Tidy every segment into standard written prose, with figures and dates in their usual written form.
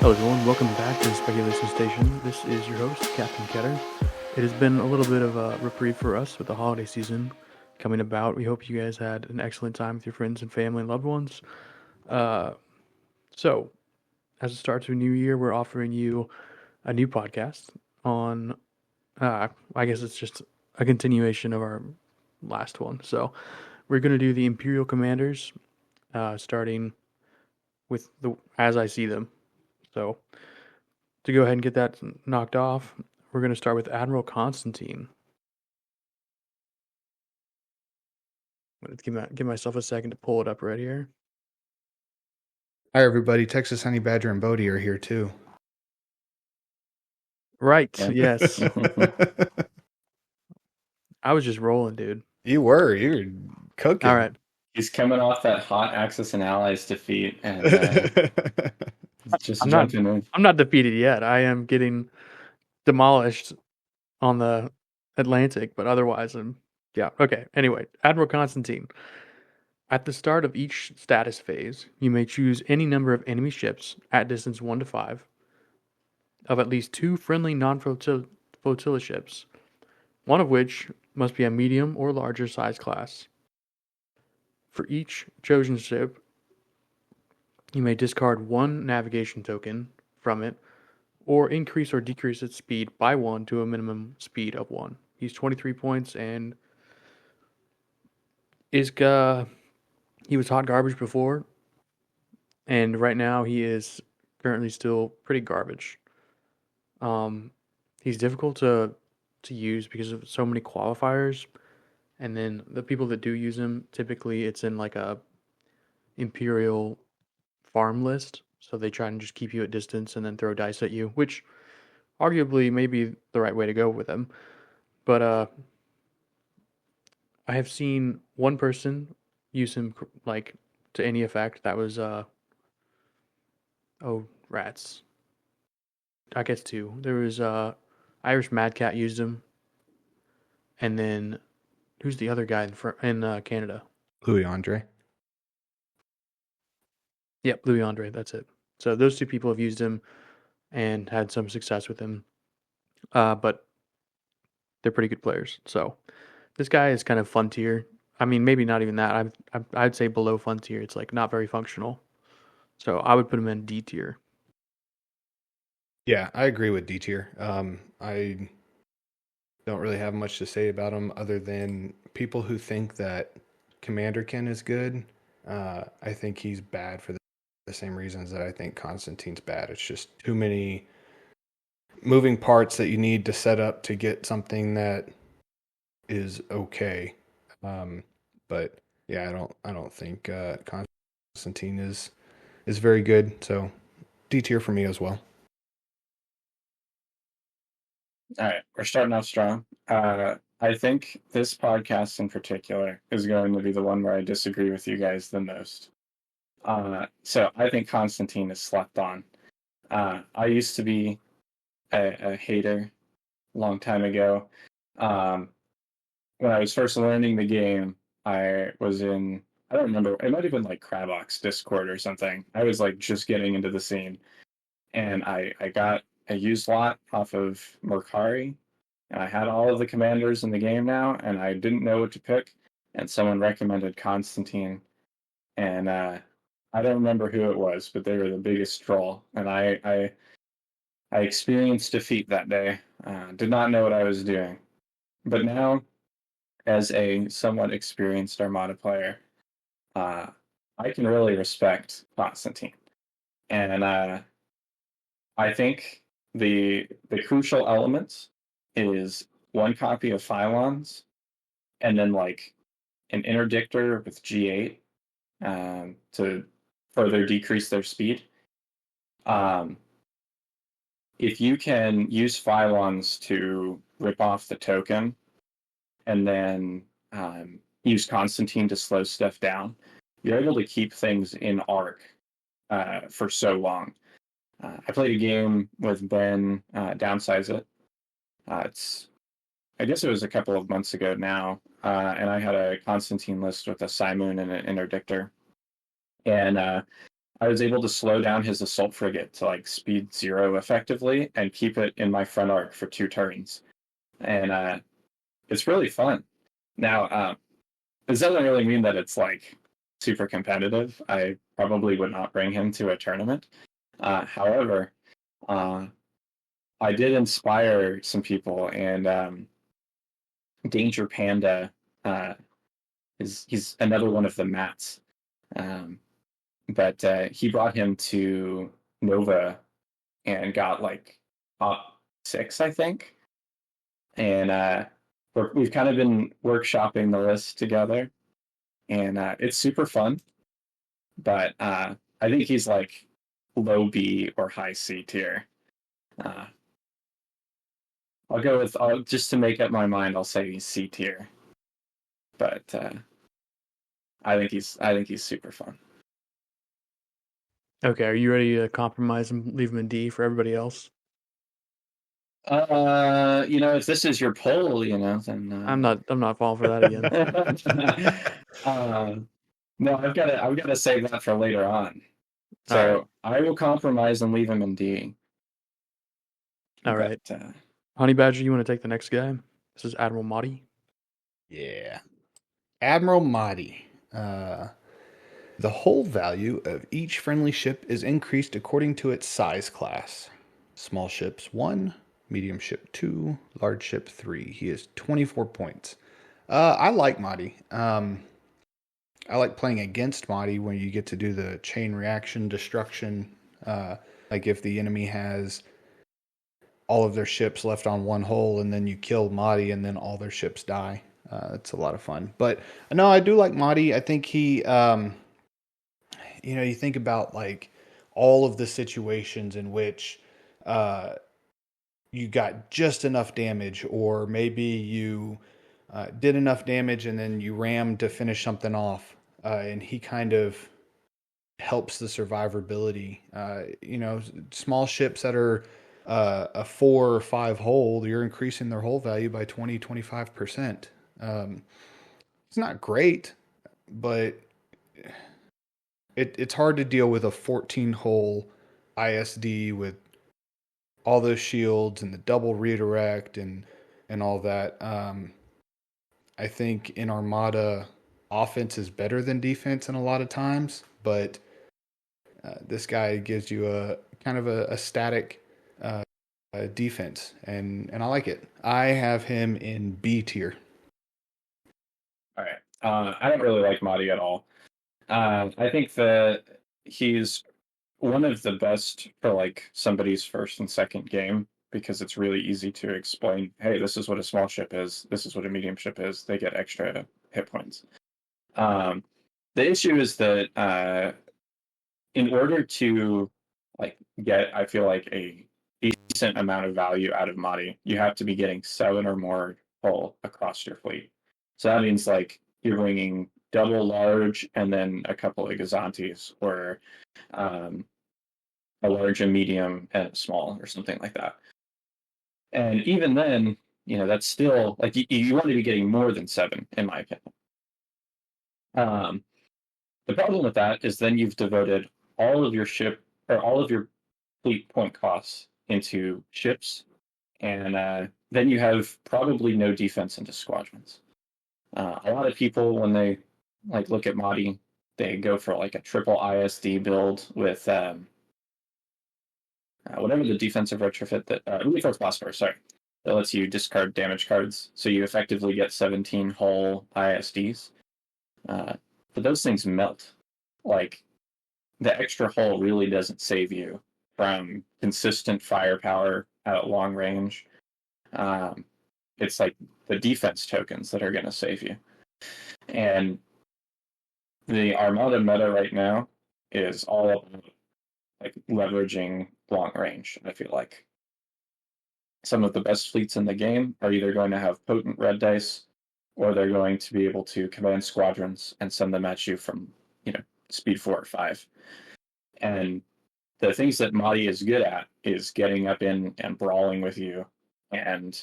Hello everyone, welcome back to the Speculation Station. This is your host, Captain Ketter. It has been a little bit of a reprieve for us with the holiday season coming about. We hope you guys had an excellent time with your friends and family and loved ones. So, as a start to a new year, we're offering you a new podcast on, I guess it's just a continuation of our last one. So, we're going to do the Imperial Commanders, starting with the as I see them. So, to go ahead and get that knocked off, we're going to start with Admiral Constantine. Let's give myself a second to pull it up right here. Hi, everybody. Texas Honey Badger and Bodie are here, too. Right, yes. I was just rolling, dude. You were cooking. All right. He's coming off that hot Axis and Allies defeat and just jumping in. I'm not defeated yet. I am getting demolished on the Atlantic, but otherwise yeah. Okay, anyway, Admiral Constantine. At the start of each status phase, you may choose any number of enemy ships at distance 1 to 5 of at least 2 friendly non-flotilla ships, one of which must be a medium or larger size class. For each chosen ship, you may discard 1 navigation token from it, or increase or decrease its speed by 1 to a minimum speed of 1. He's 23 points and he was hot garbage before, and right now he is currently still pretty garbage. He's difficult to use because of so many qualifiers, and then the people that do use him, typically it's in like a Imperial farm list, so they try and just keep you at distance and then throw dice at you, which arguably may be the right way to go with him. But I have seen one person use him like to any effect. That was rats. I guess 2. There was Irish Mad Cat used him, and then who's the other guy in Canada? Louis Andre. Yep, Louis Andre. That's it. So those 2 people have used him and had some success with him, but they're pretty good players. So this guy is kind of fun tier. I mean, maybe not even that. I'd say below fun tier. It's like not very functional. So I would put him in D tier. Yeah, I agree with D tier. I don't really have much to say about him other than people who think that Commander Ken is good. I think he's bad for the same reasons that I think Constantine's bad. It's just too many moving parts that you need to set up to get something that is okay. But yeah, I don't think Constantine is very good. So D tier for me as well. All right, we're starting off strong. I think this podcast in particular is going to be the one where I disagree with you guys the most. So I think Constantine is slept on. I used to be a hater a long time ago. When I was first learning the game, I was in, I don't remember, it might have been like Crabox Discord or something. I was like just getting into the scene. And I got a used lot off of Mercari. And I had all of the commanders in the game now, and I didn't know what to pick. And someone recommended Constantine. And I don't remember who it was, but they were the biggest troll. And I experienced defeat that day. Did not know what I was doing. But now, as a somewhat experienced Armada player, I can really respect Constantine. And I think the crucial elements is 1 copy of Phylons, and then like an interdictor with G8 to further decrease their speed. If you can use Phylons to rip off the token, and then use Constantine to slow stuff down, you're able to keep things in arc for so long. I played a game with Ben, Downsize It. I guess it was a couple of months ago now, and I had a Constantine list with a Simoon and an Interdictor. And I was able to slow down his assault frigate to like speed 0 effectively and keep it in my front arc for 2 turns. And it's really fun. Now, this doesn't really mean that it's like super competitive. I probably would not bring him to a tournament. However, I did inspire some people, and Danger Panda he's another one of the mats. But he brought him to Nova and got like top 6, I think. And we've kind of been workshopping the list together, and it's super fun. But I think he's like low B or high C tier. I'll go with just to make up my mind. I'll say he's C tier, but I think he's super fun. Okay, are you ready to compromise and leave him in D for everybody else? If this is your poll, then I'm not falling for that again. No, I've got to save that for later on. So right. I will compromise and leave him in D. All right. Honey Badger, you want to take the next guy? This is Admiral Mahdi. Yeah. Admiral Mahdi. The hull value of each friendly ship is increased according to its size class. Small ships 1, medium ship 2, large ship 3. He is 24 points. I like Mahdi. I like playing against Mahdi when you get to do the chain reaction destruction. Like if the enemy has all of their ships left on one hull and then you kill Mahdi and then all their ships die. It's a lot of fun. But no, I do like Mahdi. I think he, you think about like all of the situations in which you got just enough damage, or maybe you did enough damage and then you rammed to finish something off, and he kind of helps the survivability. Small ships that are a 4 or 5 hull, you're increasing their hull value by 20-25%. It's not great, but it's hard to deal with a 14 hull ISD with all those shields and the double redirect and all that. I think in Armada, offense is better than defense in a lot of times, but this guy gives you a kind of a static defense, and I like it. I have him in B tier. All right. I don't really like Mahdi at all. I think that he's one of the best for like somebody's first and second game, because it's really easy to explain, hey, this is what a small ship is, this is what a medium ship is, they get extra hit points. The issue is that in order to like get, I feel like, a decent amount of value out of Mahdi, you have to be getting 7 or more hull across your fleet. So that means like you're bringing double large and then a couple of Gazantes, or a large, a medium, and a small, or something like that. And even then, that's still like you want to be getting more than 7, in my opinion. The problem with that is then you've devoted all of your ship or all of your fleet point costs into ships, and then you have probably no defense into squadrons. A lot of people, when they like look at Mahdi, they go for like a triple ISD build with whatever the defensive retrofit that reinforced blast sorry, that lets you discard damage cards, so you effectively get 17 hull ISDs. But those things melt. Like, the extra hull really doesn't save you from consistent firepower at long range. It's like the defense tokens that are going to save you. And the Armada meta right now is all about like leveraging long range. I feel like some of the best fleets in the game are either going to have potent red dice, or they're going to be able to command squadrons and send them at you from speed 4 or 5. And the things that Mahdi is good at is getting up in and brawling with you. And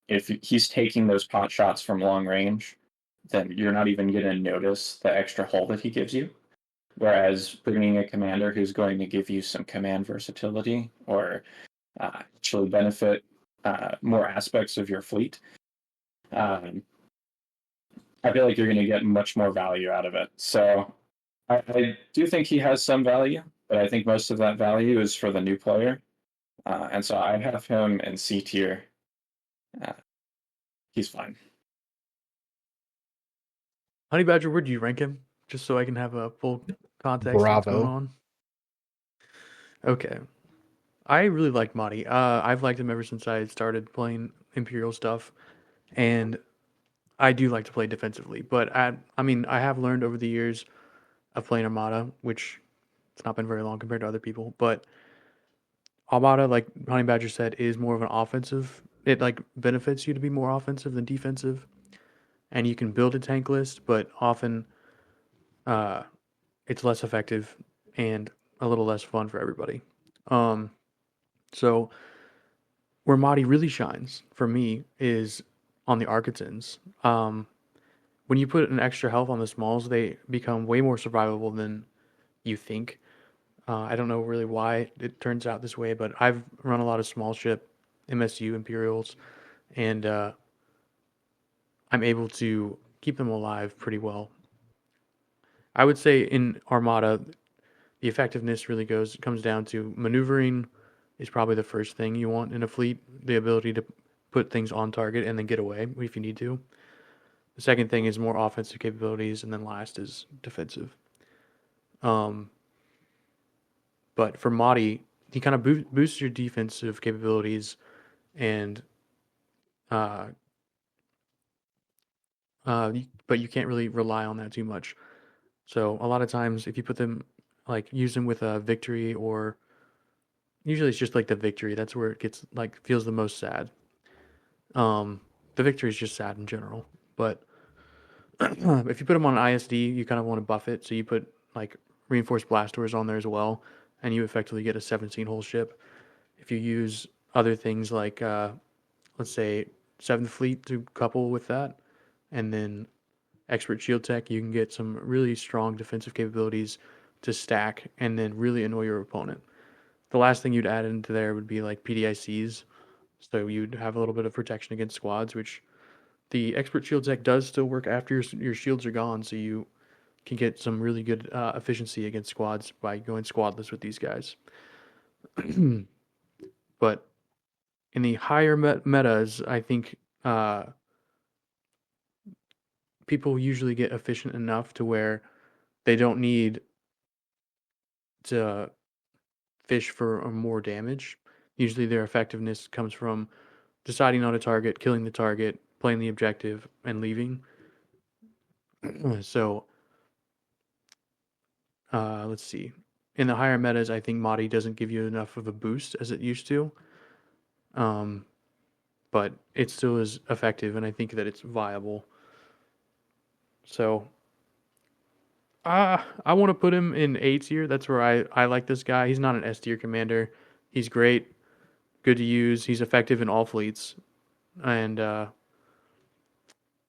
if he's taking those pot shots from long range, then you're not even going to notice the extra hull that he gives you. Whereas bringing a commander who's going to give you some command versatility or actually benefit more aspects of your fleet, um, I feel like you're going to get much more value out of it. So I do think he has some value, but I think most of that value is for the new player. And so I have him in C tier. Uh, he's fine. Honey Badger, where do you rank him? Just so I can have a full context of what's going Bravo. on. Okay. I really like Madi. I've liked him ever since I started playing Imperial stuff, and I do like to play defensively. But I mean, I have learned over the years of playing Armada, which it's not been very long compared to other people, but Armada, like Honey Badger said, is more of an offensive. It like benefits you to be more offensive than defensive, and you can build a tank list, but often uh, it's less effective and a little less fun for everybody. Um, so where Madi really shines for me is on the Architans. When you put an extra health on the smalls, they become way more survivable than you think. I don't know really why it turns out this way, but I've run a lot of small ship MSU Imperials, and I'm able to keep them alive pretty well. I would say in Armada, the effectiveness really comes down to maneuvering is probably the first thing you want in a fleet, the ability to put things on target and then get away if you need to. The second thing is more offensive capabilities, and then last is defensive. Um, but for Madi, he kind of boosts your defensive capabilities, and uh, but you can't really rely on that too much. So a lot of times, if you put them like use them with a victory, or usually it's just like the victory, that's where it gets like feels the most sad. The victory is just sad in general, but if you put them on an ISD, you kind of want to buff it. So you put like reinforced blast doors on there as well, and you effectively get a 17 hull ship. If you use other things like, let's say, 7th Fleet to couple with that, and then expert shield tech, you can get some really strong defensive capabilities to stack and then really annoy your opponent. The last thing you'd add into there would be like PDICs, so you'd have a little bit of protection against squads, which the expert shield tech does still work after your shields are gone, so you can get some really good efficiency against squads by going squadless with these guys. But in the higher metas, I think people usually get efficient enough to where they don't need to fish for more damage. Usually their effectiveness comes from deciding on a target, killing the target, playing the objective, and leaving. So, let's see. In the higher metas, I think Madi doesn't give you enough of a boost as it used to. Um, but it still is effective, and I think that it's viable. So, I want to put him in A tier. That's where I like this guy. He's not an S tier commander. He's great, good to use. He's effective in all fleets, and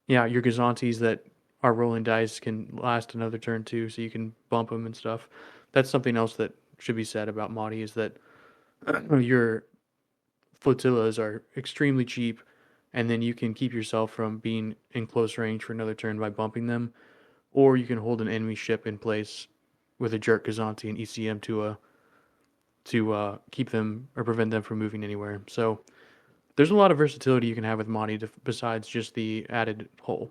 yeah, your Gazantes that are rolling dice can last another turn too, so you can bump them and stuff. That's something else that should be said about Madi is that your flotillas are extremely cheap, and then you can keep yourself from being in close range for another turn by bumping them, or you can hold an enemy ship in place with a jerk Gazanti and ECM to keep them or prevent them from moving anywhere. So there's a lot of versatility you can have with Madi besides just the added hull.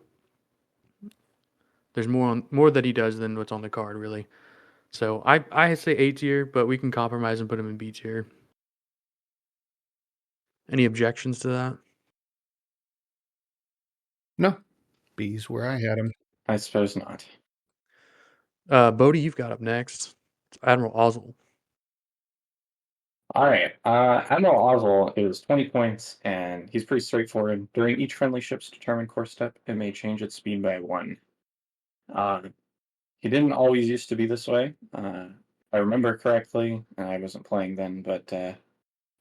There's more that he does than what's on the card, really. So I say A tier, but we can compromise and put him in B tier. Any objections to that? No, B's where I had him. I suppose not. Bodie, you've got up next. It's Admiral Ozzel. All right. Admiral Oswald is 20 points, and he's pretty straightforward. During each friendly ship's determined course step, it may change its speed by 1. Uh, he didn't always used to be this way. If I remember correctly, and I wasn't playing then, but there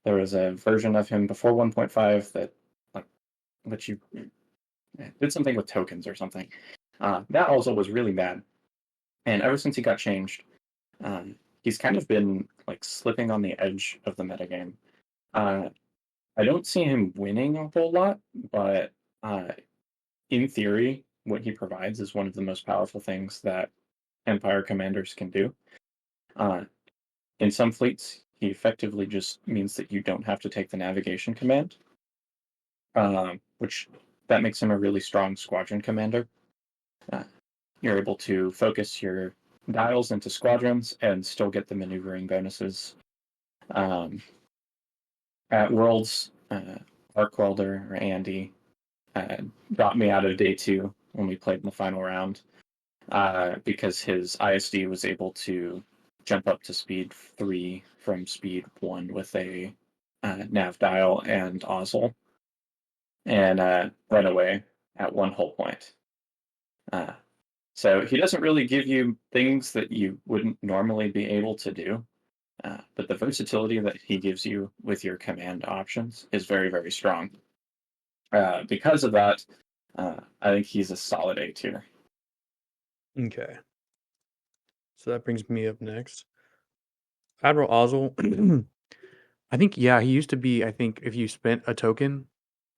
was a version of him before 1.5 that like let you did something with tokens or something. That also was really bad. And ever since he got changed, he's kind of been like slipping on the edge of the metagame. Uh, I don't see him winning a whole lot, but uh, in theory, what he provides is one of the most powerful things that Empire commanders can do. Uh, in some fleets, he effectively just means that you don't have to take the navigation command, which that makes him a really strong squadron commander. Uh, you're able to focus your dials into squadrons and still get the maneuvering bonuses. Um, at Worlds, Arc Welder or Andy got me out of day 2 when we played in the final round because his ISD was able to jump up to speed 3 from speed 1 with a nav dial and Ozzel and run away at 1 hull point. So he doesn't really give you things that you wouldn't normally be able to do, but the versatility that he gives you with your command options is very, very strong. Because of that, I think he's a solid A tier. Okay. So that brings me up next. Admiral Ozzel. I think, yeah, he used to be, I think, if you spent a token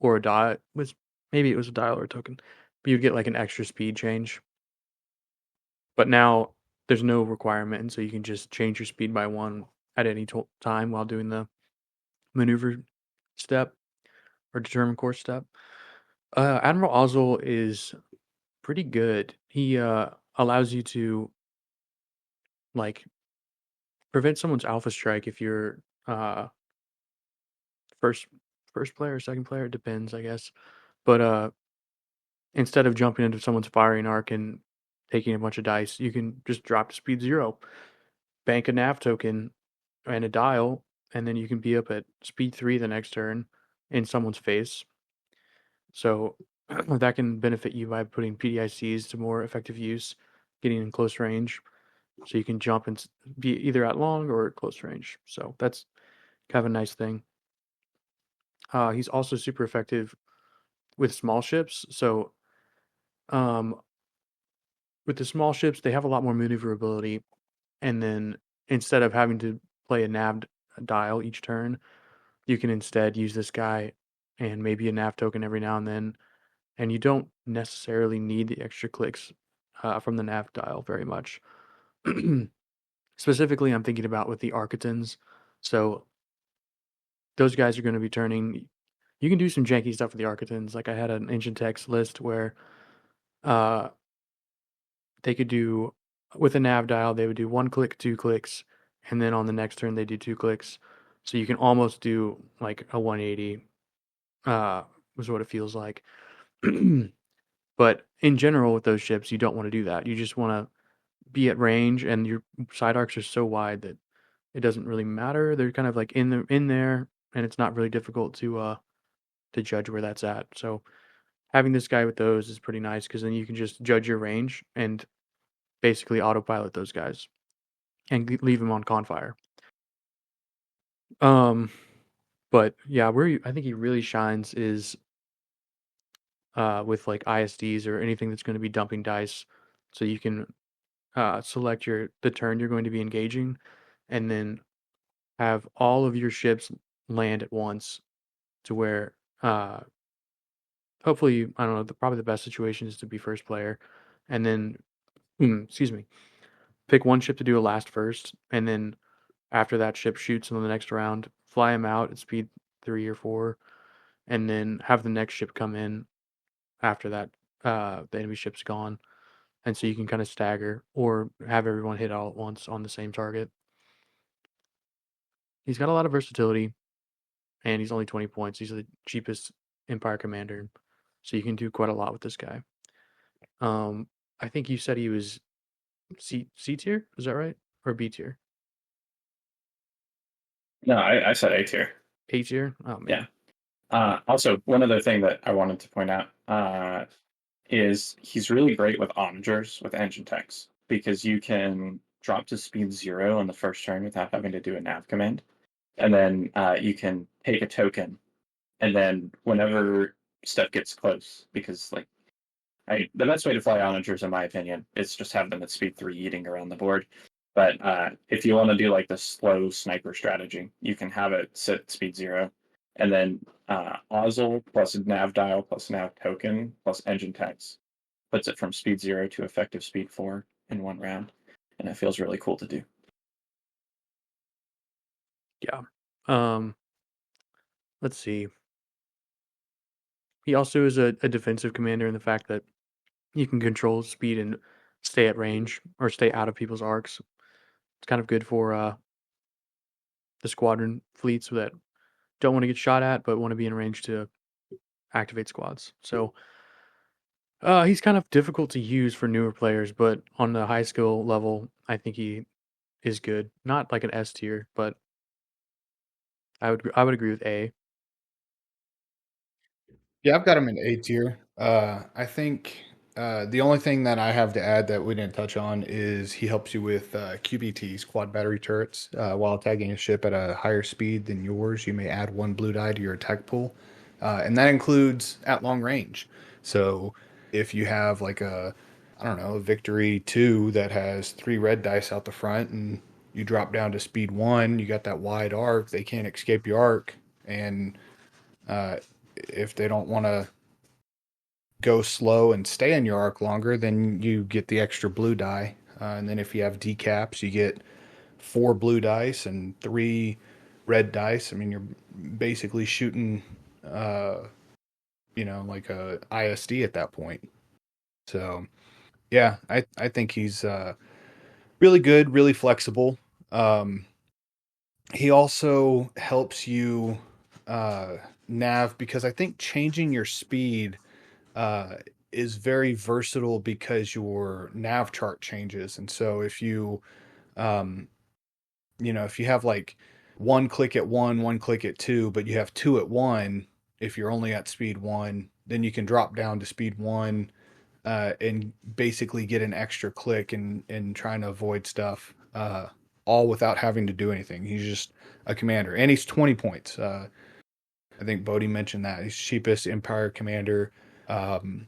or a dial, maybe it was a dial or a token, but you'd get like an extra speed change. But now there's no requirement, and so you can just change your speed by 1 at any time while doing the maneuver step or determine course step. Admiral Ozzel is pretty good. He allows you to like prevent someone's alpha strike if you're first player or second player. It depends, I guess. But instead of jumping into someone's firing arc and taking a bunch of dice, you can just drop to speed 0, bank a nav token and a dial, and then you can be up at speed 3 the next turn in someone's face. So that can benefit you by putting PDICs to more effective use, getting in close range. So you can jump and be either at long or at close range. So that's kind of a nice thing. He's also super effective with small ships. So um, with the small ships, they have a lot more maneuverability. And then instead of having to play a nav dial each turn, you can instead use this guy and maybe a nav token every now and then. And you don't necessarily need the extra clicks from the nav dial very much. Specifically, I'm thinking about with the Architans. So those guys are going to be turning. You can do some janky stuff with the Architans. Like I had an ancient text list where uh, they could do with a nav dial, they would do 1 click, 2 clicks, and then on the next turn they do 2 clicks. So you can almost do like a 180. Was what it feels like. But in general, with those ships, you don't want to do that. You just want to be at range, and your side arcs are so wide that it doesn't really matter. They're kind of like in there, and it's not really difficult to judge where that's at. So having this guy with those is pretty nice because then you can just judge your range and basically autopilot those guys and leave them on confire. But yeah, where I think he really shines is with like ISDs or anything that's going to be dumping dice, so you can select the turn you're going to be engaging, and then have all of your ships land at once to where hopefully, I don't know, probably the best situation is to be first player, and then excuse me, pick one ship to do a last first, and then after that ship shoots in the next round, fly them out at speed 3 or 4, and then have the next ship come in after that the enemy ship's gone, and so you can kind of stagger or have everyone hit all at once on the same target. He's got a lot of versatility, and he's only 20 points. He's the cheapest Empire Commander, so you can do quite a lot with this guy. I think you said he was C tier. Is that right, or B tier? No, I said A tier. A tier. Oh man. Yeah. Also, one other thing that I wanted to point out is he's really great with onagers with engine techs because you can drop to speed 0 on the first turn without having to do a nav command, and then you can take a token, and then whenever stuff gets close, because like The best way to fly onagers, in my opinion, is just have them at speed 3 eating around the board. But if you want to do like the slow sniper strategy, you can have it sit at speed 0, and then Ozzel plus nav dial plus nav token plus engine text puts it from speed 0 to effective speed 4 in one round, and it feels really cool to do. Yeah. Let's see. He also is a defensive commander in the fact that you can control speed and stay at range or stay out of people's arcs. It's kind of good for the squadron fleets that don't want to get shot at but want to be in range to activate squads. So he's kind of difficult to use for newer players, but on the high skill level, I think he is good. Not like an S tier, but I would agree with A. Yeah, I've got him in A tier. I think the only thing that I have to add that we didn't touch on is he helps you with QBTs, quad battery turrets. While attacking a ship at a higher speed than yours, you may add 1 blue die to your attack pool, and that includes at long range. So if you have like I don't know, a Victory 2 that has 3 red dice out the front, and you drop down to speed 1, you got that wide arc. They can't escape your arc, and uh, if they don't want to go slow and stay in your arc longer, then you get the extra blue die. And then if you have decaps, you get 4 blue dice and 3 red dice. I mean, you're basically shooting, uh, like a ISD at that point. So, yeah, I think he's really good, really flexible. Um, he also helps you nav because I think changing your speed uh, is very versatile because your nav chart changes. And so um, if you have like 1 click at 1 click at 2, but you have 2 at 1, if you're only at speed 1, then you can drop down to speed 1 and basically get an extra click and trying to avoid stuff, all without having to do anything. He's just a commander, and he's 20 points. I think Bodie mentioned that he's cheapest Empire commander. Um,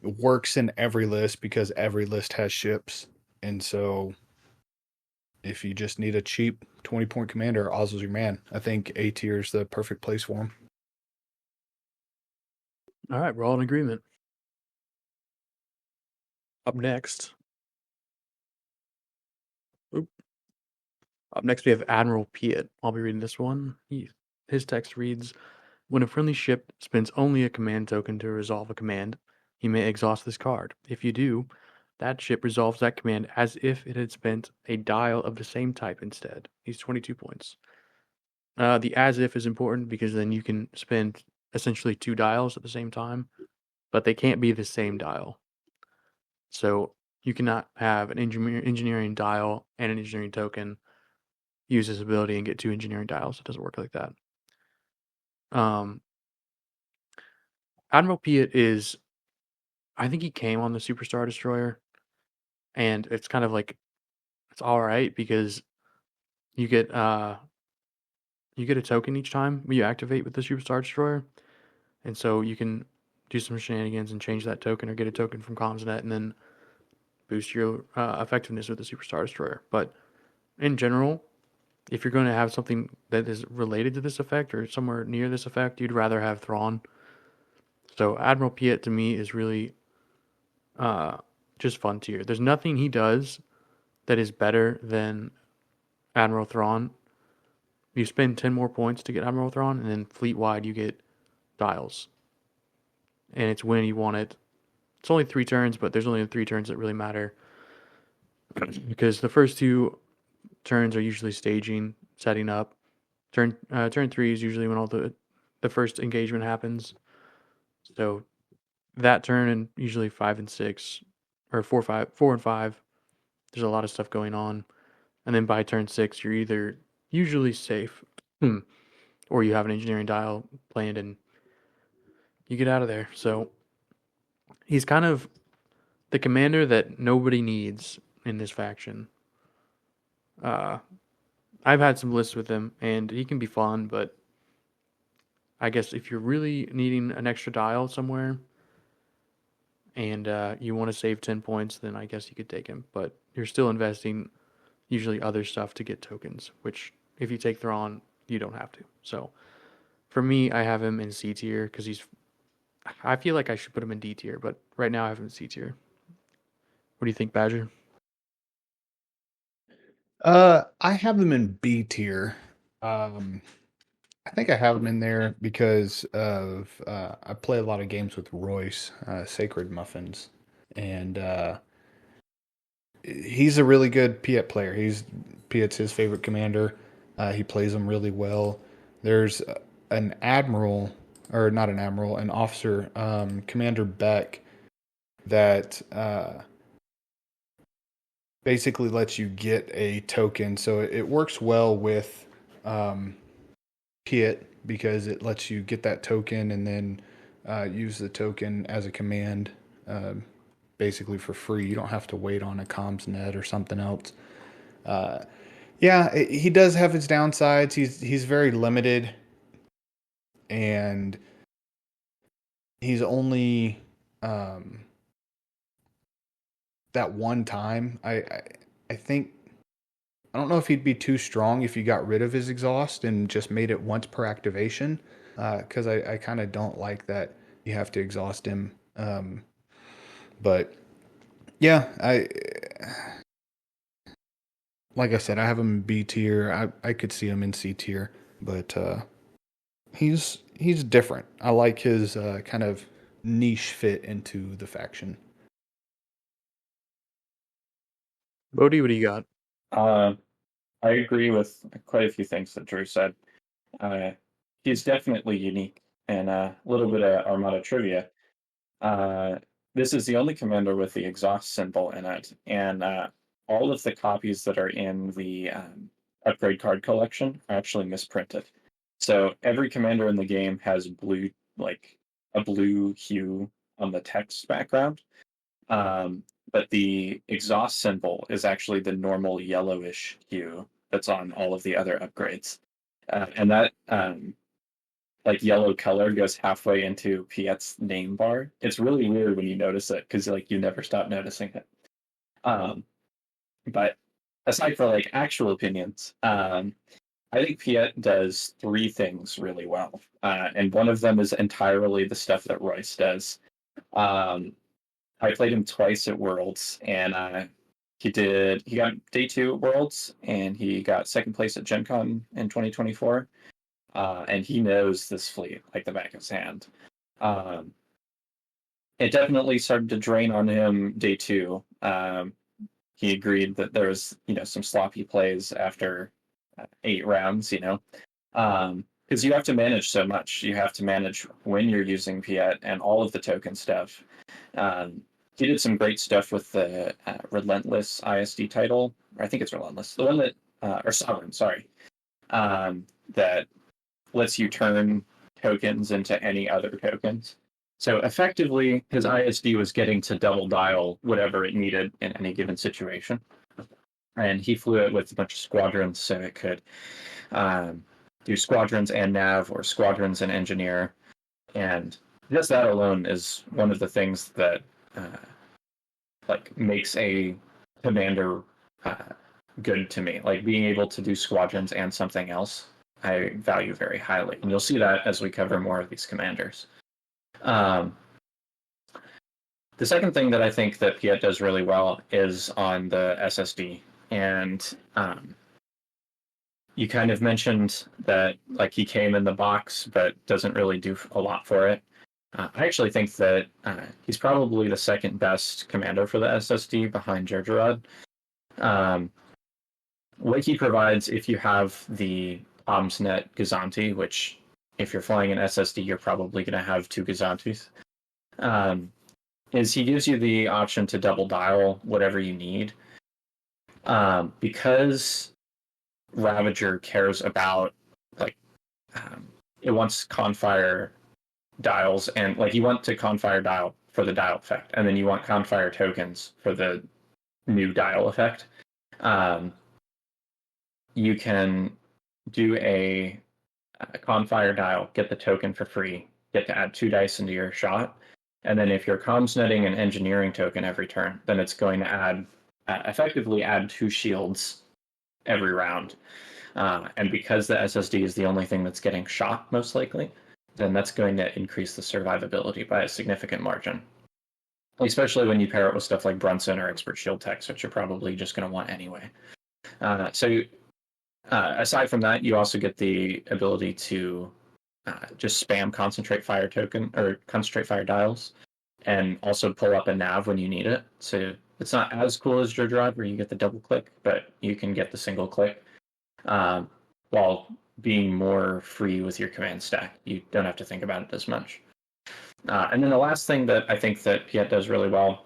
Works in every list because every list has ships. And so if you just need a cheap 20-point commander, Ozzel's your man. I think A tier is the perfect place for him. All right, we're all in agreement. Up next, oop, up next we have Admiral Piet. I'll be reading this one. His text reads, when a friendly ship spends only a command token to resolve a command, you may exhaust this card. If you do, that ship resolves that command as if it had spent a dial of the same type instead. He's 22 points. The as if is important because then you can spend essentially 2 dials at the same time, but they can't be the same dial. So you cannot have an engineering dial and an engineering token use this ability and get 2 engineering dials. It doesn't work like that. Admiral Piet is, I think he came on the Superstar Destroyer, and it's kind of like it's all right because you get a token each time you activate with the Superstar Destroyer, and so you can do some shenanigans and change that token or get a token from ComsNet and then boost your effectiveness with the Superstar Destroyer. But in general, if you're going to have something that is related to this effect or somewhere near this effect, you'd rather have Thrawn. So Admiral Piet to me is really just fun tier. There's nothing he does that is better than Admiral Thrawn. You spend 10 more points to get Admiral Thrawn, and then fleet wide you get dials. And it's when you want it. It's only 3 turns, but there's only 3 turns that really matter. Because the first 2 turns are usually staging, setting up. Turn 3 is usually when all the first engagement happens. So that turn and usually 5 and 6, or 4 and 5, there's a lot of stuff going on. And then by turn 6, you're either usually safe, or you have an engineering dial planned and you get out of there. So he's kind of the commander that nobody needs in this faction. I've had some lists with him, and he can be fun, but I guess if you're really needing an extra dial somewhere, and you want to save 10 points, then I guess you could take him. But you're still investing usually other stuff to get tokens, which if you take Thrawn, you don't have to. So for me, I have him in C tier because I feel like I should put him in D tier, but right now I have him in C tier. What do you think, Badger? I have them in B tier. I think I have them in there because of I play a lot of games with Royce, Sacred Muffins, and he's a really good Piet player. Piet's his favorite commander. He plays them really well. There's an admiral, or not an admiral, an officer, Commander Beck, that basically lets you get a token. So it works well with Piet because it lets you get that token and then use the token as a command, basically for free. You don't have to wait on a comms net or something else. He does have his downsides. He's very limited, and he's only that one time. I think I don't know if he'd be too strong if you got rid of his exhaust and just made it once per activation. Because I kind of don't like that you have to exhaust him. But yeah, like I said, I have him in B tier. I could see him in C tier, but he's different. I like his kind of niche fit into the faction. Bodhi, what do you got? I agree with quite a few things that Drew said. He's definitely unique, and a little bit of Armada trivia. This is the only commander with the exhaust symbol in it, and all of the copies that are in the upgrade card collection are actually misprinted. So every commander in the game has blue, like a blue hue on the text background. But the exhaust symbol is actually the normal yellowish hue that's on all of the other upgrades. And that like yellow color goes halfway into Piet's name bar. It's really weird when you notice it because like you never stop noticing it. But aside from like actual opinions, I think Piet does three things really well. And one of them is entirely the stuff that Royce does. I played him twice at Worlds, and he got day 2 at Worlds, and he got second place at Gen Con in 2024. And he knows this fleet like the back of his hand. It definitely started to drain on him day 2. He agreed that there was, some sloppy plays after 8 rounds, because you have to manage so much. You have to manage when you're using Piet and all of the token stuff. He did some great stuff with the Relentless ISD title. Or I think it's Relentless. The one that, or Sovereign, sorry. That lets you turn tokens into any other tokens. So effectively, his ISD was getting to double dial whatever it needed in any given situation. And he flew it with a bunch of squadrons, so it could do squadrons and nav or squadrons and engineer. And just that alone is one of the things that makes a commander good to me. Like being able to do squadrons and something else, I value very highly. And you'll see that as we cover more of these commanders. The second thing that I think that Piet does really well is on the SSD. And you kind of mentioned that like he came in the box, but doesn't really do a lot for it. I actually think that he's probably the second best commander for the SSD behind Jerjerrod. What he provides, if you have the OMSnet Gazanti, which if you're flying an SSD, you're probably going to have 2 Gazantis, is he gives you the option to double dial whatever you need. Because Ravager cares about, it wants Confire dials, and you want to Confire dial for the dial effect, and then you want Confire tokens for the new dial effect. You can do a Confire dial, get the token for free, get to add 2 dice into your shot, And then if you're comms netting an engineering token every turn, then it's going to effectively add 2 shields every round. And because the SSD is the only thing that's getting shot, most likely, then that's going to increase the survivability by a significant margin. Especially when you pair it with stuff like Brunson or Expert Shield Techs, which you're probably just going to want anyway. Aside from that, you also get the ability to just spam Concentrate Fire token or Concentrate Fire dials, and also pull up a nav when you need it. So it's not as cool as your drive where you get the double click, but you can get the single click while being more free with your command stack. You don't have to think about it as much. And then the last thing that I think that Piet does really well,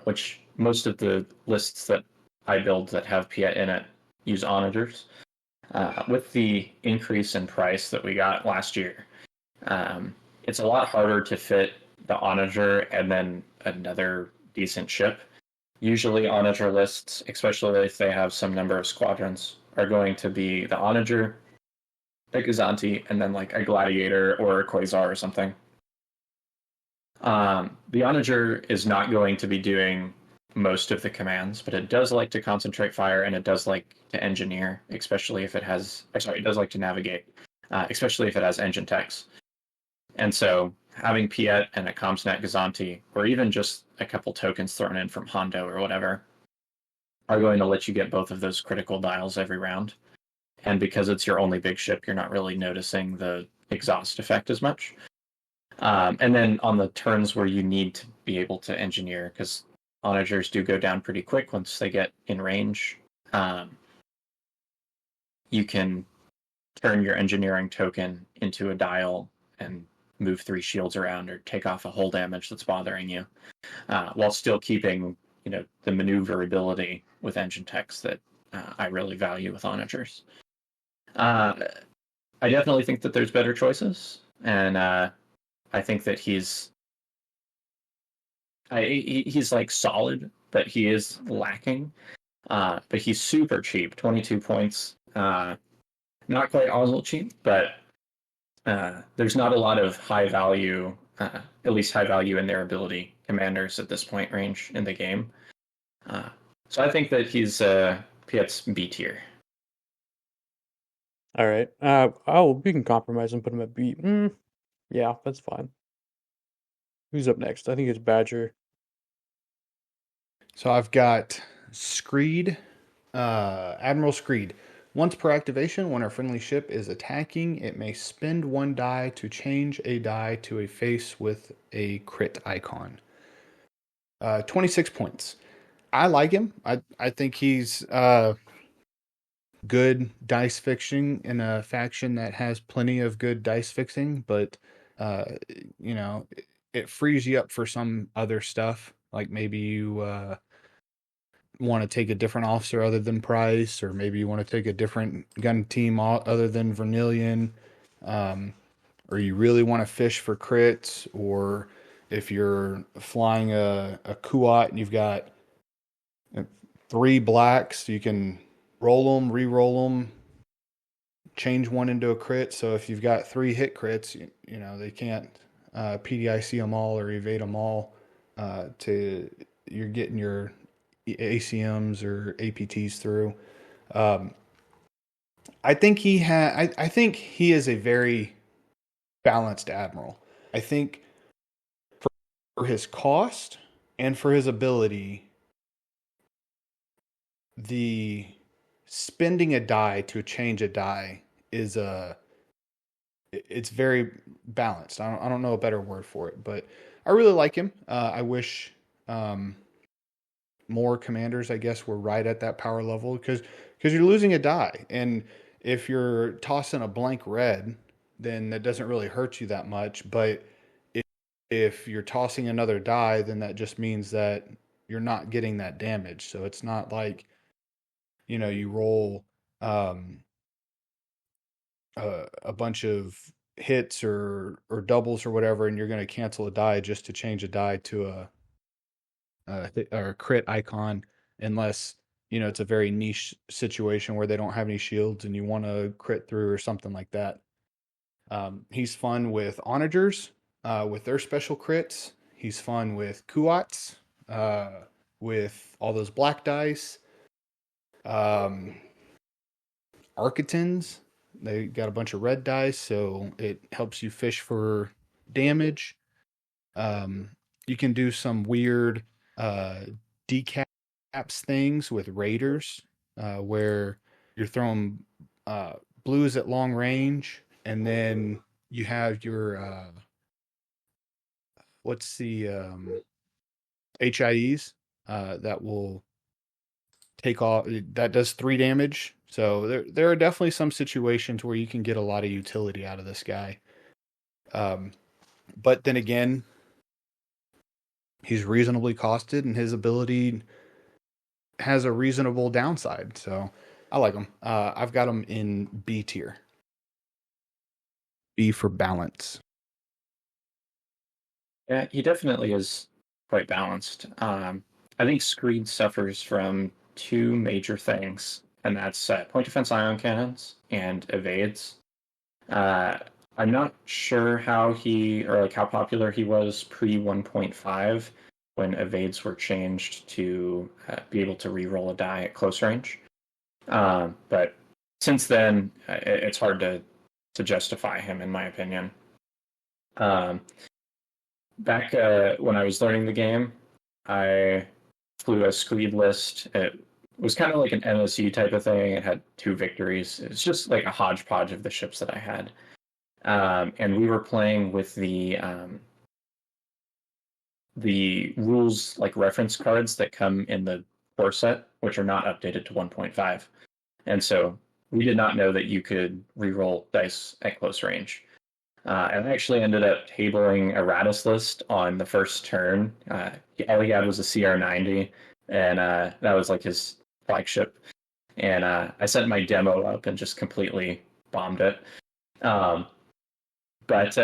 which most of the lists that I build that have Piet in it use onagers. With the increase in price that we got last year, it's a lot harder to fit the onager and then another decent ship. Usually onager lists, especially if they have some number of squadrons, are going to be the onager, a Gazanti, and then like a gladiator or a quasar or something. The onager is not going to be doing most of the commands, but it does like to concentrate fire and it does like to engineer, especially if it has, it does like to navigate, especially if it has engine techs. And so having Piet and a Comsnet Gazanti, or even just a couple tokens thrown in from Hondo or whatever, are going to let you get both of those critical dials every round. And because it's your only big ship, you're not really noticing the exhaust effect as much. And then on the turns where you need to be able to engineer, because onagers do go down pretty quick once they get in range, you can turn your engineering token into a dial and move 3 shields around or take off a hull damage that's bothering you, while still keeping the maneuverability with engine techs that I really value with onagers. I definitely think that there's better choices, and I think that he's like solid, but he is lacking. But he's super cheap, 22 points. Not quite Oswald cheap, but there's not a lot of high value, at least high value in their ability commanders at this point range in the game. So I think that he's Piet's B tier. All right. We can compromise and put him at B. Yeah, that's fine. Who's up next? I think it's Badger. So I've got Screed, Admiral Screed. Once per activation, when our friendly ship is attacking, it may spend 1 die to change a die to a face with a crit icon. 26 points. I like him. I think he's good dice fixing in a faction that has plenty of good dice fixing, but it frees you up for some other stuff. Like maybe you want to take a different officer other than Price, or maybe you want to take a different gun team other than Vermilion, or you really want to fish for crits, or if you're flying a Kuat and you've got 3 blacks, you can roll them, re-roll them, change one into a crit. So if you've got 3 hit crits, they can't PDIC them all or evade them all. You're getting your ACMs or APTs through. I think he is a very balanced admiral. I think for his cost and for his ability, the spending a die to change a die is it's very balanced. I don't know a better word for it, but I really like him. I wish more commanders, I guess, were right at that power level, because you're losing a die, and if you're tossing a blank red, then that doesn't really hurt you that much. But if you're tossing another die, then that just means that you're not getting that damage. So it's not like you roll a bunch of hits or doubles or whatever, and you're going to cancel a die just to change a die to a crit icon, unless it's a very niche situation where they don't have any shields and you want to crit through or something like that. He's fun with onagers. with their special crits. He's fun with Kuats, with all those black dice. Um, Architans, they got a bunch of red dice, so it helps you fish for damage. Um, you can do some weird uh, decaps things with raiders, where you're throwing blues at long range, and then you have your what's the HIEs that will take off. That does 3 damage. So there are definitely some situations where you can get a lot of utility out of this guy. Um, but then again, he's reasonably costed, and his ability has a reasonable downside. So I like him. I've got him in B tier. B for balance. Yeah, he definitely is quite balanced. I think Screed suffers from two major things, and that's point defense ion cannons and evades. Uh, I'm not sure how how popular he was pre 1.5 when evades were changed to be able to re-roll a die at close range. But since then, it's hard to justify him, in my opinion. Um, Back when I was learning the game, I flew a Screed list. It was kind of like an NOC type of thing. It had 2 victories. It's just like a hodgepodge of the ships that I had. And we were playing with the rules like reference cards that come in the core set, which are not updated to 1.5. And so we did not know that you could reroll dice at close range. And I actually ended up tabling a Radis list on the first turn. All he had was a CR90, and that was like his flagship. And I sent my demo up and just completely bombed it. Um, but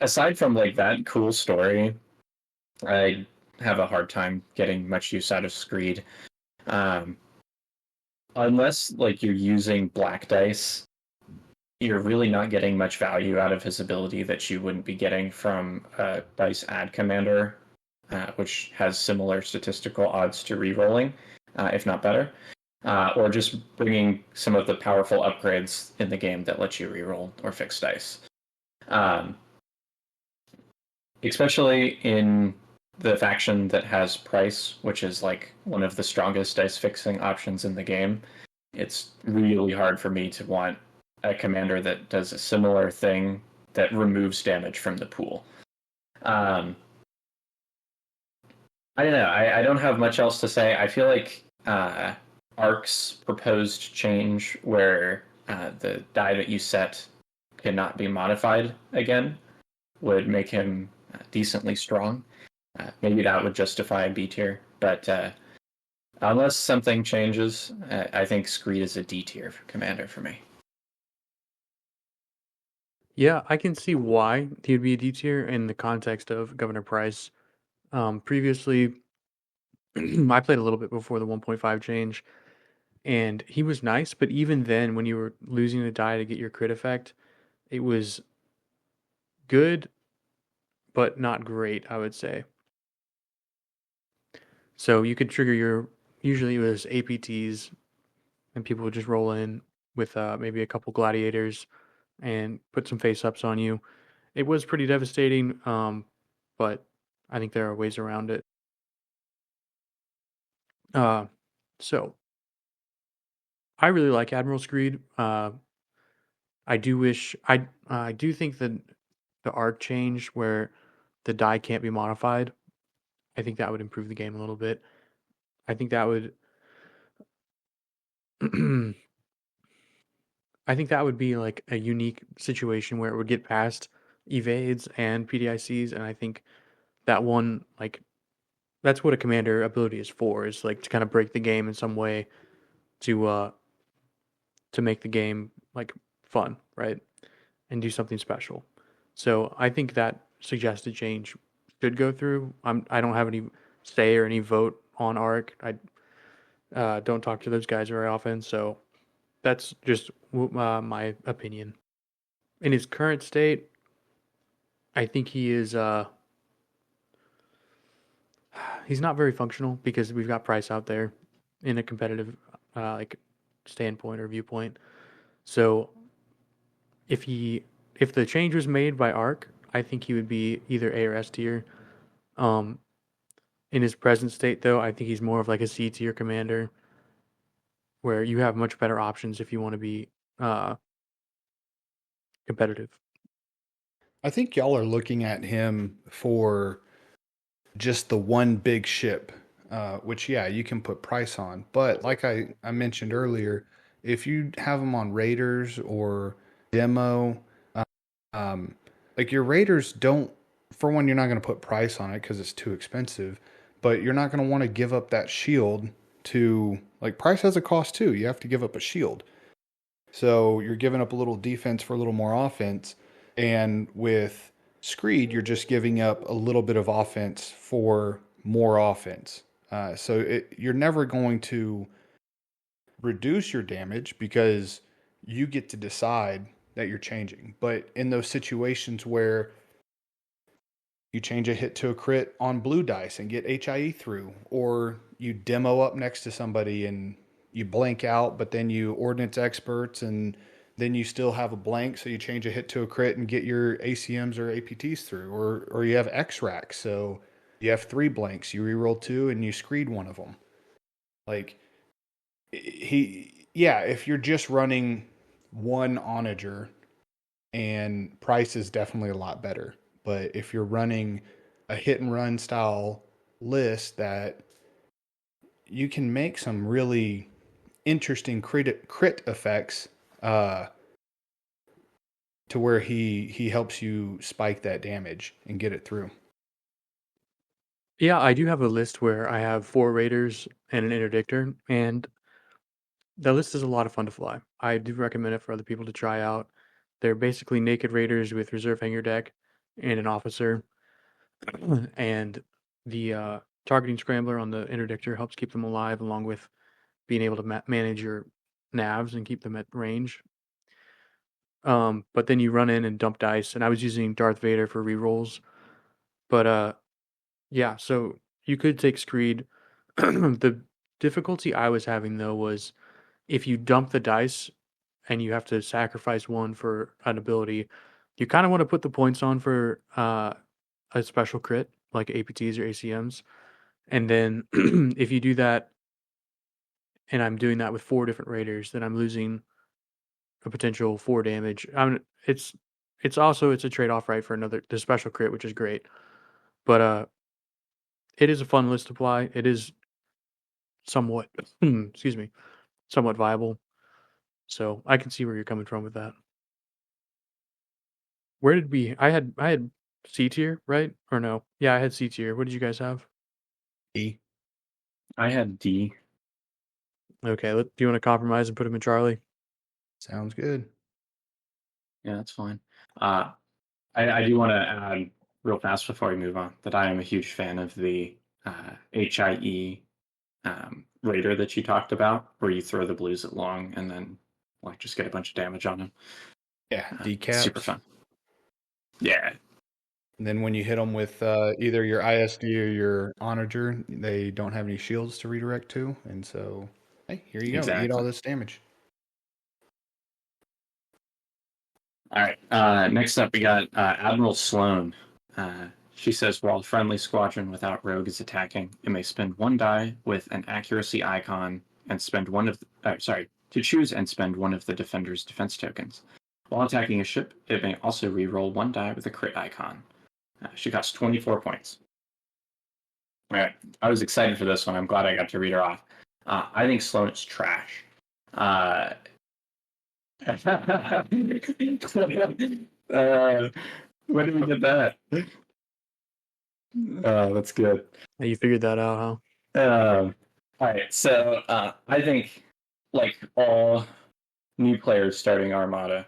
aside from like that cool story, I have a hard time getting much use out of Screed. Um, unless like you're using black dice, you're really not getting much value out of his ability that you wouldn't be getting from a dice add commander, which has similar statistical odds to rerolling, if not better, or just bringing some of the powerful upgrades in the game that let you reroll or fix dice. Um, especially in the faction that has price, which is like one of the strongest dice fixing options in the game. It's really hard for me to want a commander that does a similar thing that removes damage from the pool. I don't know. I don't have much else to say. I feel like Ark's proposed change where the die that you set cannot be modified again would make him decently strong. Maybe that would justify B tier, but unless something changes, I think Screed is a D tier commander for me. Yeah, I can see why he would be a D tier in the context of Governor Price. Previously, I played a little bit before the 1.5 change, and he was nice, but even then, when you were losing the die to get your crit effect, it was good, but not great, I would say. So you could trigger usually it was APTs, and people would just roll in with maybe a couple gladiators and put some face ups on you. It was pretty devastating, but I think there are ways around it. Uh, so I really like Admiral Screed. I do wish I do think that the art change where the die can't be modified. I think that would improve the game a little bit. I think that would I think that would be like a unique situation where it would get past evades and PDICs, and I think that one like that's what a commander ability is for, is like to kind of break the game in some way to make the game like fun, right? And do something special. So I think that suggested change should go through. I don't have any say or any vote on ARC. I don't talk to those guys very often, so that's just my opinion. In his current state, I think he is he's not very functional because we've got Price out there in a competitive like standpoint or viewpoint. So if he if the change was made by Arc, I think he would be either A or S tier. Um, in his present state, though, I think he's more of like a C tier commander, where you have much better options if you want to be uh, competitive. I think y'all are looking at him for just the one big ship, which, yeah, you can put price on. But like I mentioned earlier, if you have them on Raiders or demo, um, like your Raiders don't, for one, you're not going to put price on it because it's too expensive, but you're not going to want to give up that shield to, like, price has a cost too. You have to give up a shield. So you're giving up a little defense for a little more offense. And with Screed, you're just giving up a little bit of offense for more offense. You're never going to reduce your damage because you get to decide that you're changing. But in those situations where you change a hit to a crit on blue dice and get HIE through, or you demo up next to somebody and you blank out, but then you ordnance experts and then you still have a blank, so you change a hit to a crit and get your ACMs or APTs through, or you have X-Rack, so you have 3 blanks, you reroll 2 and you screed one of them. Like if you're just running one onager, and price is definitely a lot better. But if you're running a hit and run style list that you can make some really interesting crit effects to where he helps you spike that damage and get it through. Yeah, I do have a list where I have 4 Raiders and an Interdictor, and the list is a lot of fun to fly. I do recommend it for other people to try out. They're basically naked Raiders with reserve hanger deck and an officer, and the targeting scrambler on the Interdictor helps keep them alive, along with being able to manage your navs and keep them at range. But then you run in and dump dice, and I was using Darth Vader for rerolls. But yeah, so you could take Screed. The difficulty I was having though was if you dump the dice and you have to sacrifice one for an ability, you kind of want to put the points on for a special crit like APTs or ACMs, and then if you do that, and I'm doing that with 4 different raiders, then I'm losing a potential 4 damage. It's also it's a trade off, right, for the special crit, which is great. But it is a fun list to play. It is somewhat excuse me, somewhat viable. So I can see where you're coming from with that. Where did we I had C tier, right? Or no? Yeah, I had C tier. What did you guys have? E. I had D. Okay, do you want to compromise and put him in Charlie? Sounds good. Yeah, that's fine. I do want to add real fast before we move on that I am a huge fan of the HIE Raider that you talked about, where you throw the blues at long and then like just get a bunch of damage on him. Yeah, decaps. Super fun. Yeah. And then when you hit them with either your ISD or your onager, they don't have any shields to redirect to, and so hey, here you go. Exactly. Eat all this damage. All right. Next up, we got Admiral Sloan. She says, while a friendly squadron without rogue is attacking, it may spend 1 die with an accuracy icon and spend one of to choose and spend one of the defender's defense tokens. While attacking a ship, it may also reroll 1 die with a crit icon. She costs 24 points. All right. I was excited for this one. I'm glad I got to read her off. I think Sloan is trash. When did we get that? That's good. You figured that out, All right, so I think, like all new players starting Armada,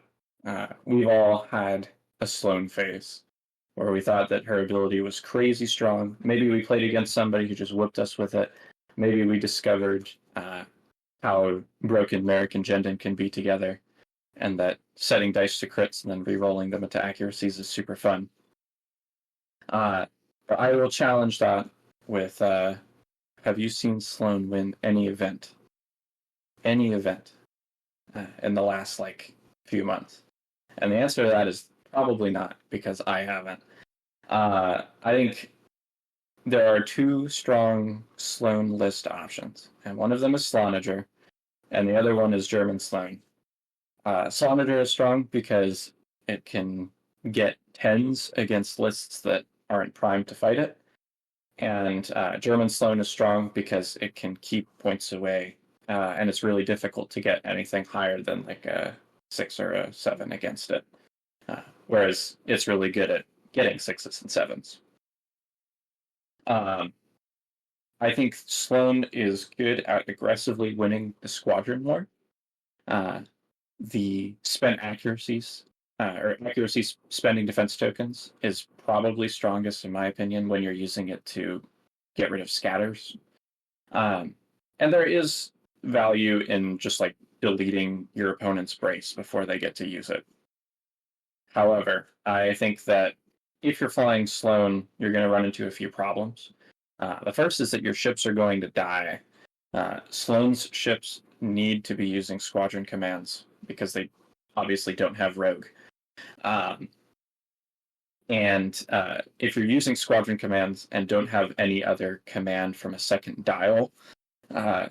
we've all had a Sloan phase where we thought that her ability was crazy strong. Maybe we played against somebody who just whipped us with it. Maybe we discovered how broken Merrick and Jendon can be together, and that setting dice to crits and then re-rolling them into accuracies is super fun. But I will challenge that with have you seen Sloan win any event? Any event in the last few months? And the answer to that is probably not, because I haven't. I think there are two strong Sloan list options, and one of them is Sloanager, and the other one is German Sloan. Sloanager is strong because it can get tens against lists that aren't primed to fight it, and German Sloan is strong because it can keep points away, and it's really difficult to get anything higher than like a 6 or a 7 against it. Whereas it's really good at getting 6s and 7s. I think Sloan is good at aggressively winning the squadron war. The spent accuracies or accuracy spending defense tokens is probably strongest, in my opinion, when you're using it to get rid of scatters. And there is value in just like deleting your opponent's brace before they get to use it. However, I think that if you're flying Sloan, you're going to run into a few problems. The first is that your ships are going to die. Sloan's ships need to be using squadron commands because they obviously don't have rogue. And if you're using squadron commands and don't have any other command from a second dial,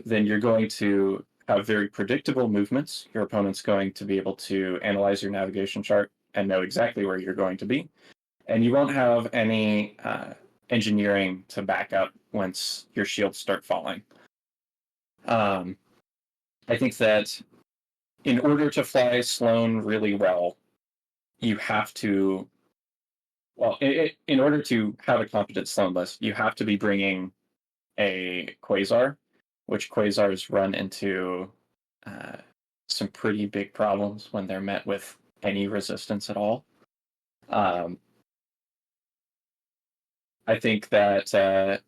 then you're going to have very predictable movements. Your opponent's going to be able to analyze your navigation chart and know exactly where you're going to be. And you won't have any engineering to back up once your shields start falling. I think that in order to fly Sloan really well, you have to, in order to have a competent Sloan list, you have to be bringing a Quasar, which Quasars run into some pretty big problems when they're met with any resistance at all. I think that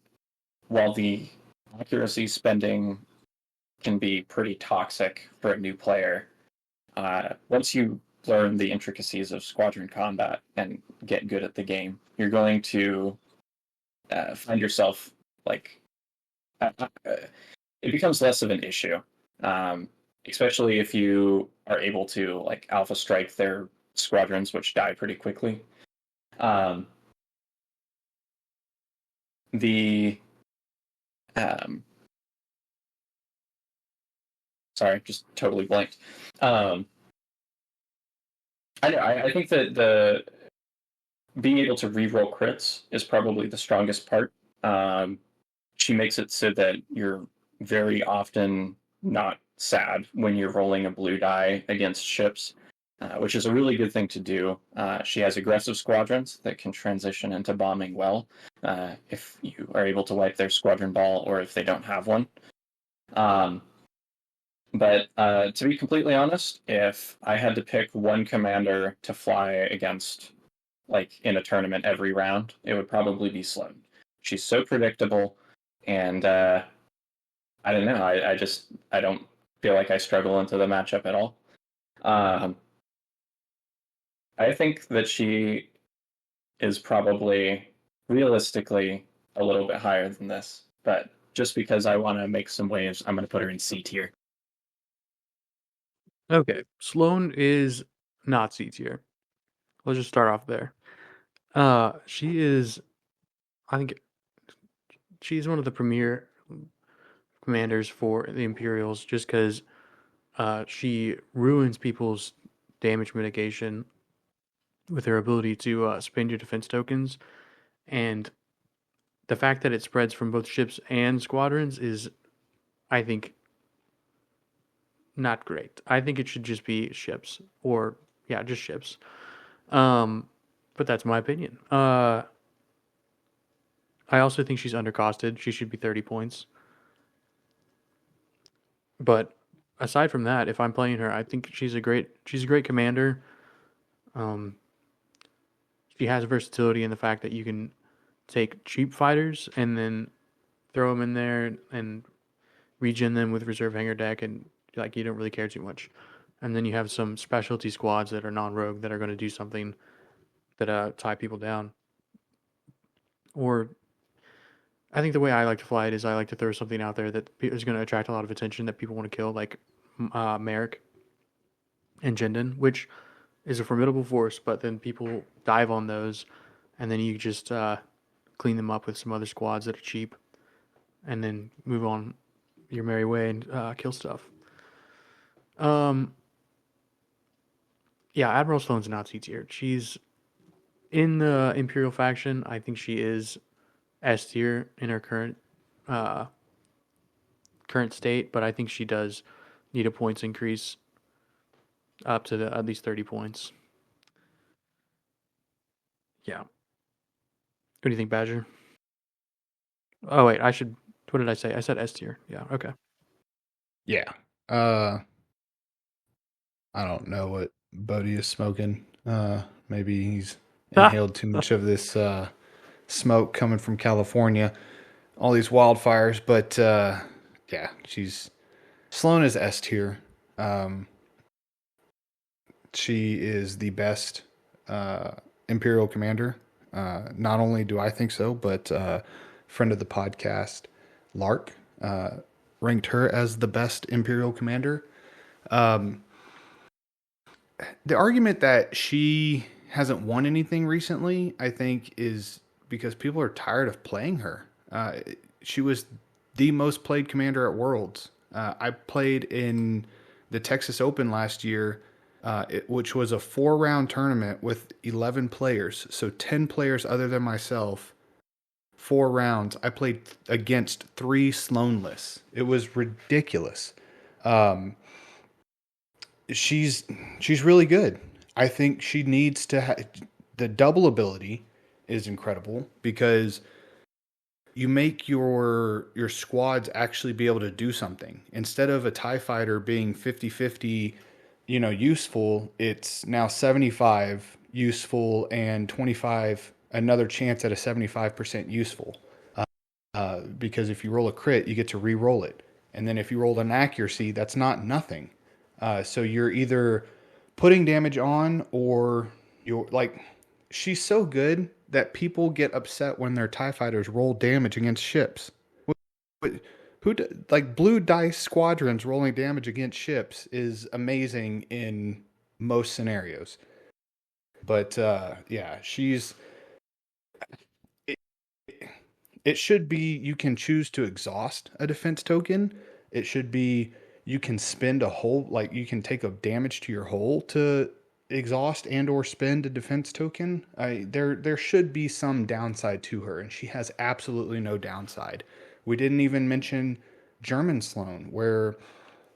while the accuracy spending can be pretty toxic for a new player, once you learn the intricacies of squadron combat and get good at the game, you're going to find yourself it becomes less of an issue, especially if you are able to alpha strike their squadrons, which die pretty quickly. Sorry, just totally blanked. I think that the being able to reroll crits is probably the strongest part. She makes it so that you're very often not sad when you're rolling a blue die against ships, which is a really good thing to do. She has aggressive squadrons that can transition into bombing well if you are able to wipe their squadron ball or if they don't have one. But to be completely honest, if I had to pick one commander to fly against, in a tournament every round, it would probably be Sloan. She's so predictable, and I don't know. I don't feel like I struggle into the matchup at all. I think that she is probably realistically a little bit higher than this, but just because I want to make some waves, I'm going to put her in C tier. Okay, Sloan is not C tier. Let's just start off there. She is, I think, she's one of the premier commanders for the Imperials just because she ruins people's damage mitigation with her ability to spend your defense tokens, and the fact that it spreads from both ships and squadrons is, I think, not great. I think it should just be ships, or just ships. But that's my opinion. I also think she's undercosted. She should be 30 points. But aside from that, if I'm playing her, I think she's a great commander. She has versatility in the fact that you can take cheap fighters and then throw them in there and regen them with reserve hanger deck, and you don't really care too much. And then you have some specialty squads that are non-rogue that are going to do something that tie people down. Or I think the way I like to fly it is I like to throw something out there that is going to attract a lot of attention that people want to kill, like Merrick and Jindin, which is a formidable force, but then people dive on those, and then you just clean them up with some other squads that are cheap, and then move on your merry way and kill stuff. Yeah, Admiral Sloane's not C tier. She's in the Imperial faction. I think she is S tier in her uh, current state, but I think she does need a points increase up to at least 30 points. Yeah. What do you think, Badger? Oh wait, what did I say? I said S tier. Yeah. Okay. Yeah. I don't know what Bodie is smoking. Maybe he's inhaled too much of this smoke coming from California, all these wildfires. But yeah, Sloane is S tier. She is the best Imperial commander. Not only do I think so, but friend of the podcast, Lark, ranked her as the best Imperial commander. The argument that she hasn't won anything recently, I think, is because people are tired of playing her. She was the most played commander at Worlds. I played in the Texas Open last year, which was a 4-round tournament with 11 players, so 10 players other than myself. 4 rounds. I played against 3 Sloaneless. It was ridiculous. She's really good. I think she needs to the double ability is incredible because you make your squads actually be able to do something. Instead of a TIE fighter being 50-50, useful, it's now 75 useful and 25 another chance at a 75% useful. Because if you roll a crit, you get to re-roll it. And then if you roll an accuracy, that's not nothing. So you're either putting damage on or you're like, she's so good that people get upset when their TIE fighters roll damage against ships. Like blue dice squadrons rolling damage against ships is amazing in most scenarios. But yeah, it should be you can choose to exhaust a defense token. It should be you can spend a whole, like you can take a damage to your hull to exhaust and or spend a defense token. There should be some downside to her, and she has absolutely no downside. We didn't even mention German Sloane, where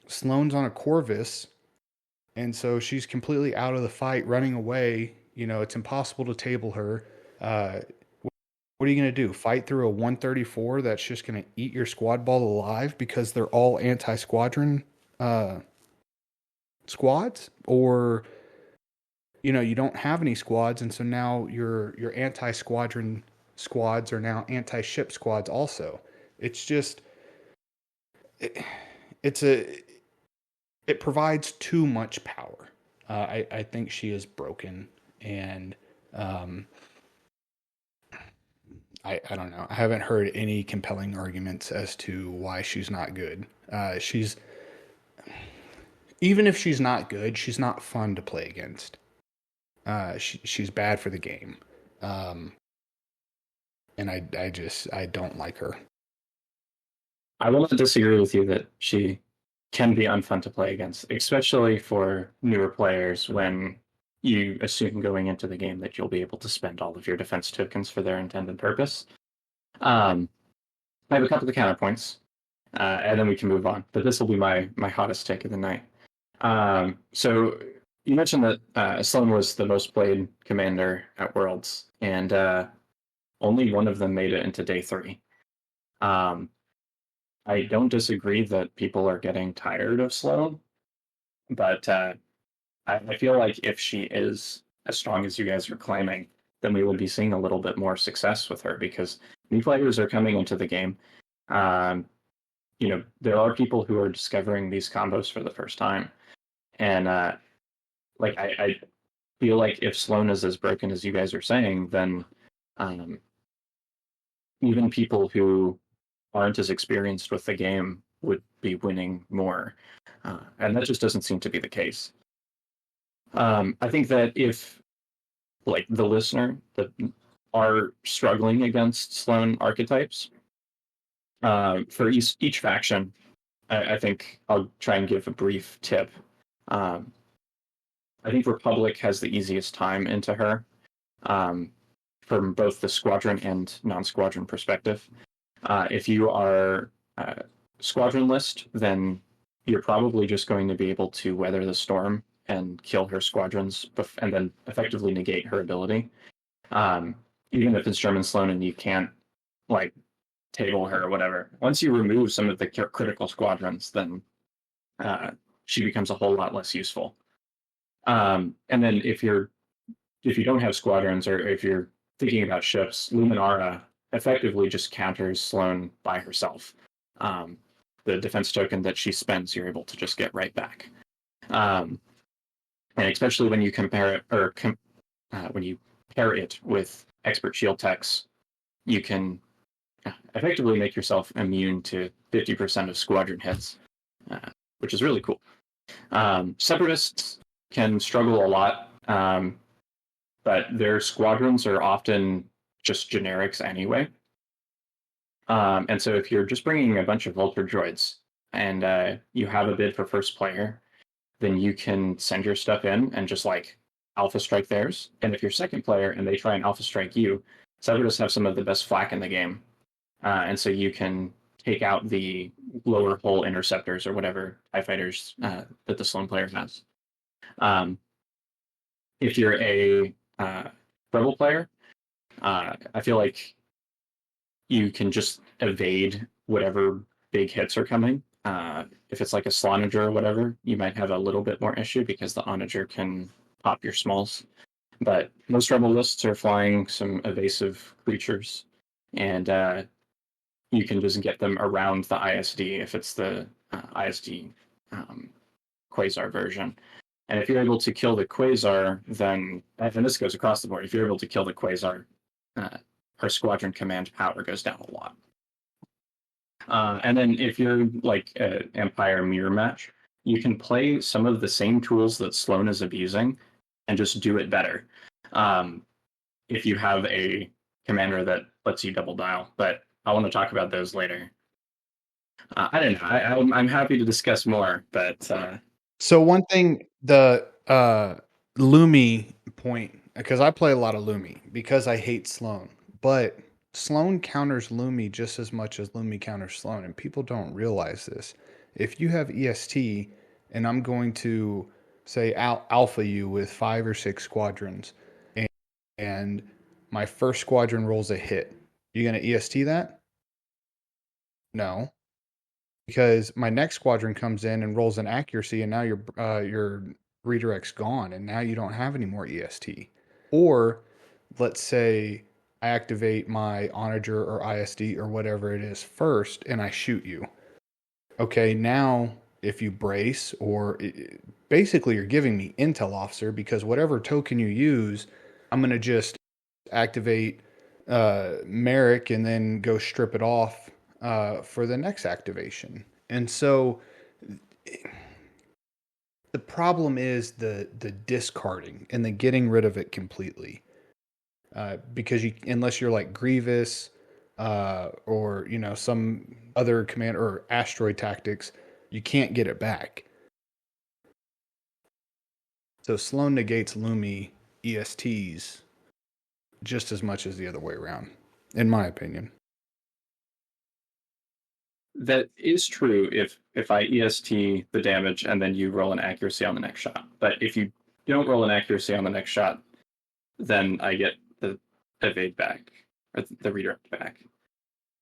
Sloane's on a Corvus, and so she's completely out of the fight, running away. It's impossible to table her. What are you going to do? Fight through a 134 that's just going to eat your squad ball alive because they're all anti-squadron squads? Or, you don't have any squads, and so now your anti-squadron squads are now anti-ship squads also. It's just... It provides too much power. I think she is broken, and... I don't know. I haven't heard any compelling arguments as to why she's not good. Even if she's not good, she's not fun to play against. She's bad for the game. And I don't like her. I will not disagree with you that she can be unfun to play against, especially for newer players when you assume going into the game that you'll be able to spend all of your defense tokens for their intended purpose. I have a couple of counterpoints, and then we can move on. But this will be my hottest take of the night. So you mentioned that Sloane was the most played commander at Worlds, and only one of them made it into day 3. I don't disagree that people are getting tired of Sloane, but I feel like if she is as strong as you guys are claiming, then we will be seeing a little bit more success with her because new players are coming into the game. There are people who are discovering these combos for the first time. And I feel like if Sloane is as broken as you guys are saying, then even people who aren't as experienced with the game would be winning more. And that just doesn't seem to be the case. I think that if, like, the listener that are struggling against Sloane archetypes, for each faction, I think I'll try and give a brief tip. Um, I think Republic has the easiest time into her, from both the squadron and non-squadron perspective. If you are squadron list, then you're probably just going to be able to weather the storm and kill her squadrons, and then effectively negate her ability. Even if it's German Sloane and you can't, like, table her or whatever, once you remove some of the critical squadrons, then she becomes a whole lot less useful. And then if you don't have squadrons, or if you're thinking about ships, Luminara effectively just counters Sloane by herself. The defense token that she spends, you're able to just get right back. And especially when you compare it, or when you pair it with expert shield techs, you can effectively make yourself immune to 50% of squadron hits, which is really cool. Separatists can struggle a lot, but their squadrons are often just generics anyway. And so if you're just bringing a bunch of Vulture droids and you have a bid for first player, then you can send your stuff in and just, like, alpha strike theirs. And if you're second player and they try and alpha strike you, Separatists have some of the best flak in the game. And so you can take out the lower hull interceptors or whatever TIE fighters that the Sloane player has. If you're a Rebel player, I feel like you can just evade whatever big hits are coming. If it's like a Slonager or whatever, you might have a little bit more issue because the Onager can pop your smalls. But most Rebel lists are flying some evasive creatures, and you can just get them around the ISD if it's the ISD Quasar version. And if you're able to kill the Quasar, then, and this goes across the board, if you're able to kill the Quasar, her squadron command power goes down a lot. And then if you're like an Empire mirror match, you can play some of the same tools that Sloane is abusing and just do it better. If you have a commander that lets you double dial, but I want to talk about those later. I don't know. I'm happy to discuss more, but So one thing, the Lumi point, because I play a lot of Lumi because I hate Sloane, but Sloane counters Lumi just as much as Lumi counters Sloane, and people don't realize this. If you have EST and I'm going to say alpha you with 5 or 6 squadrons, and my first squadron rolls a hit, you gonna EST that? No, because my next squadron comes in and rolls an accuracy, and now your redirect's gone, and now you don't have any more EST. Or let's say I activate my Onager or ISD or whatever it is first, and I shoot you. Okay, now if you brace, or basically you're giving me intel officer, because whatever token you use, I'm going to just activate Merrick and then go strip it off for the next activation. And so the problem is the discarding and the getting rid of it completely. Because unless you're like Grievous or some other command or asteroid tactics, you can't get it back. So Sloane negates Lumi ESTs just as much as the other way around, in my opinion. That is true if I EST the damage and then you roll an accuracy on the next shot. But if you don't roll an accuracy on the next shot, then I get the evade back, or the redirect back.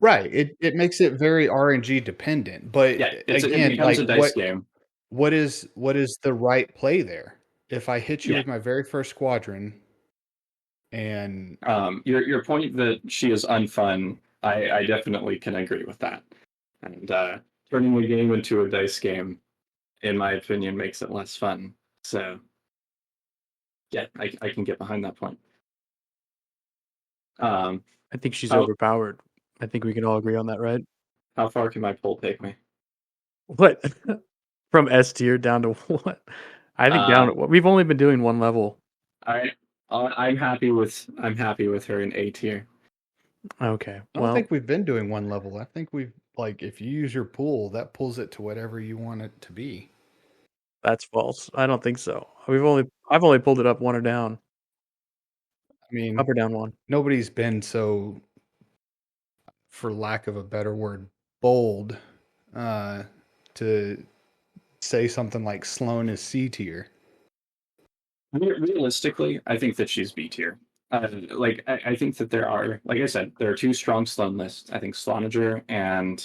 Right. It makes it very RNG dependent. But yeah, again, it becomes a dice game. What is the right play there? If I hit you with my very first squadron, and your point that she is unfun, I definitely can agree with that. And turning the game into a dice game, in my opinion, makes it less fun. So, yeah, I can get behind that point. I think she's overpowered I think we can all agree on that, right? How far can my poll take me? What? From S tier down to what? I think down. We've only been doing one level. I'm happy with her in A tier. Okay. I don't think we've been doing one level. I think we've if you use your pool, that pulls it to whatever you want it to be. That's false. I don't think so. I've only pulled it up one or down. I mean, Up or down one. nobody's been so, for lack of a better word, bold to say something like Sloan is C tier. Realistically, I think that she's B tier. I think that there are, like I said, there are two strong Sloan lists. I think Sloanager and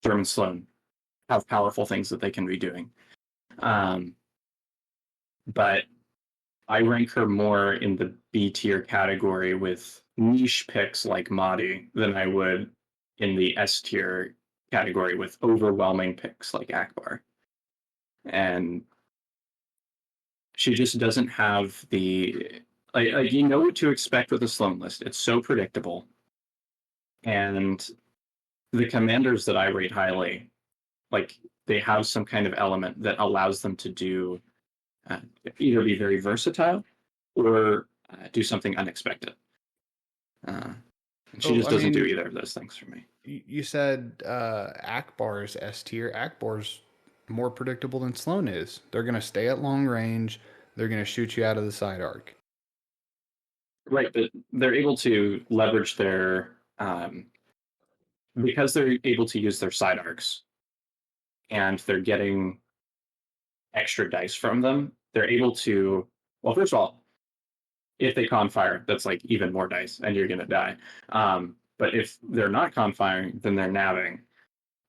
German Sloan have powerful things that they can be doing. But I rank her more in the B tier category with niche picks like Mahdi than I would in the S tier category with overwhelming picks like Akbar. And she just doesn't have the you know what to expect with a Sloan list. It's so predictable. And the commanders that I rate highly, they have some kind of element that allows them to do either be very versatile or do something unexpected. And she just doesn't do either of those things for me. You said Akbar's S tier. Akbar's more predictable than Sloan is. They're going to stay at long range. They're going to shoot you out of the side arc. Right, but they're able to leverage their because they're able to use their side arcs and they're getting extra dice from them. They're able to, well, first of all, if they con fire, that's like even more dice and you're going to die. But if they're not con firing, then they're nabbing.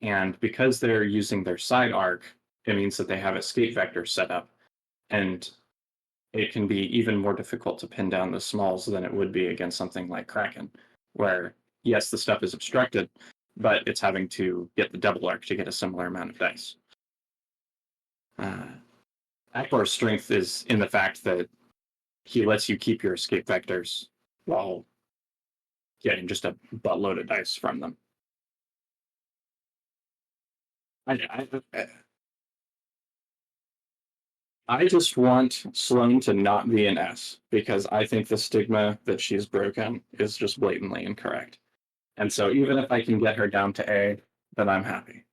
And because they're using their side arc, it means that they have escape vectors set up. And it can be even more difficult to pin down the smalls than it would be against something like Kraken, where, yes, the stuff is obstructed, but it's having to get the double arc to get a similar amount of dice. Akbar's strength is in the fact that he lets you keep your escape vectors while getting just a buttload of dice from them. I just want Sloan to not be an S because I think the stigma that she's broken is just blatantly incorrect. And so even if I can get her down to A, then I'm happy.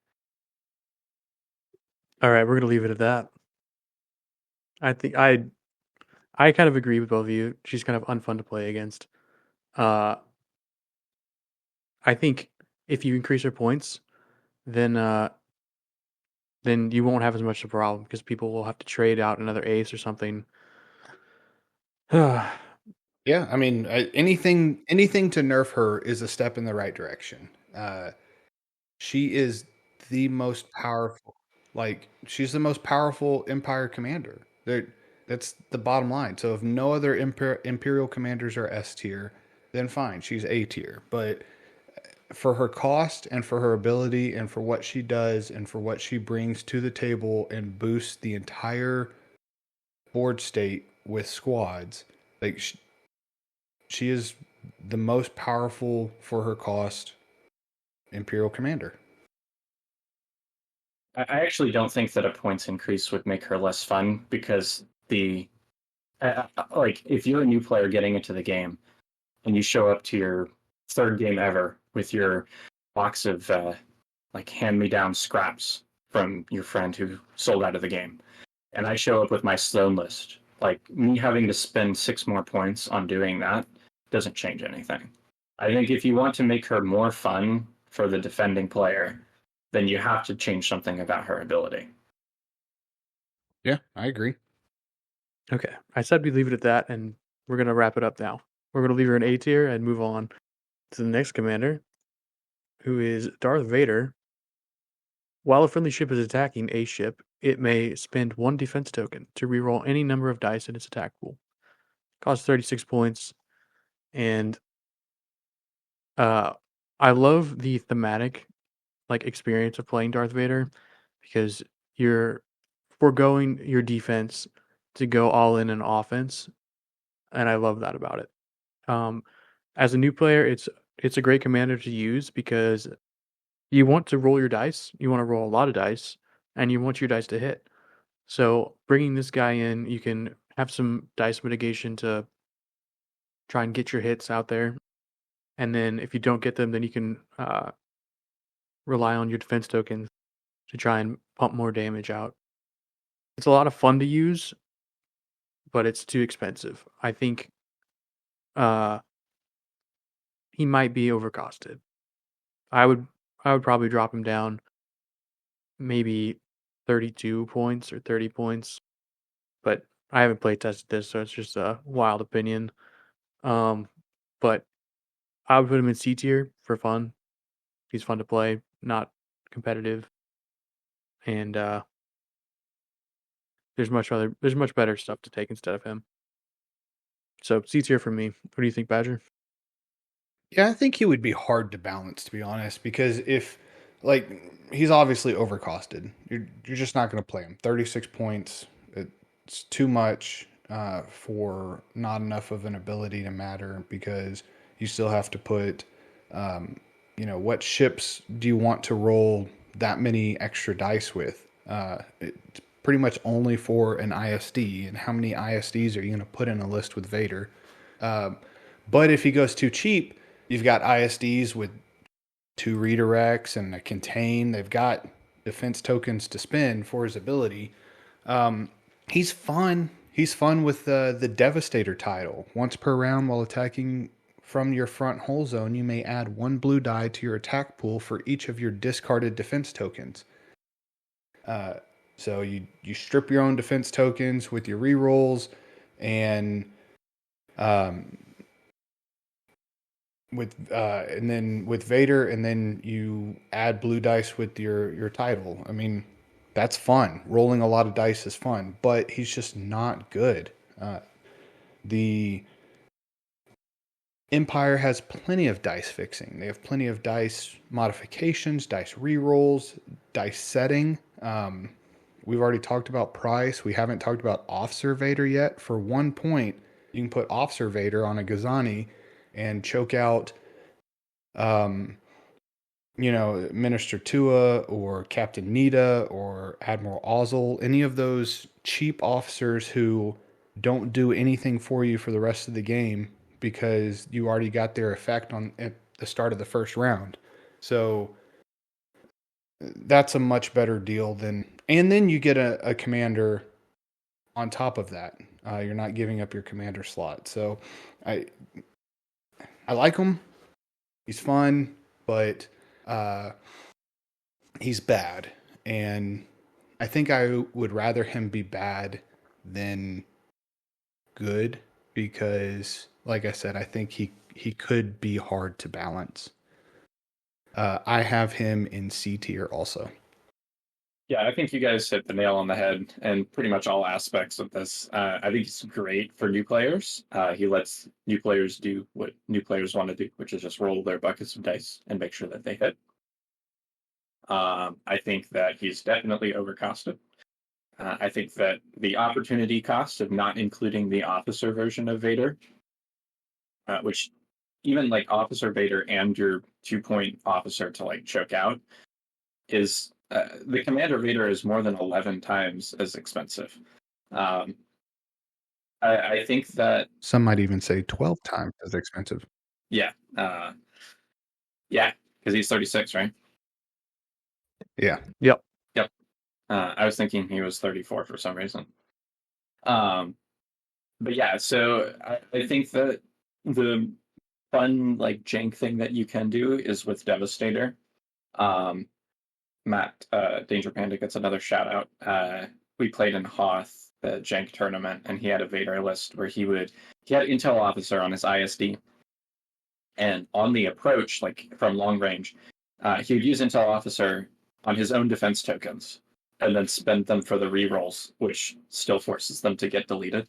All right, we're going to leave it at that. I think I kind of agree with both of you. She's kind of unfun to play against. I think if you increase her points, then you won't have as much of a problem because people will have to trade out another ace or something. Yeah, I mean, anything to nerf her is a step in the right direction. She is the most powerful. She's the most powerful Empire commander. That's the bottom line. So if no other Imperial commanders are S tier, then fine, she's A tier. But for her cost and for her ability and for what she does and for what she brings to the table and boosts the entire board state with squads, she is the most powerful for her cost Imperial commander. I actually don't think that a points increase would make her less fun because if you're a new player getting into the game and you show up to your third game ever with your box of hand-me-down scraps from your friend who sold out of the game, and I show up with my Sloan list, me having to spend 6 more points on doing that doesn't change anything. I think if you want to make her more fun for the defending player, then you have to change something about her ability. Yeah, I agree. Okay, I said we leave it at that, and we're going to wrap it up now. We're going to leave her in A tier and move on to the next commander, who is Darth Vader. While a friendly ship is attacking a ship, it may spend 1 defense token to reroll any number of dice in its attack pool. Costs 36 points, and I love the thematic experience of playing Darth Vader because you're foregoing your defense to go all in an offense, and I love that about it. As a new player, it's it's a great commander to use because you want to roll your dice, you want to roll a lot of dice, and you want your dice to hit. So bringing this guy in, you can have some dice mitigation to try and get your hits out there. And then if you don't get them, then you can rely on your defense tokens to try and pump more damage out. It's a lot of fun to use, but it's too expensive. I think he might be overcosted. I would probably drop him down maybe 32 points or 30 points, but I haven't play tested this, so it's just a wild opinion. But I would put him in C tier for fun. He's fun to play, not competitive, and there's much better stuff to take instead of him. So C tier for me. What do you think, Badger? Yeah, I think he would be hard to balance, to be honest, because if, like, he's obviously overcosted. You're just not going to play him. 36 points, it's too much for not enough of an ability to matter because you still have to put, what ships do you want to roll that many extra dice with? It's pretty much only for an ISD, and how many ISDs are you going to put in a list with Vader? But if he goes too cheap, you've got ISDs with 2 redirects and a contain. They've got defense tokens to spend for his ability. He's fun. He's fun with the Devastator title. Once per round while attacking from your front hull zone, you may add 1 blue die to your attack pool for each of your discarded defense tokens. So you strip your own defense tokens with your rerolls, and with Vader, and then you add blue dice with your title. I mean, that's fun. Rolling a lot of dice is fun, but he's just not good. The Empire has plenty of dice fixing. They have plenty of dice modifications, dice rerolls, dice setting. We've already talked about price. We haven't talked about Officer Vader yet. For 1 point, you can put Officer Vader on a Gazani and choke out, Minister Tua or Captain Nita or Admiral Ozzel, any of those cheap officers who don't do anything for you for the rest of the game because you already got their effect at the start of the first round. So that's a much better deal and then you get a commander on top of that. You're not giving up your commander slot. So I like him. He's fun, but he's bad. And I think I would rather him be bad than good because, like I said, I think he could be hard to balance. I have him in C tier also. Yeah, I think you guys hit the nail on the head in pretty much all aspects of this. I think it's great for new players. He lets new players do what new players want to do, which is just roll their buckets of dice and make sure that they hit. I think that he's definitely overcosted. I think that the opportunity cost of not including the officer version of Vader, which even like Officer Vader and your 2-point officer to like choke out, is the Commander Vader is more than 11 times as expensive. I think that some might even say 12 times as expensive. Yeah, because he's 36, right? Yeah. Yep. I was thinking he was 34 for some reason. But yeah, so I think that the fun like jank thing that you can do is with Devastator. Matt Danger Panda gets another shout out. We played in Hoth, the jank tournament, and he had a Vader list where he had Intel Officer on his ISD, and on the approach, like from long range, he would use Intel Officer on his own defense tokens, and then spend them for the rerolls, which still forces them to get deleted.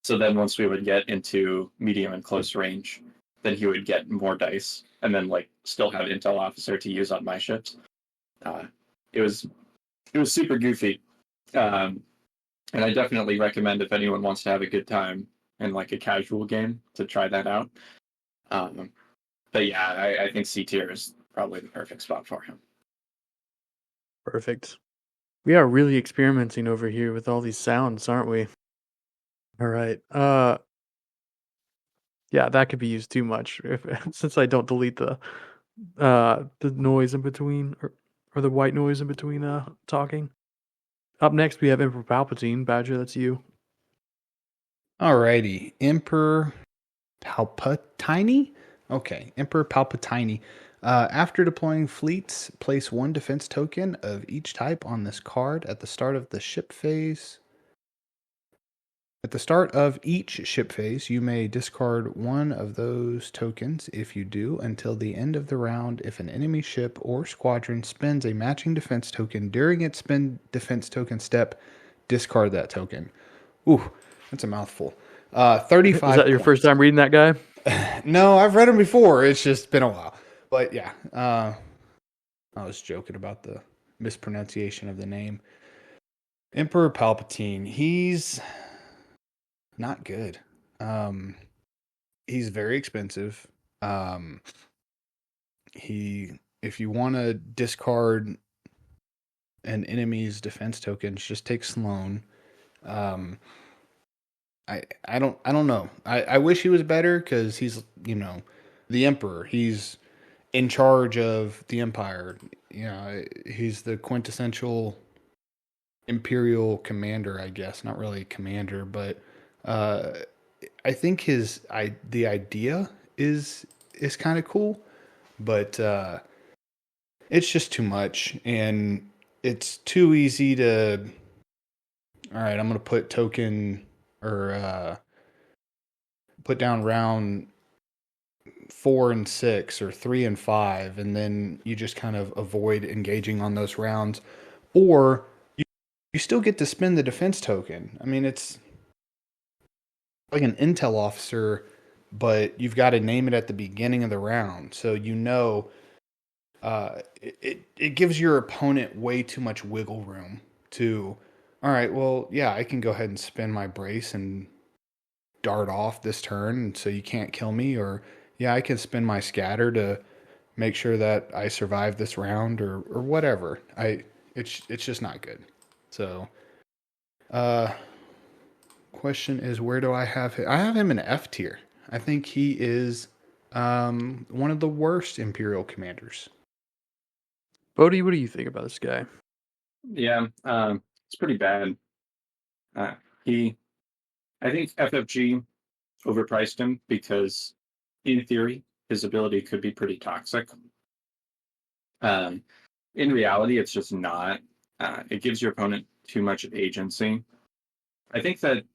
So then once we would get into medium and close range, then he would get more dice, and then like still have Intel Officer to use on my ships. It was super goofy, and I definitely recommend if anyone wants to have a good time in like a casual game to try that out. But yeah, I think C tier is probably the perfect spot for him. Perfect. We are really experimenting over here with all these sounds, aren't we? All right. Yeah, that could be used too much since I don't delete the noise in between or the white noise in between talking. Up next we have Emperor Palpatine. Badger, that's you. Alrighty. Emperor Palpatine? Okay, Emperor Palpatine. After deploying fleets, place 1 defense token of each type on this card at the start of the ship phase. At the start of each ship phase, you may discard 1 of those tokens. If you do, until the end of the round, if an enemy ship or squadron spends a matching defense token during its spend defense token step, discard that token. Ooh, that's a mouthful. 35 Is that your points. first time reading that guy? No, I've read them before. It's just been a while. But yeah, I was joking about the mispronunciation of the name. Emperor Palpatine. He's not good. He's very expensive. If you want to discard an enemy's defense tokens, just take Sloane. I don't know. I wish he was better because he's the Emperor. He's in charge of the Empire. He's the quintessential Imperial Commander, I guess. Not really commander, but I think the idea is kind of cool, but it's just too much, and it's too easy to. All right, I'm gonna put token or put down round 4 and 6 or 3 and 5, and then you just kind of avoid engaging on those rounds, or you still get to spend the defense token. I mean, it's like an intel officer, but you've got to name it at the beginning of the round, so it gives your opponent way too much wiggle room to. All right, well, yeah, I can go ahead and spend my brace and dart off this turn, so you can't kill me, or yeah, I can spend my scatter to make sure that I survive this round, or whatever. It's just not good. So, question is, where do I have him? I have him in F tier. I think he is one of the worst Imperial commanders. Bodhi, what do you think about this guy? Yeah, it's pretty bad. I think FFG overpriced him because, in theory, his ability could be pretty toxic. In reality, it's just not. It gives your opponent too much agency. I think that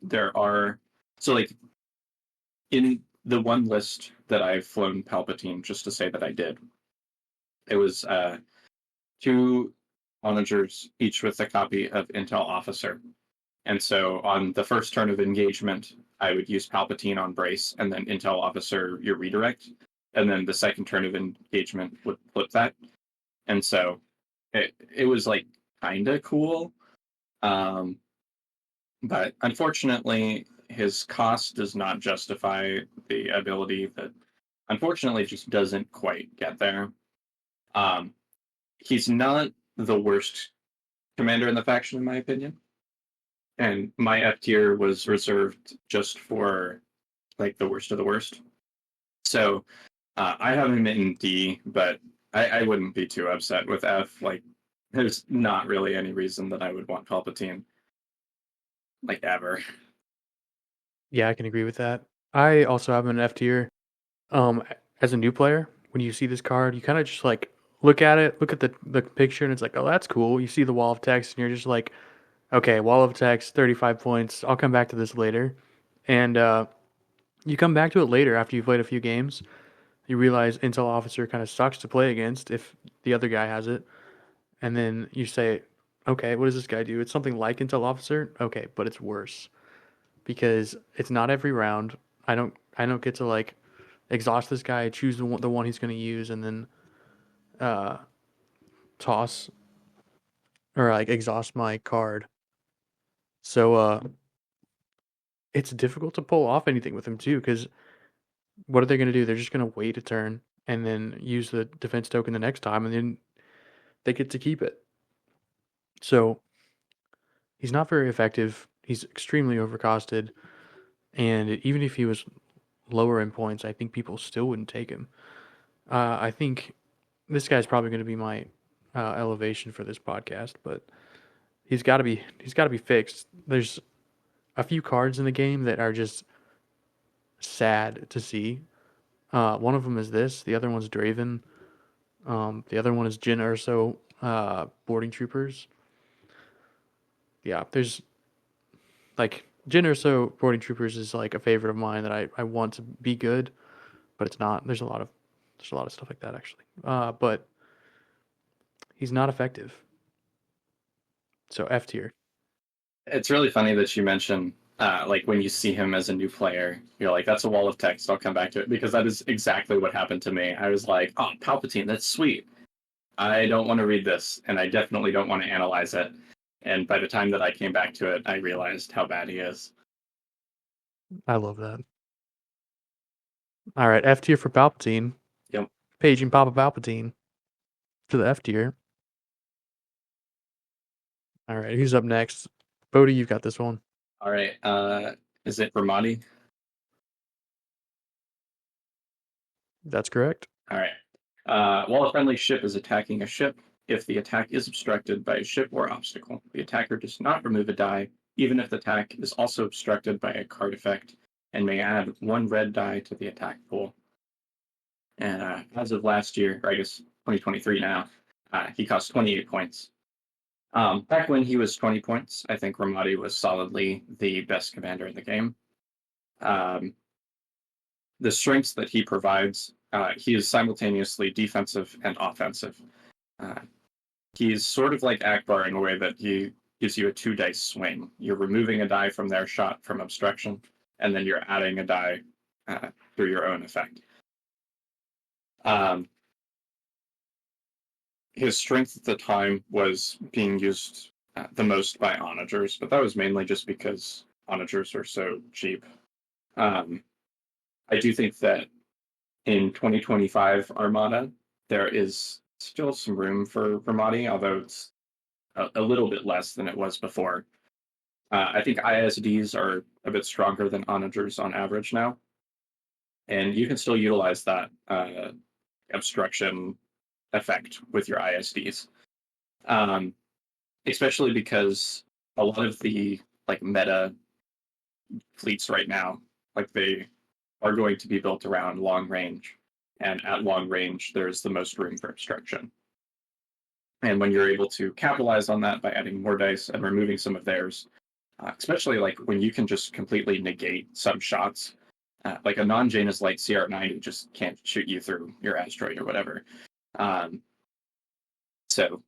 in the one list that I've flown Palpatine, just to say that I did, it was 2 onagers, each with a copy of Intel Officer. And so on the first turn of engagement, I would use Palpatine on brace, and then Intel Officer your redirect. And then the second turn of engagement would flip that. And so it was like kind of cool. But unfortunately, his cost does not justify the ability that unfortunately just doesn't quite get there. He's not the worst commander in the faction, in my opinion. And my F tier was reserved just for like the worst of the worst. So I have him in D, but I wouldn't be too upset with F. Like, there's not really any reason that I would want Palpatine, like, ever. Yeah, I can agree with that. I also have him in F tier. As a new player, when you see this card, you kind of just like look at it, look at the picture, and it's like, oh, that's cool. You see the wall of text, and you're just like, okay, wall of text, 35 points. I'll come back to this later. And you come back to it later after you've played a few games. You realize Intel Officer kind of sucks to play against if the other guy has it. And then you say, okay, what does this guy do? It's something like Intel Officer. Okay, but it's worse because it's not every round. I don't get to like exhaust this guy, choose the one he's going to use, and then toss or like exhaust my card. So it's difficult to pull off anything with him too, because what are they going to do? They're just going to wait a turn and then use the defense token the next time, and then they get to keep it. So he's not very effective. He's extremely overcosted, and even if he was lower in points, I think people still wouldn't take him. I think this guy's probably going to be my elevation for this podcast, but he's got to be fixed. There's a few cards in the game that are just sad to see. One of them is this. The other one's Draven. The other one is Jin Urso boarding troopers. Yeah, there's like Jin Urso boarding troopers is like a favorite of mine that I want to be good, but it's not. There's a lot of stuff like that actually. But he's not effective. So F tier. It's really funny that you mention like when you see him as a new player, you're like, that's a wall of text. I'll come back to it because that is exactly what happened to me. I was like, oh, Palpatine, that's sweet. I don't want to read this, and I definitely don't want to analyze it. And by the time that I came back to it, I realized how bad he is. I love that. All right, F tier for Palpatine. Yep. Paging Papa Palpatine to the F tier. All right, who's up next? Bodhi, you've got this one. All right. Is it Ramadi? That's correct. All right. While a friendly ship is attacking a ship, if the attack is obstructed by a ship or obstacle, the attacker does not remove a die, even if the attack is also obstructed by a card effect, and may add 1 red die to the attack pool. And as of last year, or I guess 2023 now, he cost 28 points. Back when he was 20 points, I think Ramadi was solidly the best commander in the game. The strengths that he provides, he is simultaneously defensive and offensive. He's sort of like Akbar in a way that he gives you a 2-dice swing. You're removing a die from their shot from obstruction, and then you're adding a die through your own effect. His strength at the time was being used the most by onagers, but that was mainly just because onagers are so cheap. I do think that in 2025 Armada, there is still some room for Ramadi, although it's a little bit less than it was before. I think ISDs are a bit stronger than onagers on average now, and you can still utilize that obstruction effect with your ISDs, especially because a lot of the like meta fleets right now, like they are going to be built around long range, and at long range there's the most room for obstruction. And when you're able to capitalize on that by adding more dice and removing some of theirs, especially like when you can just completely negate some shots, like a non-Janus Light CR90 just can't shoot you through your asteroid or whatever. So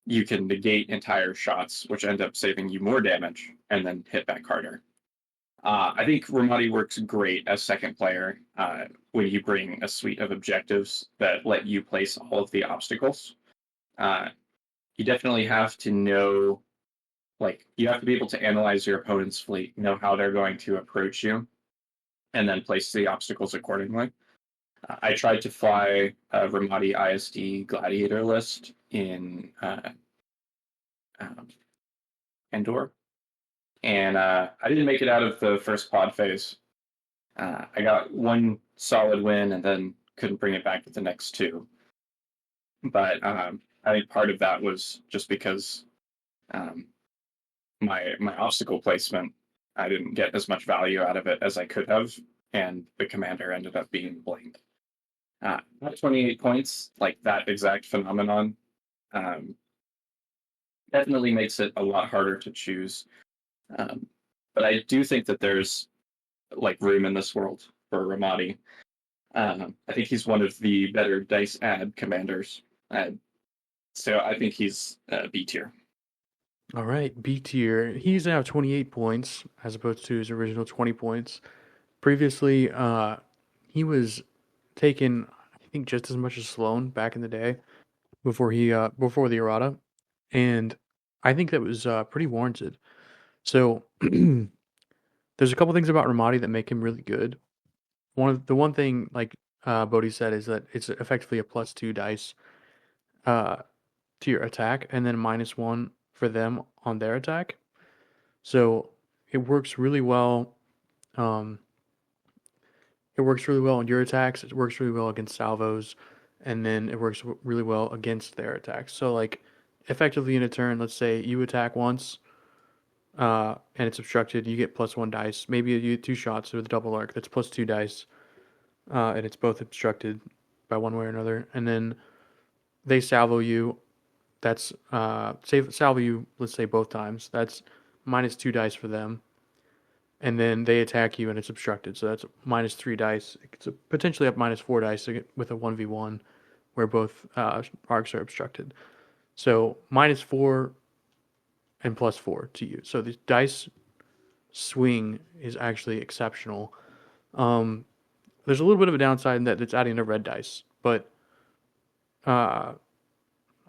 you can negate entire shots, which end up saving you more damage and then hit back harder. I think Ramadi works great as second player when you bring a suite of objectives that let you place all of the obstacles. You definitely have to know, like, you have to be able to analyze your opponent's fleet, know how they're going to approach you, and then place the obstacles accordingly. I tried to fly a Ramadi ISD Gladiator list in Endor, and I didn't make it out of the first pod phase. I got 1 solid win and then couldn't bring it back with the next 2. But I think part of that was just because my obstacle placement, I didn't get as much value out of it as I could have, and the commander ended up being blank. At 28 points, like that exact phenomenon, definitely makes it a lot harder to choose. But I do think that there's like room in this world for Ramadi. I think he's one of the better dice add commanders. So I think he's B tier. All right, B tier. He's now 28 points as opposed to his original 20 points. Previously, he was taken, I think, just as much as Sloan back in the day before the errata, and I think that was pretty warranted. So there's a couple things about Ramadi that make him really good. One thing, like Bodhi said, is that it's effectively a +2 dice uh, to your attack, and then -1 for them on their attack. So it works really well. Um, it works really well on your attacks. It works really well against salvos, and then it works really well against their attacks. So like, effectively in a turn, let's say you attack once, and it's obstructed, you get +1 dice. Maybe you get 2 shots with a double arc. That's +2 dice, and it's both obstructed by one way or another. And then they salvo you. That's salvo you. Let's say both times. That's -2 dice for them. And then they attack you and it's obstructed. So that's -3 dice. It's potentially up -4 dice with a 1v1 where both arcs are obstructed. So -4 and +4 to you. So the dice swing is actually exceptional. There's a little bit of a downside in that it's adding a red dice, but I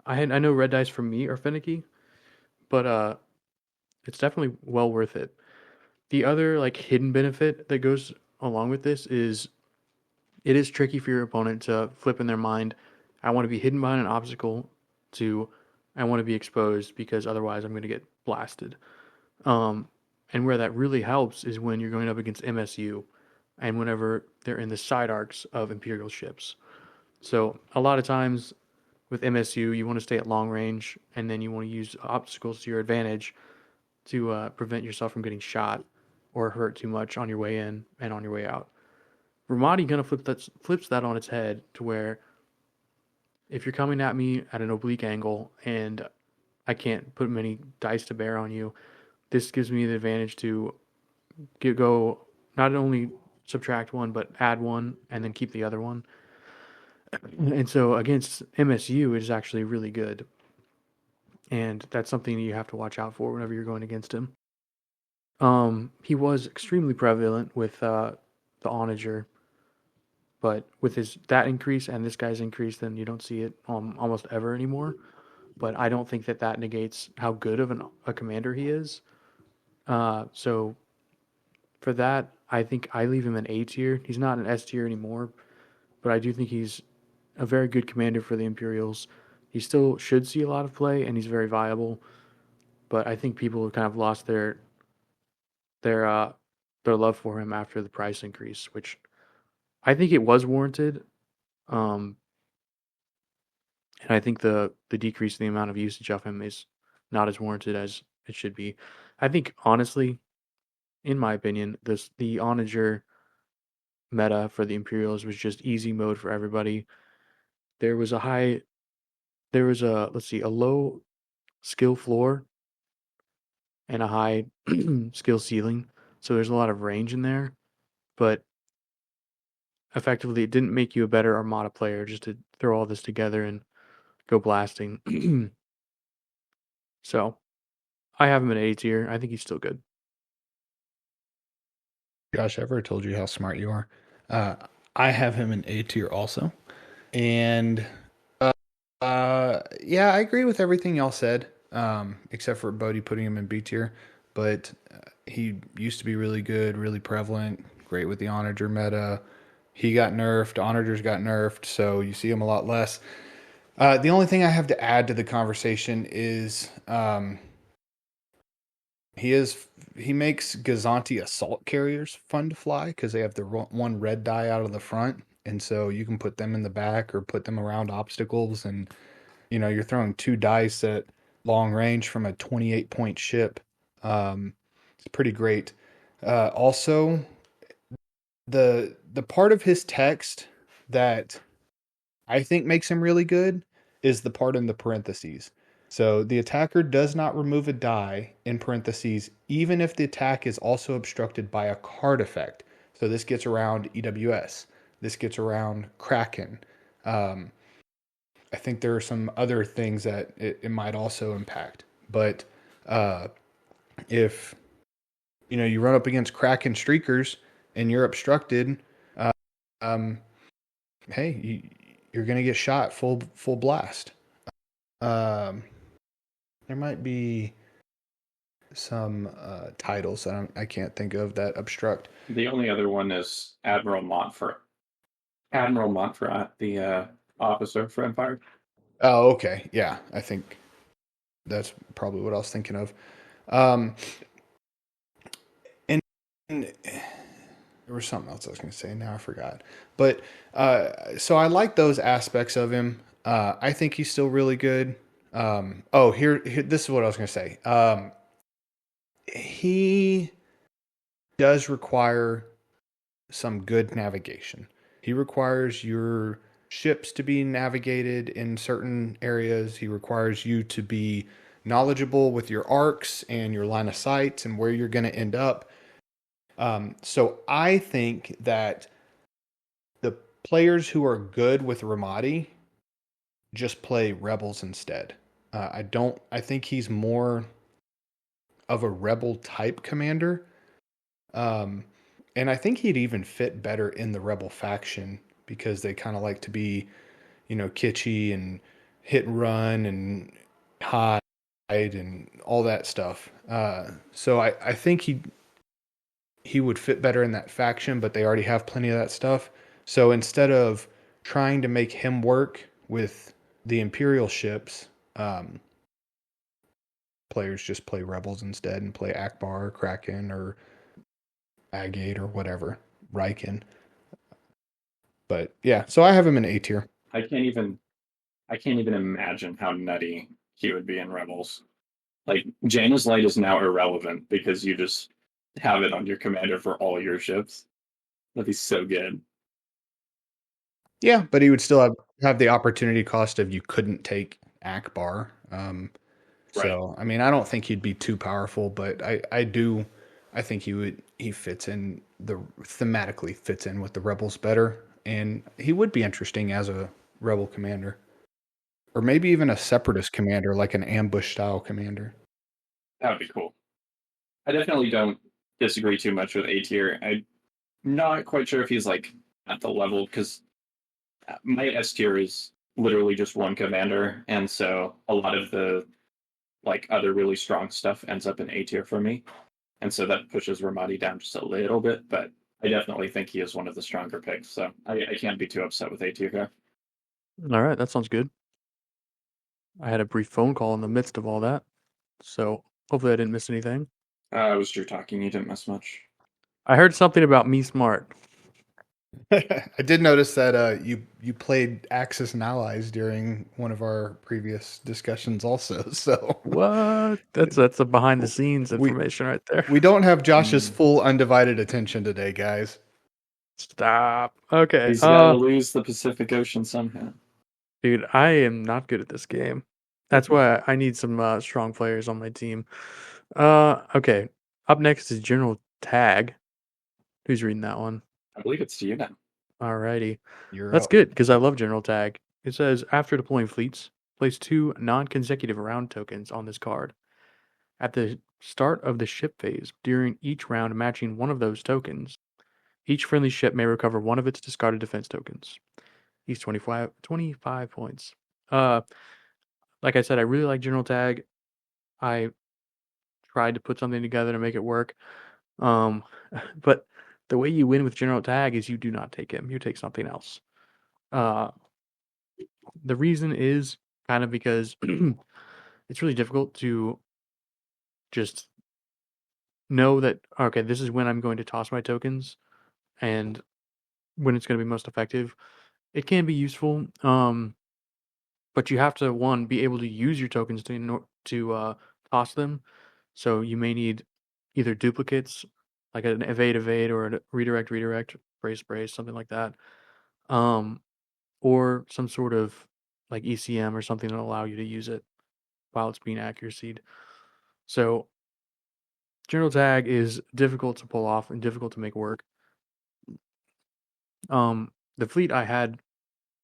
know red dice for me are finicky, but it's definitely well worth it. The other like hidden benefit that goes along with this is it is tricky for your opponent to flip in their mind. I want to be hidden behind an obstacle to I want to be exposed because otherwise I'm going to get blasted. And where that really helps is when you're going up against MSU and whenever they're in the side arcs of Imperial ships. So a lot of times with MSU, you want to stay at long range and then you want to use obstacles to your advantage to prevent yourself from getting shot or hurt too much on your way in and on your way out. Ramadi kind of flips that on its head to where if you're coming at me at an oblique angle and I can't put many dice to bear on you, this gives me the advantage to go not only subtract one but add one and then keep the other one. And so against MSU, it is actually really good. And that's something you have to watch out for whenever you're going against him. He was extremely prevalent with the Onager, but with that increase and this guy's increase, then you don't see it almost ever anymore. But I don't think that negates how good of a commander he is. So for that, I think I leave him an A tier. He's not an S tier anymore, but I do think he's a very good commander for the Imperials. He still should see a lot of play, and he's very viable. But I think people have kind of lost their love for him after the price increase, which I think it was warranted. And I think the decrease in the amount of usage of him is not as warranted as it should be. I think honestly, in my opinion, the Onager meta for the Imperials was just easy mode for everybody. There was a low skill floor and a high skill ceiling. So there's a lot of range in there, but effectively it didn't make you a better Armada player just to throw all this together and go blasting. So I have him at A tier. I think he's still good. Josh, I've ever told you how smart you are. I have him in A tier also. And yeah, I agree with everything y'all said, except for Bodhi putting him in B tier. But he used to be really good, really prevalent, great with the Onager meta. He got nerfed. Onagers got nerfed, so you see him a lot less. The only thing I have to add to the conversation is he makes Gazanti assault carriers fun to fly because they have the one red die out of the front, and so you can put them in the back or put them around obstacles, and you're throwing 2 dice at long range from a 28-point ship. It's pretty great. Also, the part of his text that I think makes him really good is the part in the parentheses. So the attacker does not remove a die in parentheses, even if the attack is also obstructed by a card effect. So this gets around EWS. This gets around Kraken. I think there are some other things that it might also impact. But if you run up against Kraken streakers and you're obstructed, hey, you're going to get shot full blast. There might be some titles that I can't think of that obstruct. The only other one is Admiral Montfort. Admiral Montferrat, the officer for Empire. Oh, okay. Yeah, I think that's probably what I was thinking of. Um, and, and there was something else I was going to say. Now I forgot. But so I like those aspects of him. I think he's still really good. Here, this is what I was going to say. He does require some good navigation. He requires your ships to be navigated in certain areas. He requires you to be knowledgeable with your arcs and your line of sight and where you're going to end up. So I think that the players who are good with Ramadi just play rebels instead. I think he's more of a rebel type commander. Um, and I think he'd even fit better in the rebel faction because they kind of like to be, kitschy and hit and run and hide and all that stuff. So I think he would fit better in that faction, but they already have plenty of that stuff. So instead of trying to make him work with the Imperial ships, players just play rebels instead and play Akbar or Kraken or Agate or whatever, Riken. But yeah, so I have him in A tier. I can't even imagine how nutty he would be in Rebels. Like Jaina's Light is now irrelevant because you just have it on your commander for all your ships. That'd be so good. Yeah, but he would still have the opportunity cost of you couldn't take Akbar. So I mean, I don't think he'd be too powerful, but I think he fits in thematically fits in with the rebels better, and he would be interesting as a rebel commander, or maybe even a separatist commander, like an ambush style commander. That would be cool. I definitely don't disagree too much with A tier. I'm not quite sure if he's like at the level because my S tier is literally just one commander, and so a lot of the like other really strong stuff ends up in A tier for me, and so that pushes Ramadi down just a little bit. But I definitely think he is one of the stronger picks, so I can't be too upset with A tier here. All right, that sounds good. I had a brief phone call in the midst of all that, so hopefully I didn't miss anything. It was Drew talking. You didn't miss much. I heard something about me smart. I did notice that you played Axis and Allies during one of our previous discussions, also. So What? That's a behind the scenes information right there. we don't have Josh's full undivided attention today, guys. Stop. Okay. He's got to lose the Pacific Ocean somehow. Dude, I am not good at this game. That's why I need some strong players on my team. Okay. Up next is General Tag. Who's reading that one? I believe it's to you now. Alrighty. You're That's up. good because I love General Tag. It says after deploying fleets, place 2 non-consecutive round tokens on this card. At the start of the ship phase, during each round matching one of those tokens, each friendly ship may recover one of its discarded defense tokens. He's 25 points. Like I said, I really like General Tag. I tried to put something together to make it work. But the way you win with General Tag is you do not take him. You take something else. The reason is kind of because it's really difficult to just know that, okay, this is when I'm going to toss my tokens and when it's going to be most effective. It can be useful, but you have to, one, be able to use your tokens to toss them. So you may need either duplicates, like an evade or a redirect, brace, something like that, or some sort of like ECM or something that'll allow you to use it while it's being accuracied. So General Tag is difficult to pull off and difficult to make work. The fleet I had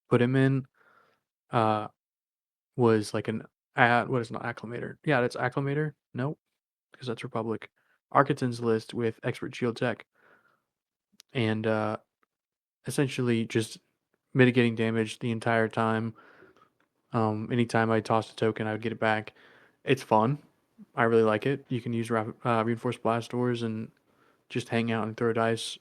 put him in was like what is an acclimator? Yeah, that's acclimator. Nope, because that's Republic. Architon's list with expert shield tech, and essentially just mitigating damage the entire time. Anytime I tossed a token, I would get it back. It's fun. I really like it. You can use reinforced blast doors and just hang out and throw dice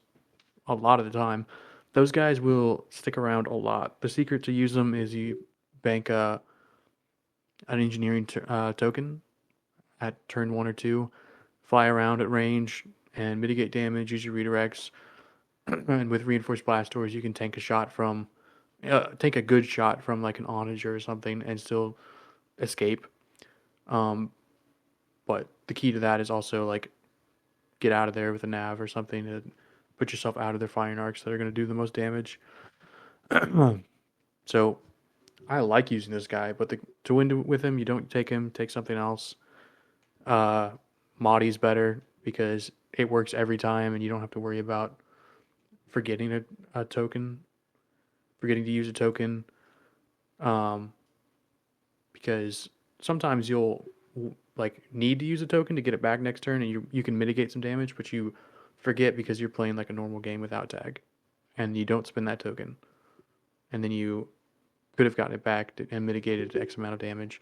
a lot of the time. those guys will stick around a lot. The secret to use them is you bank an engineering token at turn 1 or 2, fly around at range and mitigate damage, use your redirects, and with reinforced blast doors you can tank a good shot from like an onager or something and still escape. Um, but the key to that is also like get out of there with a nav or something to put yourself out of their firing arcs that are going to do the most damage. So I like using this guy, but to win with him, you don't take him, take something else. Uh, Mahdi's better because it works every time, and you don't have to worry about forgetting a token, forgetting to use a token. Um, because sometimes you'll like need to use a token to get it back next turn, and you can mitigate some damage, but you forget because you're playing like a normal game without tag, and you don't spend that token, and then you could have gotten it back and mitigated X amount of damage.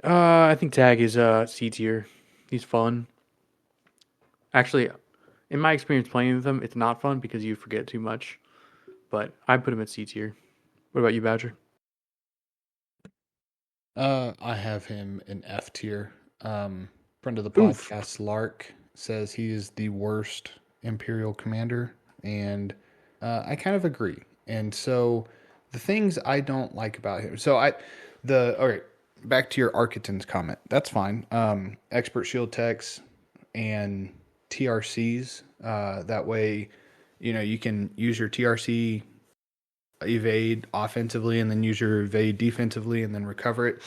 I think tag is C tier. He's fun. Actually, in my experience playing with him, it's not fun because you forget too much. But I put him at C tier. What about you, Badger? I have him in F tier. Friend of the Oof. podcast, Lark, says he is the worst Imperial Commander, and I kind of agree. And so the things I don't like about him. All right, back to your Architons comment. That's fine. Expert shield techs and TRCs. That way, you can use your TRC evade offensively and then use your evade defensively and then recover it.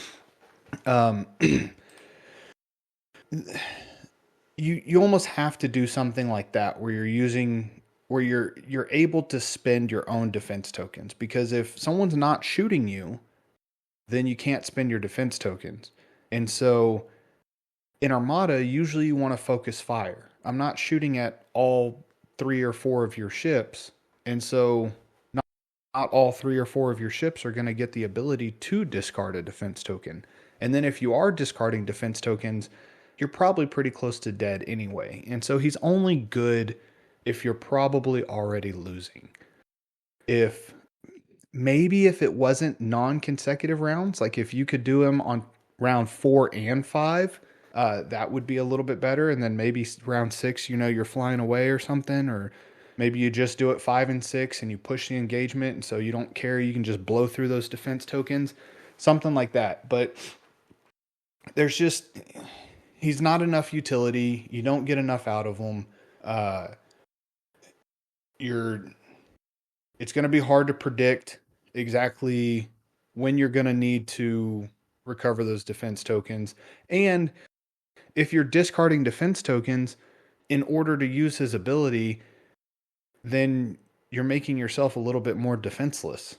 You almost have to do something like that where you're able to spend your own defense tokens, because if someone's not shooting you, then you can't spend your defense tokens. And so in Armada, usually you want to focus fire. I'm not shooting at all 3 or 4 of your ships, and so not all 3 or 4 of your ships are going to get the ability to discard a defense token. And then if you are discarding defense tokens, you're probably pretty close to dead anyway. And so he's only good if you're probably already losing. If it wasn't non-consecutive rounds, like if you could do him on round 4 and 5, that would be a little bit better. And then maybe round 6, you're flying away or something, or maybe you just do it 5 and 6 and you push the engagement, and so you don't care. You can just blow through those defense tokens, something like that. But he's not enough utility. You don't get enough out of him. It's going to be hard to predict exactly when you're going to need to recover those defense tokens. And if you're discarding defense tokens in order to use his ability, then you're making yourself a little bit more defenseless.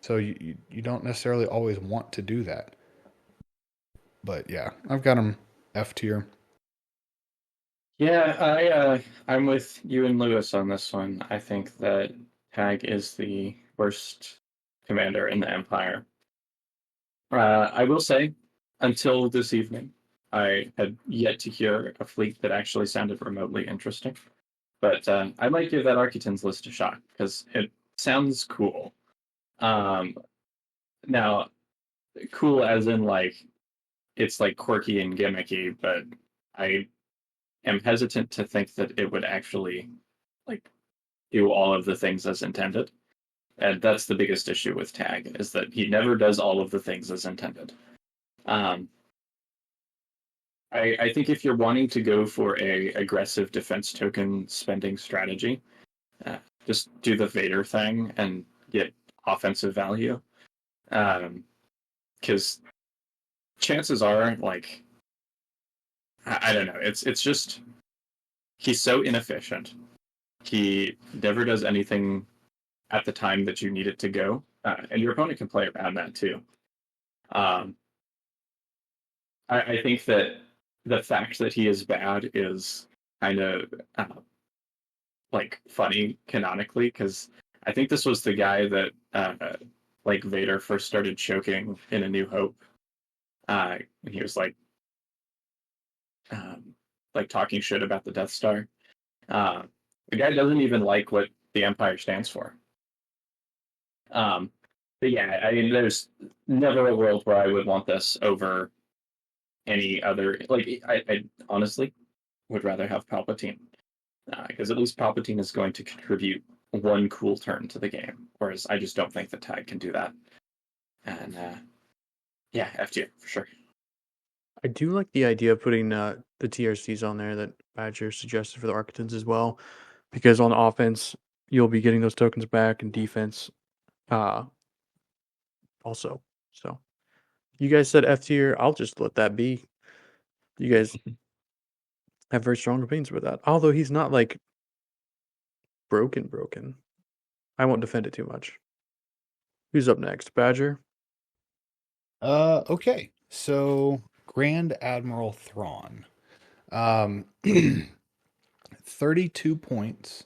So you don't necessarily always want to do that. But yeah, I've got him F tier. Yeah, I'm with you and Lewis on this one. I think that Tag is the worst commander in the Empire. I will say, until this evening, I had yet to hear a fleet that actually sounded remotely interesting. But I might give that Architons list a shot because it sounds cool. Now, cool as in like it's like quirky and gimmicky, but I am hesitant to think that it would actually like do all of the things as intended. And that's the biggest issue with Tag, is that he never does all of the things as intended. I think if you're wanting to go for a aggressive defense token spending strategy, just do the Vader thing and get offensive value. Because chances are, like, I don't know, it's just he's so inefficient. He never does anything at the time that you need it to go, and your opponent can play around that too. I think that the fact that he is bad is kind of like funny canonically, because I think this was the guy that like Vader first started choking in A New Hope. And he was like talking shit about the Death Star. The guy doesn't even like what the Empire stands for. But yeah, I mean, there's never a world where I would want this over any other. Like, I honestly would rather have Palpatine, because at least Palpatine is going to contribute one cool turn to the game, whereas I just don't think the tag can do that. And yeah, F tier for sure. I do like the idea of putting the TRCs on there that Badger suggested for the Architects as well, because on offense you'll be getting those tokens back, and defense also. So you guys said F tier. I'll just let that be. You guys have very strong opinions with that. Although he's not like broken. I won't defend it too much. Who's up next? Badger? Okay. So Grand Admiral Thrawn. 32 points.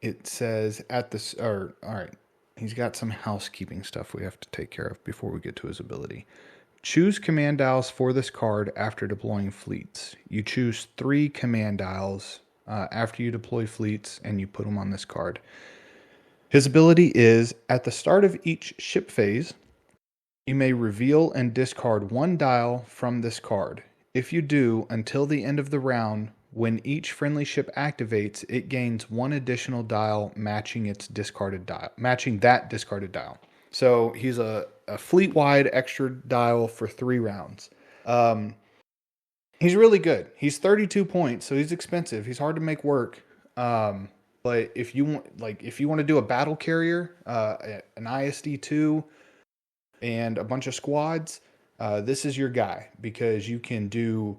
It says at this, or all right, he's got some housekeeping stuff we have to take care of before we get to his ability. Choose command dials for this card after deploying fleets. You choose 3 command dials after you deploy fleets, and you put them on this card. His ability is, at the start of each ship phase, you may reveal and discard 1 dial from this card. If you do, until the end of the round, when each friendly ship activates, it gains 1 additional dial matching its discarded dial, matching that discarded dial. So he's a fleet-wide extra dial for 3 rounds. He's really good. He's 32 points, so he's expensive. He's hard to make work. But if you want to do a battle carrier, an ISD2, and a bunch of squads, this is your guy, because you can do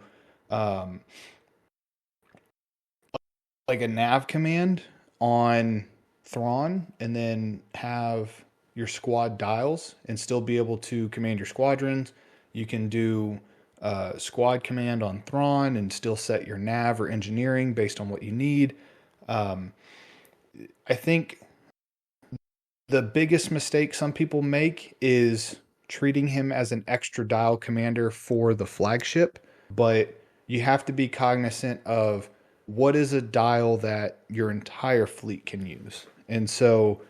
like a nav command on Thrawn and then have your squad dials and still be able to command your squadrons. You can do squad command on Thrawn and still set your nav or engineering based on what you need. I think the biggest mistake some people make is treating him as an extra dial commander for the flagship, but you have to be cognizant of what is a dial that your entire fleet can use. And so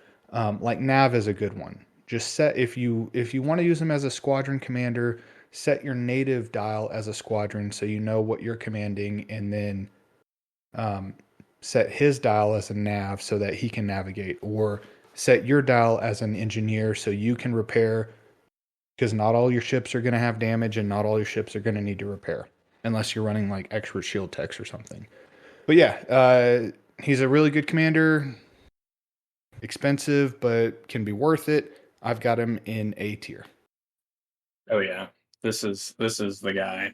like nav is a good one. Just set, if you want to use him as a squadron commander, set your native dial as a squadron so you know what you're commanding, and then set his dial as a nav so that he can navigate, or set your dial as an engineer so you can repair, because not all your ships are going to have damage and not all your ships are going to need to repair unless you're running like expert shield techs or something. But yeah, he's a really good commander. Expensive, but can be worth it. I've got him in A tier. Oh yeah, this is the guy.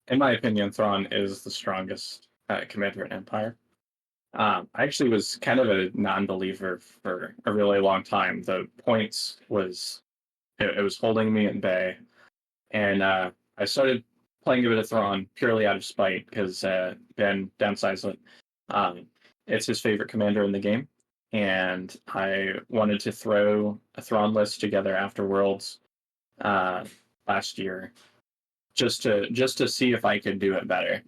In my opinion, Thrawn is the strongest commander in Empire. I actually was kind of a non-believer for a really long time. The points was it was holding me at bay, and I started playing a bit of Thrawn purely out of spite because Ben downsized it. It's his favorite commander in the game, and I wanted to throw a Thrawn list together after Worlds last year, just to see if I could do it better.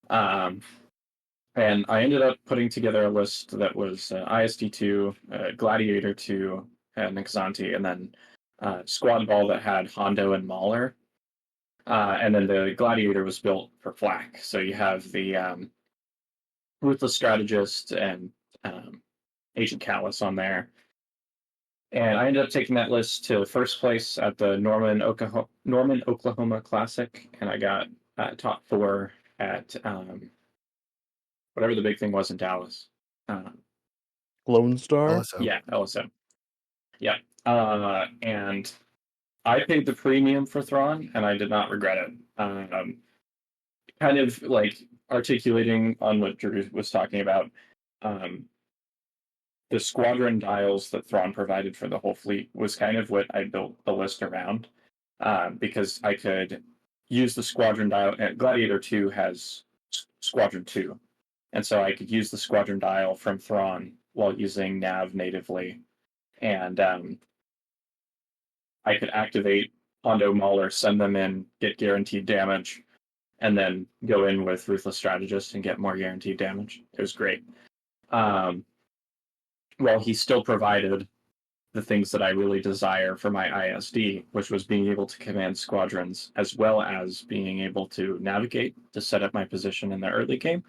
And I ended up putting together a list that was ISD2, Gladiator 2, and Nixanti, and then Squad Ball that had Hondo and Mauler. And then the Gladiator was built for flak. So you have the Ruthless Strategist and Agent Callus on there. And I ended up taking that list to first place at the Norman, Oklahoma Classic, and I got top 4 at whatever the big thing was in Dallas. Lone Star? LSO. Yeah, LSO. Yeah. And I paid the premium for Thrawn, and I did not regret it. Kind of like articulating on what Drew was talking about, the squadron dials that Thrawn provided for the whole fleet was kind of what I built the list around, because I could use the squadron dial. Gladiator 2 has Squadron 2, and so I could use the squadron dial from Thrawn while using nav natively, and I could activate Hondo Mauler, send them in, get guaranteed damage, and then go in with Ruthless Strategist and get more guaranteed damage. It was great. Well, he still provided the things that I really desire for my ISD, which was being able to command squadrons as well as being able to navigate to set up my position in the early game,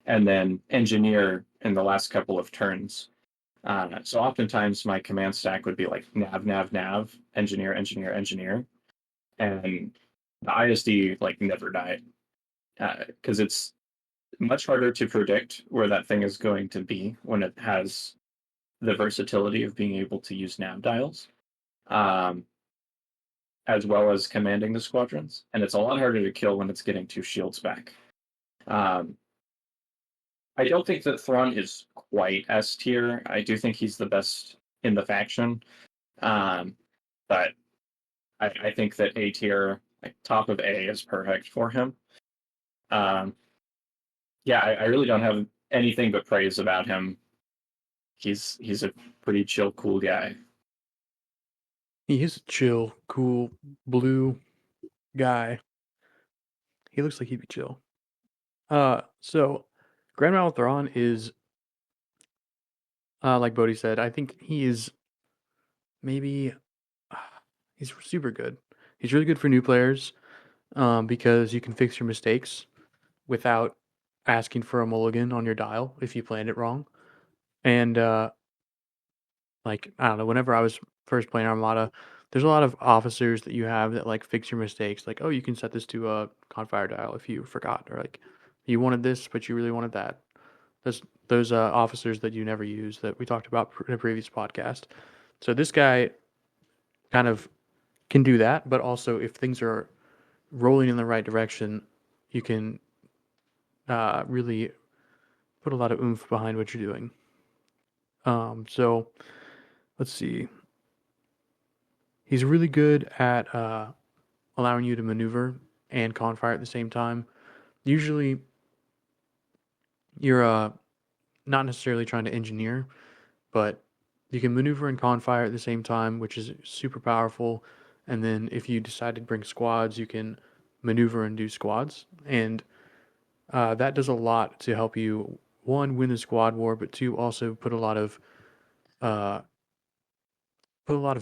and then engineer in the last couple of turns. So oftentimes my command stack would be like nav, nav, nav, engineer, engineer, engineer, and the ISD like never died because it's much harder to predict where that thing is going to be when it has the versatility of being able to use nav dials, um, as well as commanding the squadrons. And it's a lot harder to kill when it's getting 2 shields back. I don't think that Thrawn is quite S tier. I do think he's the best in the faction. But I think that A tier, like top of A, is perfect for him. Yeah, I really don't have anything but praise about him. He's a pretty chill, cool guy. He is a chill, cool, blue guy. He looks like he'd be chill. So Grand Mal Thrawn is, like Bodhi said, I think he is maybe he's super good. He's really good for new players, because you can fix your mistakes without asking for a mulligan on your dial if you planned it wrong. And like I don't know, whenever I was first playing Armada, there's a lot of officers that you have that like fix your mistakes. Like, oh, you can set this to a Confire dial if you forgot, or like you wanted this but you really wanted that. Those officers that you never use that we talked about in a previous podcast. So this guy kind of can do that, but also if things are rolling in the right direction, you can really put a lot of oomph behind what you're doing. So let's see. He's really good at allowing you to maneuver and confire at the same time. Usually, you're not necessarily trying to engineer, but you can maneuver and confire at the same time, which is super powerful. And then if you decide to bring squads, you can maneuver and do squads. And that does a lot to help you, one, win the squad war, but two, also put a lot of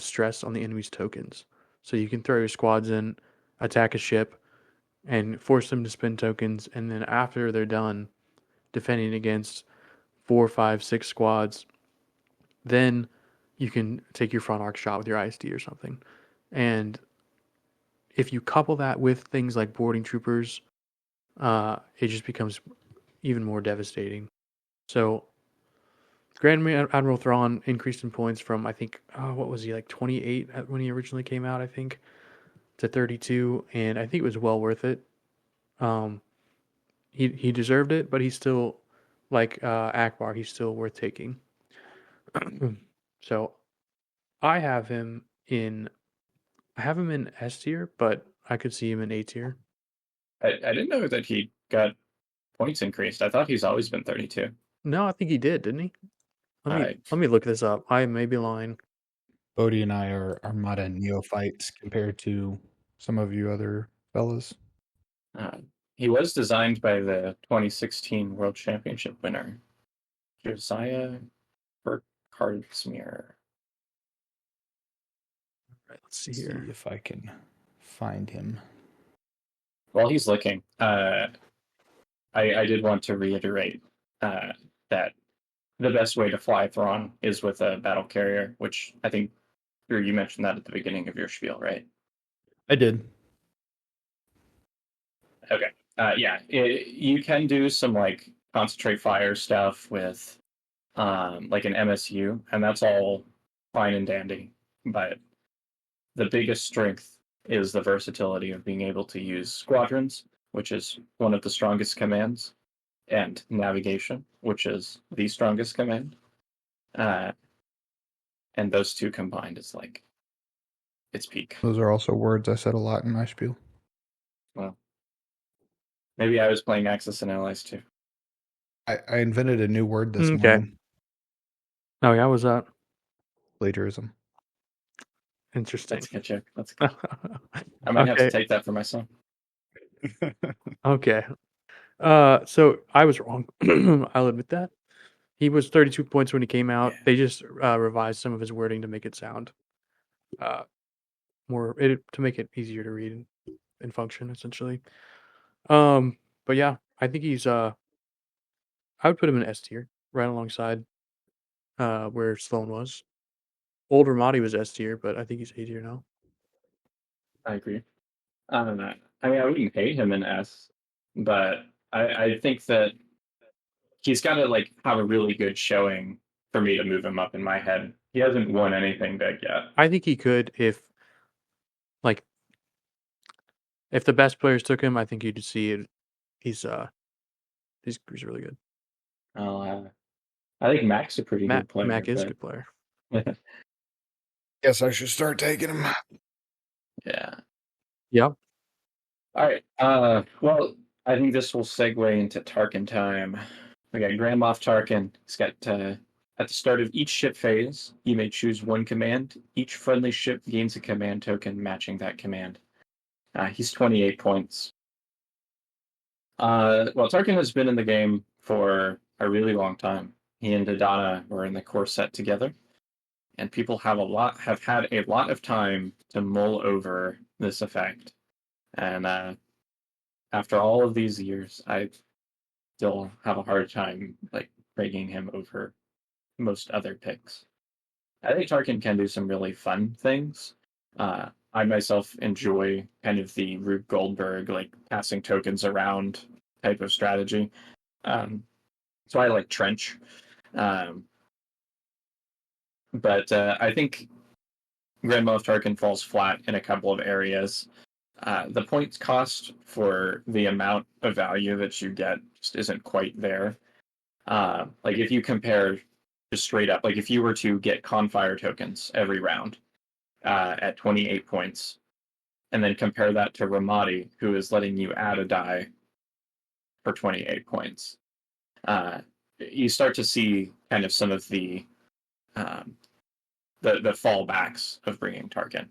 stress on the enemy's tokens. So you can throw your squads in, attack a ship, and force them to spend tokens, and then after they're done defending against 4, 5, 6 squads, then you can take your front arc shot with your ISD or something. And if you couple that with things like boarding troopers, it just becomes even more devastating. So Grand Admiral Thrawn increased in points from, I think, what was he, like 28 when he originally came out, I think, to 32, and I think it was well worth it. He deserved it, but he's still, like Akbar, he's still worth taking. So I have him in S tier, but I could see him in A tier. I didn't know that he got points increased. I thought he's always been 32. No, I think he did, didn't he? Let me look this up. I may be lying. Bodhi and I are Armada neophytes compared to some of you other fellas. He was designed by the 2016 World Championship winner, Josiah Burkhardsmeer. Right, let's see here. See if I can find him. While he's looking, I did want to reiterate that the best way to fly Thrawn is with a battle carrier, which I think you mentioned that at the beginning of your spiel, right? I did. Okay. Yeah, you can do some like concentrate fire stuff with like an MSU, and that's all fine and dandy. But the biggest strength is the versatility of being able to use squadrons, which is one of the strongest commands, and navigation, which is the strongest command. And those two combined is like its peak. Those are also words I said a lot in my spiel. Well, maybe I was playing Axis and Allies too. I invented a new word this Okay. morning. Oh yeah, was that Plagiarism. interesting? That's good, Jack. That's good. I might have to take that for myself. Okay. So I was wrong. I'll admit that. He was 32 points when he came out. Yeah. They just revised some of his wording to make it sound to make it easier to read and function essentially. But yeah, I think he's I would put him in S tier, right alongside where Sloan was. Old Ramadi was S tier, but I think he's A tier now. I agree. I don't know. I mean, I wouldn't hate him in S, but I think that he's got to like have a really good showing for me to move him up in my head. He hasn't won anything big yet. I think he could like if the best players took him. I think you'd see it. He's really good. I think Mac's a pretty good player. Mac is a good player. Guess I should start taking him. Yeah. Yeah. All right. Well, I think this will segue into Tarkin time. We got Grand Moff Tarkin. He's got at the start of each ship phase, you may choose one command. Each friendly ship gains a command token matching that command. He's 28 points. Well, Tarkin has been in the game for a really long time. He and Dodonna were in the core set together, and people have had a lot of time to mull over this effect. And after all of these years, I still have a hard time like breaking him over most other picks. I think Tarkin can do some really fun things. I myself enjoy kind of the Rube Goldberg like passing tokens around type of strategy. So I like Trench. But I think Grand Moff Tarkin falls flat in a couple of areas. The points cost for the amount of value that you get just isn't quite there. Like if you compare just straight up, like if you were to get Confire tokens every round at 28 points, and then compare that to Ramadi, who is letting you add a die for 28 points, you start to see kind of some of um, the fallbacks of bringing Tarkin.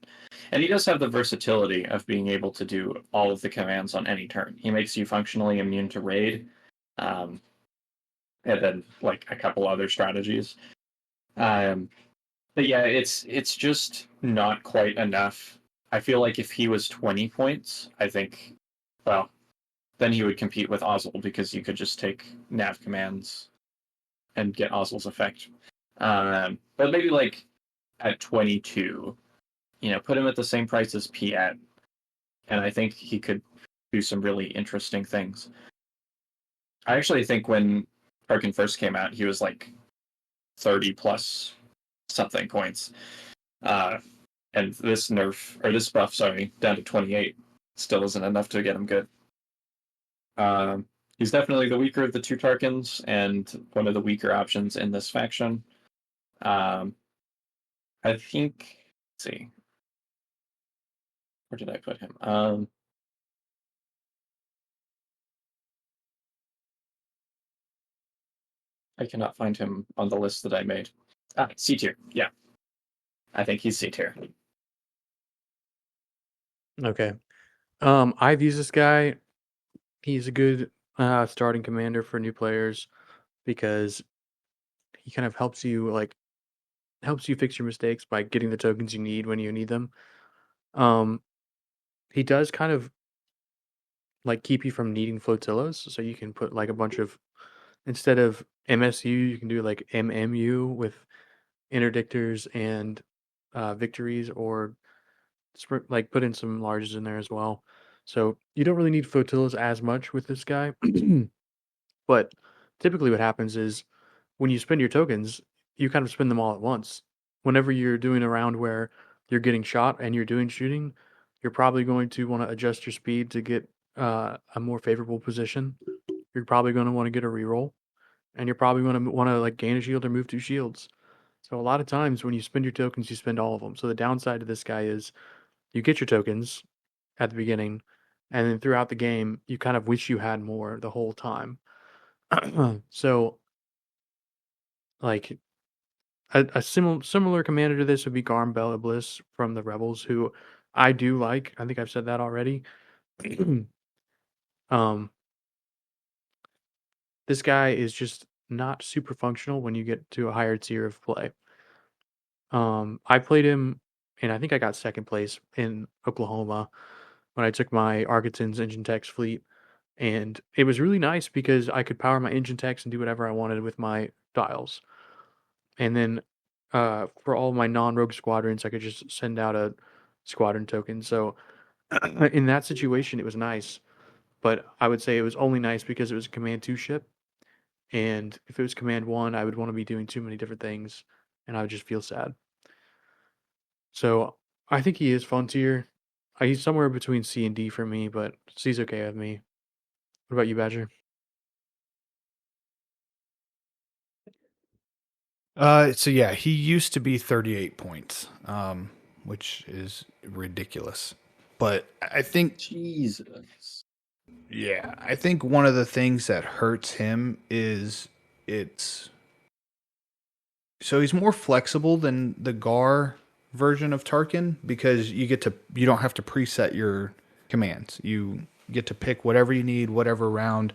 And he does have the versatility of being able to do all of the commands on any turn. He makes you functionally immune to raid, and then like a couple other strategies. But yeah, it's just not quite enough. I feel like if he was 20 points, I think, well, then he would compete with Ozzel because you could just take nav commands and get Ozzel's effect. But maybe like at 22, put him at the same price as Piet, and I think he could do some really interesting things. I actually think when Tarkin first came out, he was like 30 plus something points. And this buff, down to 28, still isn't enough to get him good. He's definitely the weaker of the two Tarkins and one of the weaker options in this faction. I think, let's see, where did I put him? I cannot find him on the list that I made. C tier. Yeah. I think he's C tier. Okay. I've used this guy. He's a good starting commander for new players because he kind of helps you fix your mistakes by getting the tokens you need when you need them. He does kind of like keep you from needing flotillas, so you can put like a bunch of instead of MSU, you can do like MMU with interdictors and victories, or like put in some larges in there as well. So you don't really need flotillas as much with this guy. But typically what happens is when you spend your tokens, you kind of spend them all at once. Whenever you're doing a round where you're getting shot and you're doing shooting, you're probably going to want to adjust your speed to get a more favorable position. You're probably going to want to get a reroll, and you're probably going to want to like gain a shield or move two shields. So a lot of times when you spend your tokens, you spend all of them. So the downside to this guy is you get your tokens at the beginning, and then throughout the game, you kind of wish you had more the whole time. So, like a similar commander to this would be Garm Bella Bliss from the Rebels, who I do like. I think I've said that already. Um, this guy is just not super functional when you get to a higher tier of play. I played him, and I think I got second place in Oklahoma when I took my Arkaton's Engine Tech's fleet, and it was really nice because I could power my Engine Techs and do whatever I wanted with my dials. And then for all my non-rogue squadrons, I could just send out a squadron token. So in that situation, it was nice. But I would say it was only nice because it was a Command 2 ship. And if it was Command 1, I would want to be doing too many different things, and I would just feel sad. So I think he is fun tier. He's somewhere between C and D for me, but C's okay with me. What about you, Badger? So yeah, he used to be 38 points, which is ridiculous. But I think, Jesus. yeah, I think one of the things that hurts him is it's so he's more flexible than the Gar version of Tarkin because you don't have to preset your commands. You get to pick whatever you need, whatever round.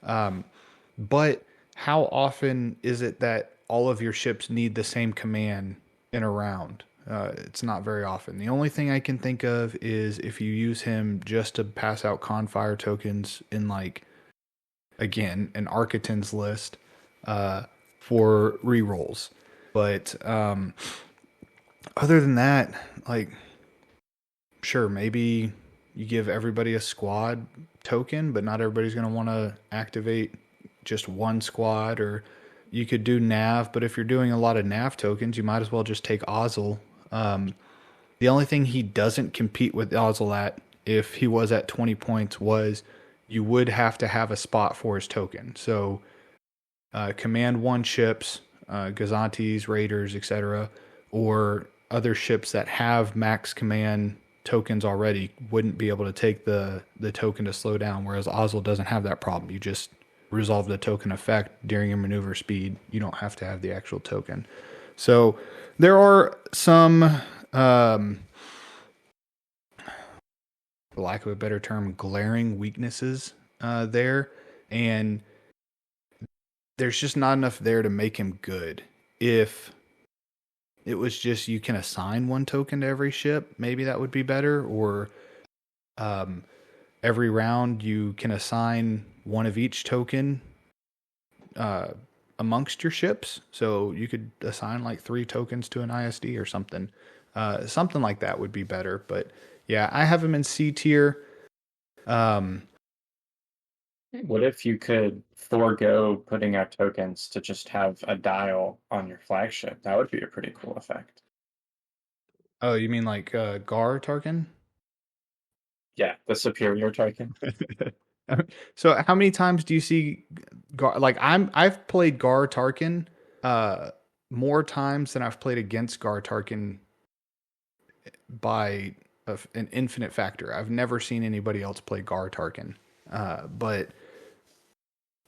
But how often is it that all of your ships need the same command in a round? It's not very often. The only thing I can think of is if you use him just to pass out Confire tokens in, like, again, an Arkaton's list for rerolls. But other than that, like, sure, maybe you give everybody a squad token, but not everybody's going to want to activate just one squad. Or you could do nav, but if you're doing a lot of nav tokens, you might as well just take Ozzel. The only thing he doesn't compete with Ozzel at, if he was at 20 points, was you would have to have a spot for his token. So Command 1 ships, Gazantes, Raiders, etc., or other ships that have max command tokens already wouldn't be able to take the token to slow down, whereas Ozzel doesn't have that problem. You just resolve the token effect during your maneuver speed. You don't have to have the actual token. So there are some, for lack of a better term, glaring weaknesses there, and there's just not enough there to make him good. If it was just you can assign one token to every ship, maybe that would be better. Or every round you can assign one of each token amongst your ships. So you could assign like 3 tokens to an ISD or something. Something like that would be better. But yeah, I have him in C tier. What if you could forego putting out tokens to just have a dial on your flagship? That would be a pretty cool effect. Oh, you mean like Gar Tarkin? Yeah, the superior token. So how many times do you see Gar? Like I've played Gar Tarkin more times than I've played against Gar Tarkin by an infinite factor. I've never seen anybody else play Gar Tarkin, but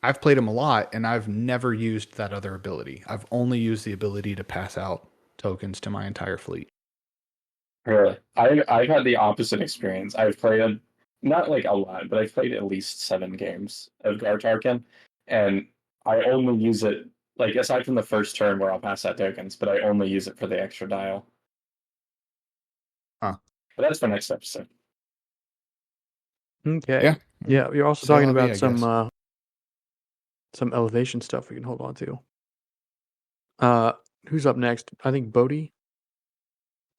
I've played him a lot, and I've never used that other ability. I've only used the ability to pass out tokens to my entire fleet. Really? I've had the opposite experience. I've played not like a lot, but I've played at least 7 games of Gartarkin, and I only use it like aside from the first turn where I'll pass out tokens, but I only use it for the extra dial. Huh. But that's for next episode. Okay. Yeah. Yeah, you're also Still talking love you, about I guess. some elevation stuff we can hold on to. Who's up next? I think Bodhi.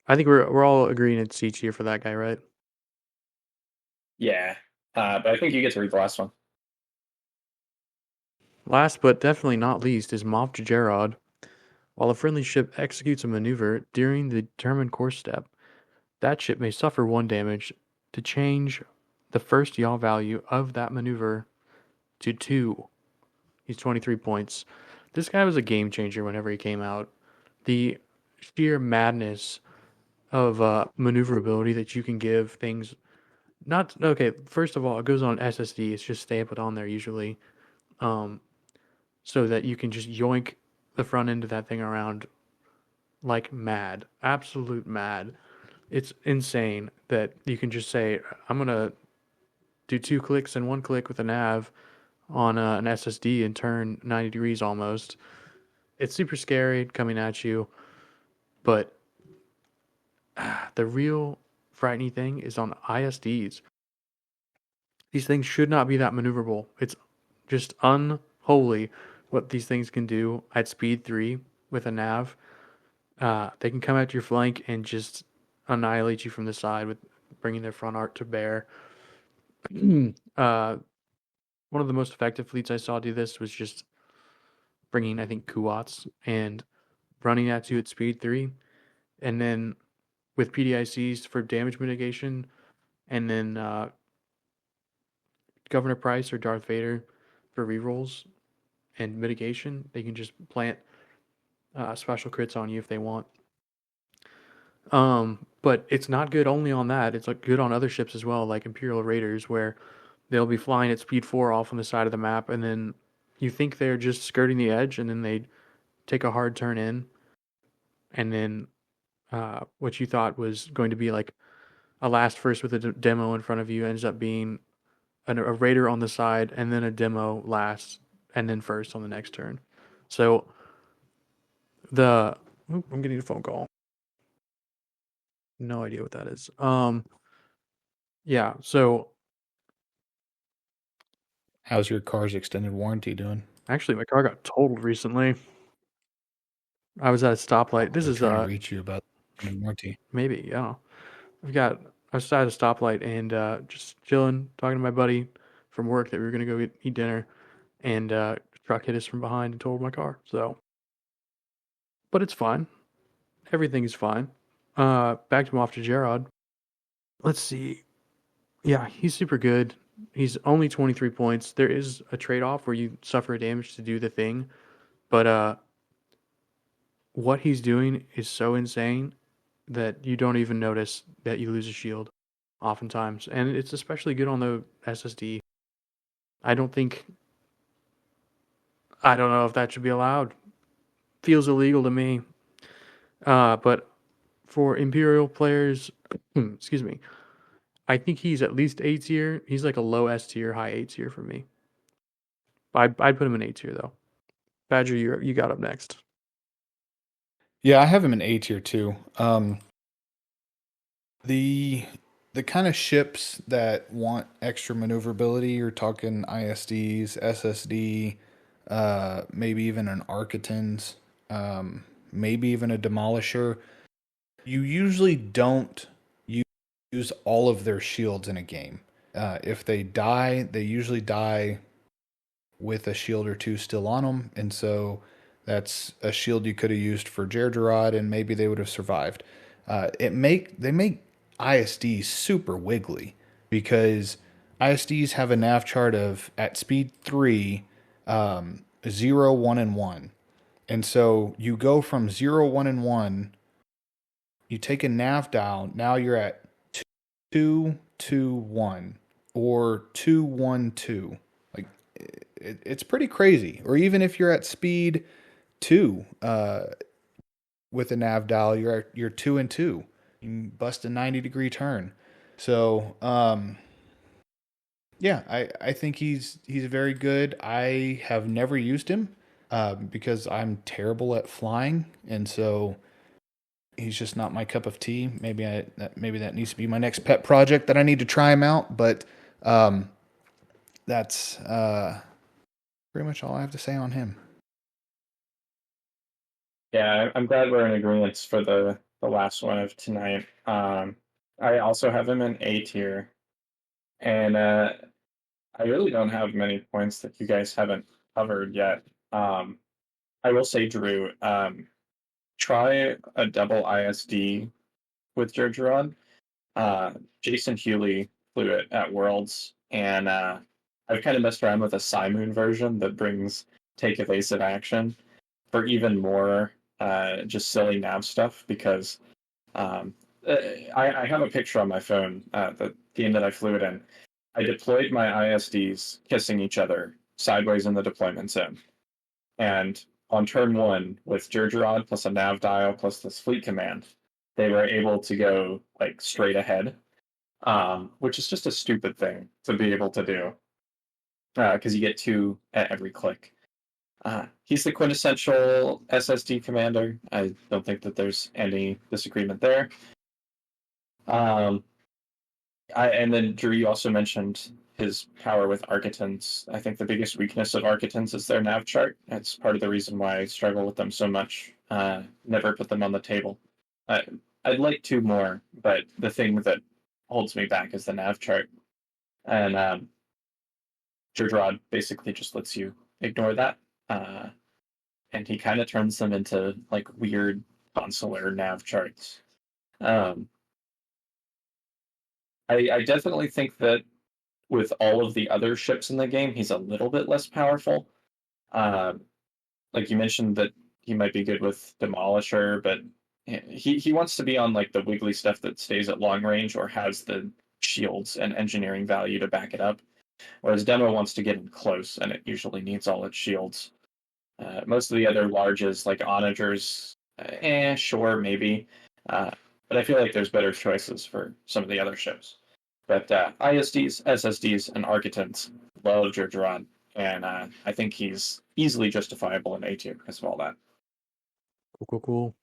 I think we're all agreeing it's C tier for that guy, right? Yeah, but I think you get to read the last one. Last but definitely not least is Moff Gerard. While a friendly ship executes a maneuver during the determined course step, that ship may suffer 1 damage to change the first yaw value of that maneuver to 2. He's 23 points. This guy was a game changer whenever he came out. The sheer madness of maneuverability that you can give things. Not okay. First of all, it goes on SSD. It's just stapled on there usually, so that you can just yoink the front end of that thing around like mad, absolute mad. It's insane that you can just say, "I'm gonna do 2 clicks and 1 click with a nav on an SSD and turn 90 degrees almost. It's super scary coming at you, but the real frightening thing is on ISDs. These things should not be that maneuverable. It's just unholy what these things can do at speed 3 with a nav. They can come at your flank and just annihilate you from the side with bringing their front arc to bear. One of the most effective fleets I saw do this was just bringing, I think, Kuats and running at you at speed 3, and then with PDICs for damage mitigation, and then Governor Price or Darth Vader for rerolls and mitigation. They can just plant special crits on you if they want. But it's not good only on that. It's like good on other ships as well, like Imperial Raiders, where they'll be flying at speed 4 off on the side of the map, and then you think they're just skirting the edge, and then they take a hard turn in, and then what you thought was going to be like a last first with a demo in front of you ends up being a raider on the side, and then a demo last, and then first on the next turn. So I'm getting a phone call. No idea what that is. Yeah. So How's your car's extended warranty doing? actually, my car got totaled recently. I was at a stoplight. This I'm is trying to reach you about the warranty. maybe, yeah. I was at a stoplight and just chilling, talking to my buddy from work that we were gonna go eat dinner, and truck hit us from behind and totaled my car. So, but it's fine. Everything is fine. Back to off to Gerard. Let's see. Yeah, he's super good. He's only 23 points. There is a trade-off where you suffer damage to do the thing, but what he's doing is so insane that you don't even notice that you lose a shield oftentimes. And it's especially good on the SSD. I don't know if that should be allowed. Feels illegal to me. But for Imperial players, excuse me, I think he's at least A tier. He's like a low S tier, high A tier for me. I'd put him in A tier though. Badger, you got up next. Yeah, I have him in A tier too. The kind of ships that want extra maneuverability, you're talking ISDs, SSD, maybe even an Architans, maybe even a Demolisher. You usually don't use all of their shields in a game. If they die, they usually die with a shield or two still on them, and so that's a shield you could have used for Gergerod, and maybe they would have survived. They make ISDs super wiggly because ISDs have a nav chart of at speed 3, 0, 1, and 1. And so you go from 0, 1, and 1, you take a nav dial, now you're at 2, 2, 1, or 2, 1, 2. Like, it's pretty crazy. Or even if you're at speed 2 with a nav dial, you're 2 and 2. You can bust a 90-degree turn. So, yeah, I think he's very good. I have never used him because I'm terrible at flying, and so he's just not my cup of tea. Maybe that needs to be my next pet project that I need to try him out. But that's pretty much all I have to say on him. Yeah, I'm glad we're in agreement for the last one of tonight. I also have him in A tier, and I really don't have many points that you guys haven't covered yet. I will say, Drew, try a double ISD with Gergerod. Jason Hewley flew it at Worlds, and I've kind of messed around with a Simoon version that brings take evasive action for even more just silly nav stuff, because I have a picture on my phone, the team that I flew it in. I deployed my ISDs kissing each other sideways in the deployment zone. And on turn 1, with Gergerod plus a nav dial plus this fleet command, they were able to go like straight ahead. which is just a stupid thing to be able to do because you get 2 at every click. He's the quintessential SSD commander. I don't think that there's any disagreement there. And then Drew, you also mentioned his power with Architons. I think the biggest weakness of Architons is their nav chart. That's part of the reason why I struggle with them so much. Never put them on the table. I'd like 2 more, but the thing that holds me back is the nav chart. And Jerdrod basically just lets you ignore that. And he kind of turns them into like weird consular nav charts. I definitely think that with all of the other ships in the game, he's a little bit less powerful. Like you mentioned that he might be good with Demolisher, but he wants to be on like the wiggly stuff that stays at long range or has the shields and engineering value to back it up. Whereas Demo wants to get in close, and it usually needs all its shields. Most of the other larges, like Onagers, sure, maybe. But I feel like there's better choices for some of the other ships. But ISDs, SSDs, and Architons love Jerdrod, and I think he's easily justifiable in A tier because of all that. Cool.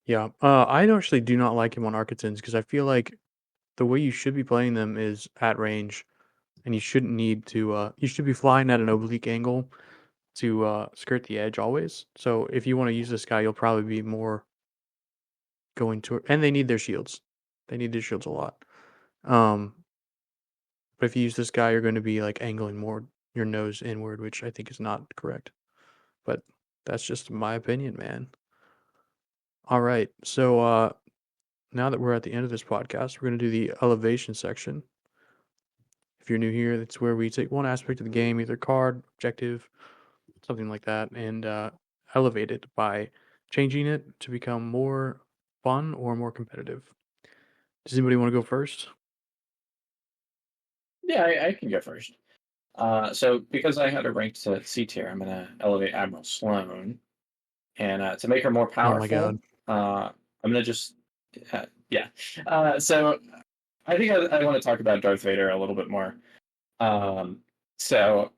Yeah, I actually do not like him on Architons because I feel like the way you should be playing them is at range, and you shouldn't need to. You should be flying at an oblique angle to skirt the edge always. So if you want to use this guy, you'll probably be more going to, and they need their shields. They need their shields a lot. But if you use this guy, you're going to be like angling more your nose inward, which I think is not correct. But that's just my opinion, man. All right, so now that we're at the end of this podcast, we're going to do the elevation section. If you're new here, that's where we take one aspect of the game, either card, objective, something like that, and elevate it by changing it to become more fun or more competitive. Does anybody want to go first? Yeah, I can go first. So because I had a ranked to C tier, I'm gonna elevate Admiral Sloan, and to make her more powerful, Oh my god! I'm gonna just yeah. So I think I want to talk about Darth Vader a little bit more. So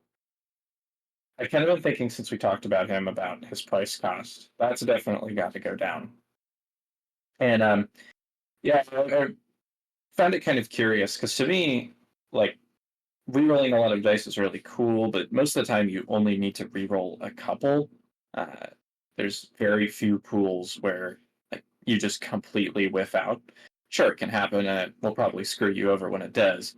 I kind of been thinking since we talked about him about his price cost. That's definitely got to go down. And yeah, I found it kind of curious because to me, like rerolling a lot of dice is really cool, but most of the time you only need to reroll a couple. There's very few pools where like, you just completely whiff out. Sure, it can happen, and it will probably screw you over when it does,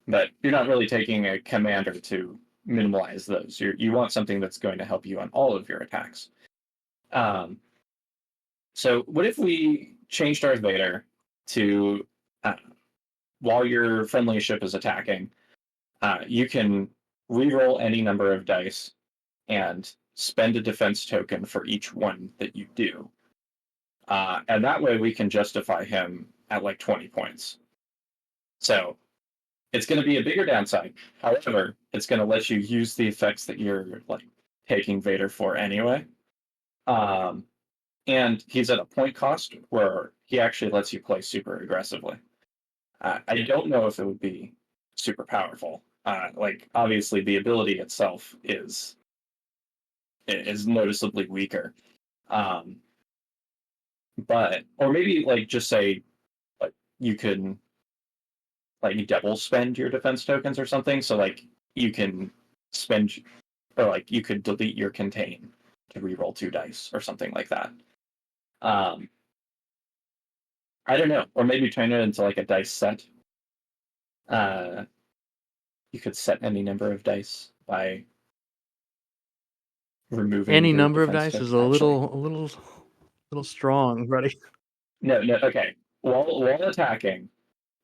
but you're not really taking a commander to minimize those. You want something that's going to help you on all of your attacks. So what if we changed Darth Vader to while your friendly ship is attacking, you can reroll any number of dice and spend a defense token for each one that you do. And that way we can justify him at like 20 points. So it's going to be a bigger downside. However, it's going to let you use the effects that you're like taking Vader for anyway. And he's at a point cost where he actually lets you play super aggressively. I don't know if it would be super powerful. Like obviously the ability itself is noticeably weaker. But or maybe like just say like you can like you double spend your defense tokens or something. So like you can spend or like you could delete your contain to reroll 2 dice or something like that. I don't know, or maybe turn it into like a dice set. You could set any number of dice by removing Any your number of defense dice is token. a little strong, buddy. No, okay. While attacking,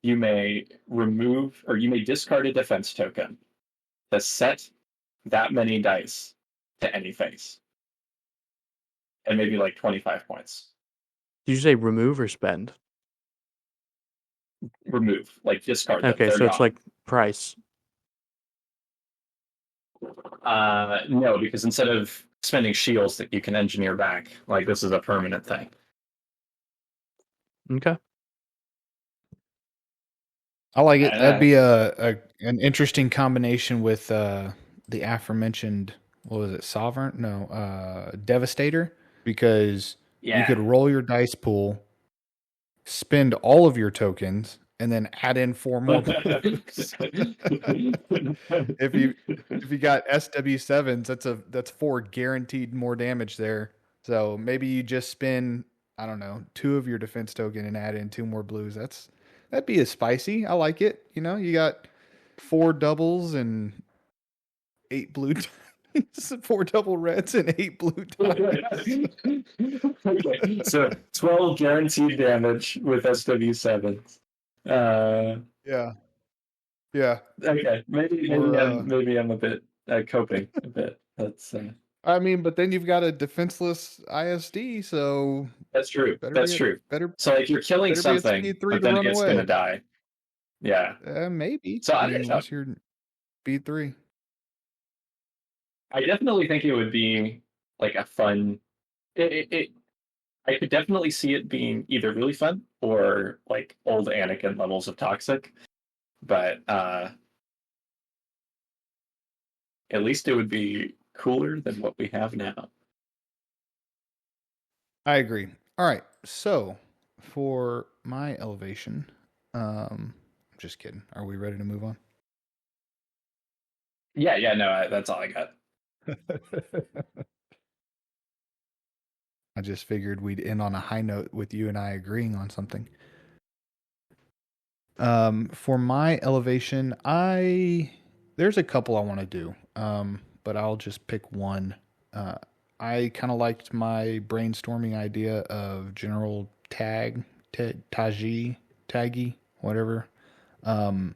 you may remove or you may discard a defense token to set that many dice to any face, and maybe like 25 points. Did you say remove or spend? Remove, like discard them. Okay, They're so it's gone. like price. No, because instead of spending shields that you can engineer back, like this is a permanent thing. Okay. I like it. I That'd know. be an interesting combination with the aforementioned, what was it, Sovereign? No, Devastator, because you Yeah. could roll your dice pool, spend all of your tokens, and then add in 4 more blues. if you if you got SW7s, that's 4 guaranteed more damage there. So maybe you just spend, I don't know, 2 of your defense token and add in 2 more blues. That'd be a spicy. I like it. You know, you got 4 doubles and 8 blue diamonds, 4 double reds and 8 blue diamonds. Okay, so 12 guaranteed damage with SW7s. Yeah, yeah. Okay, Or maybe I'm a bit coping a bit. I mean, but then you've got a defenseless ISD, so That's true. better That's be a true. better So like you're killing better be a something, speed 3 but to then run it's gonna away. die. Yeah. Maybe. So I I mean, don't know. unless you're speed 3. I definitely think it would be like a fun. It I could definitely see it being either really fun or like old Anakin levels of toxic. But at least it would be cooler than what we have now. I agree. All right. So for my elevation, I'm just kidding. Are we ready to move on? Yeah, no, that's all I got. I just figured we'd end on a high note with you and I agreeing on something. For my elevation, there's a couple I want to do. But I'll just pick one. I kind of liked my brainstorming idea of General Taggy, whatever. Um,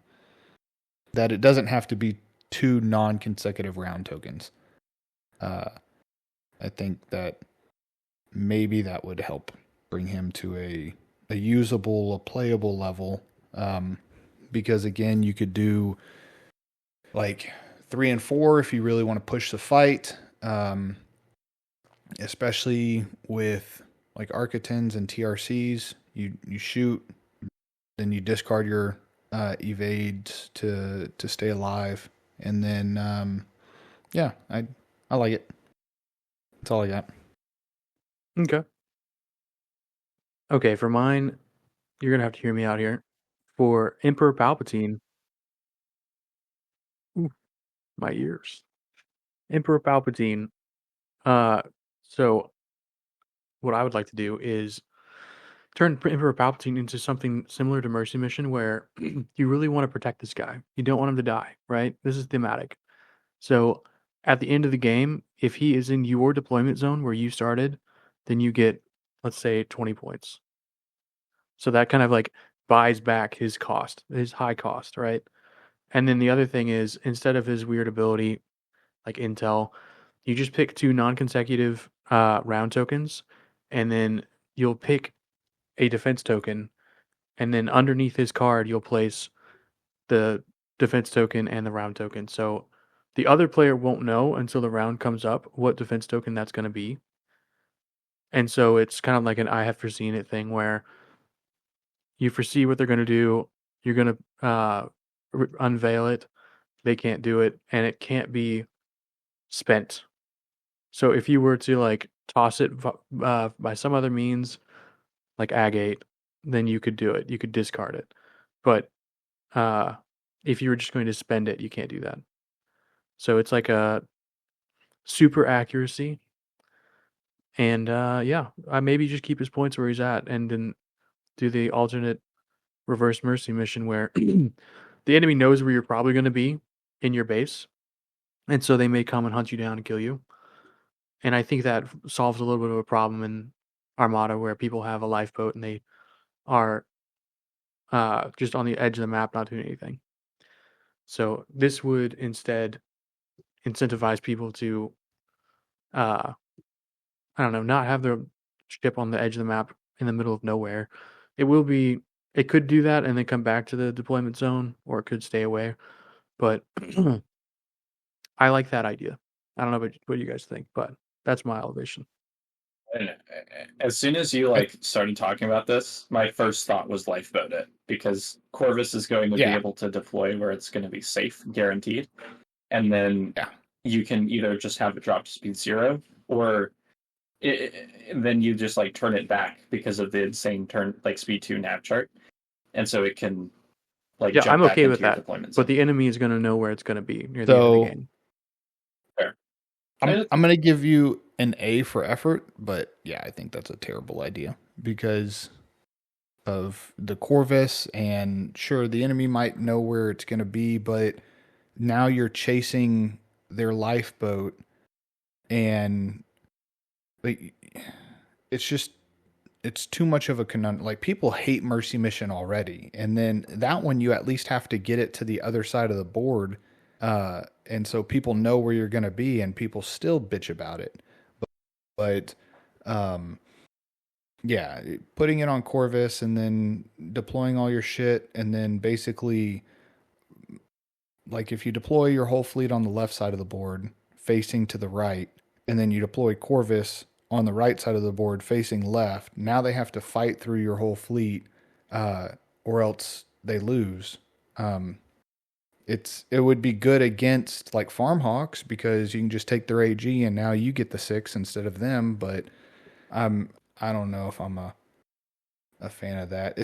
that it doesn't have to be 2 non-consecutive round tokens. I think that maybe that would help bring him to a usable, a playable level. Because again, you could do like 3 and 4 if you really want to push the fight. Especially with like Architens and TRCs, you shoot, then you discard your evades to stay alive, and then yeah, I like it. That's all I got. Okay. Okay, for mine, you're gonna have to hear me out here. For Emperor Palpatine, ooh, my ears. Emperor Palpatine. Uh, so what I would like to do is turn Emperor Palpatine into something similar to Mercy Mission, where you really want to protect this guy. You don't want him to die, right? This is thematic. So at the end of the game, if he is in your deployment zone where you started, then you get, let's say, 20 points. So that kind of like buys back his cost, his high cost, right? And then the other thing is, instead of his weird ability like Intel, you just pick 2 non-consecutive round tokens, and then you'll pick a defense token, and then underneath his card you'll place the defense token and the round token. So the other player won't know until the round comes up what defense token that's going to be. And so it's kind of like an I have foreseen it thing where you foresee what they're going to do, you're going to unveil it, they can't do it, and it can't be spent. So if you were to like toss it by some other means, like agate, then you could do it. You could discard it. But if you were just going to spend it, you can't do that. So it's like a super accuracy. And yeah, I maybe just keep his points where he's at, and then do the alternate reverse mercy mission where the enemy knows where you're probably going to be in your base, and so they may come and hunt you down and kill you. And I think that solves a little bit of a problem in Armada where people have a lifeboat and they are just on the edge of the map, not doing anything. So this would instead incentivize people to, I don't know, not have their ship on the edge of the map in the middle of nowhere. It could do that and then come back to the deployment zone, or it could stay away. But I like that idea. I don't know what you guys think, but that's my elevation. And as soon as you like started talking about this, my first thought was lifeboat it, because Corvus is going to be Yeah. able to deploy where it's going to be safe, guaranteed, and then Yeah. you can either just have it drop to speed 0, or then you just like turn it back because of the insane turn like speed 2 nav chart, and so it can like Yeah, jump I'm back okay into with your that. deployment But zone. the enemy is going to know where it's going to be near the end of the So game. I'm going to give you an A for effort, but yeah, I think that's a terrible idea because of the Corvus, and sure, the enemy might know where it's going to be, but now you're chasing their lifeboat, and like it's too much of a conundrum. Like, people hate Mercy Mission already, and then that one you at least have to get it to the other side of the board, and so people know where you're going to be, and people still bitch about it. But yeah, putting it on Corvus and then deploying all your shit, and then basically, like, if you deploy your whole fleet on the left side of the board facing to the right, and then you deploy Corvus on the right side of the board facing left, now they have to fight through your whole fleet, or else they lose. It would be good against like Farmhawks because you can just take their AG and now you get the 6 instead of them. But I don't know if I'm a fan of that.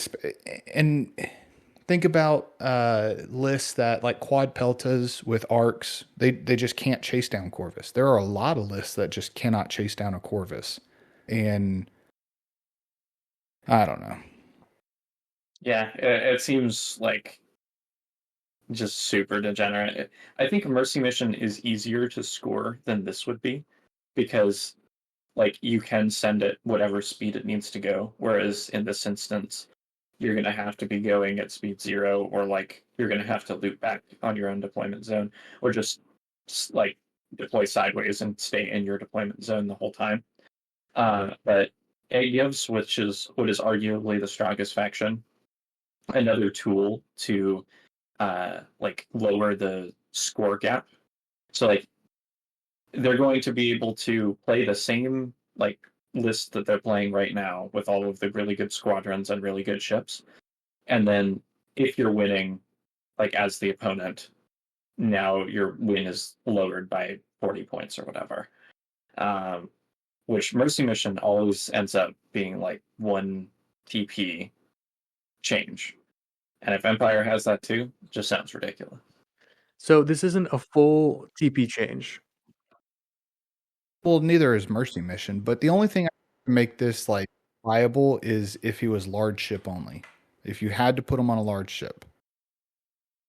And think about lists that like quad peltas with arcs. They just can't chase down Corvus. There are a lot of lists that just cannot chase down a Corvus, and I don't know. Yeah, it seems like just super degenerate. I think a Mercy Mission is easier to score than this would be, because like you can send it whatever speed it needs to go, whereas in this instance you're going to have to be going at speed 0, or like you're going to have to loop back on your own deployment zone, or just like deploy sideways and stay in your deployment zone the whole time. But it gives, which is what is arguably the strongest faction, another tool to like lower the score gap. So like they're going to be able to play the same like list that they're playing right now with all of the really good squadrons and really good ships. And then if you're winning like as the opponent, now your win is lowered by 40 points or whatever. Which Mercy Mission always ends up being like 1 TP change. And if Empire has that too, it just sounds ridiculous. So this isn't a full TP change. Well, neither is Mercy Mission, but the only thing I can make this like viable is if he was large ship only. If you had to put him on a large ship.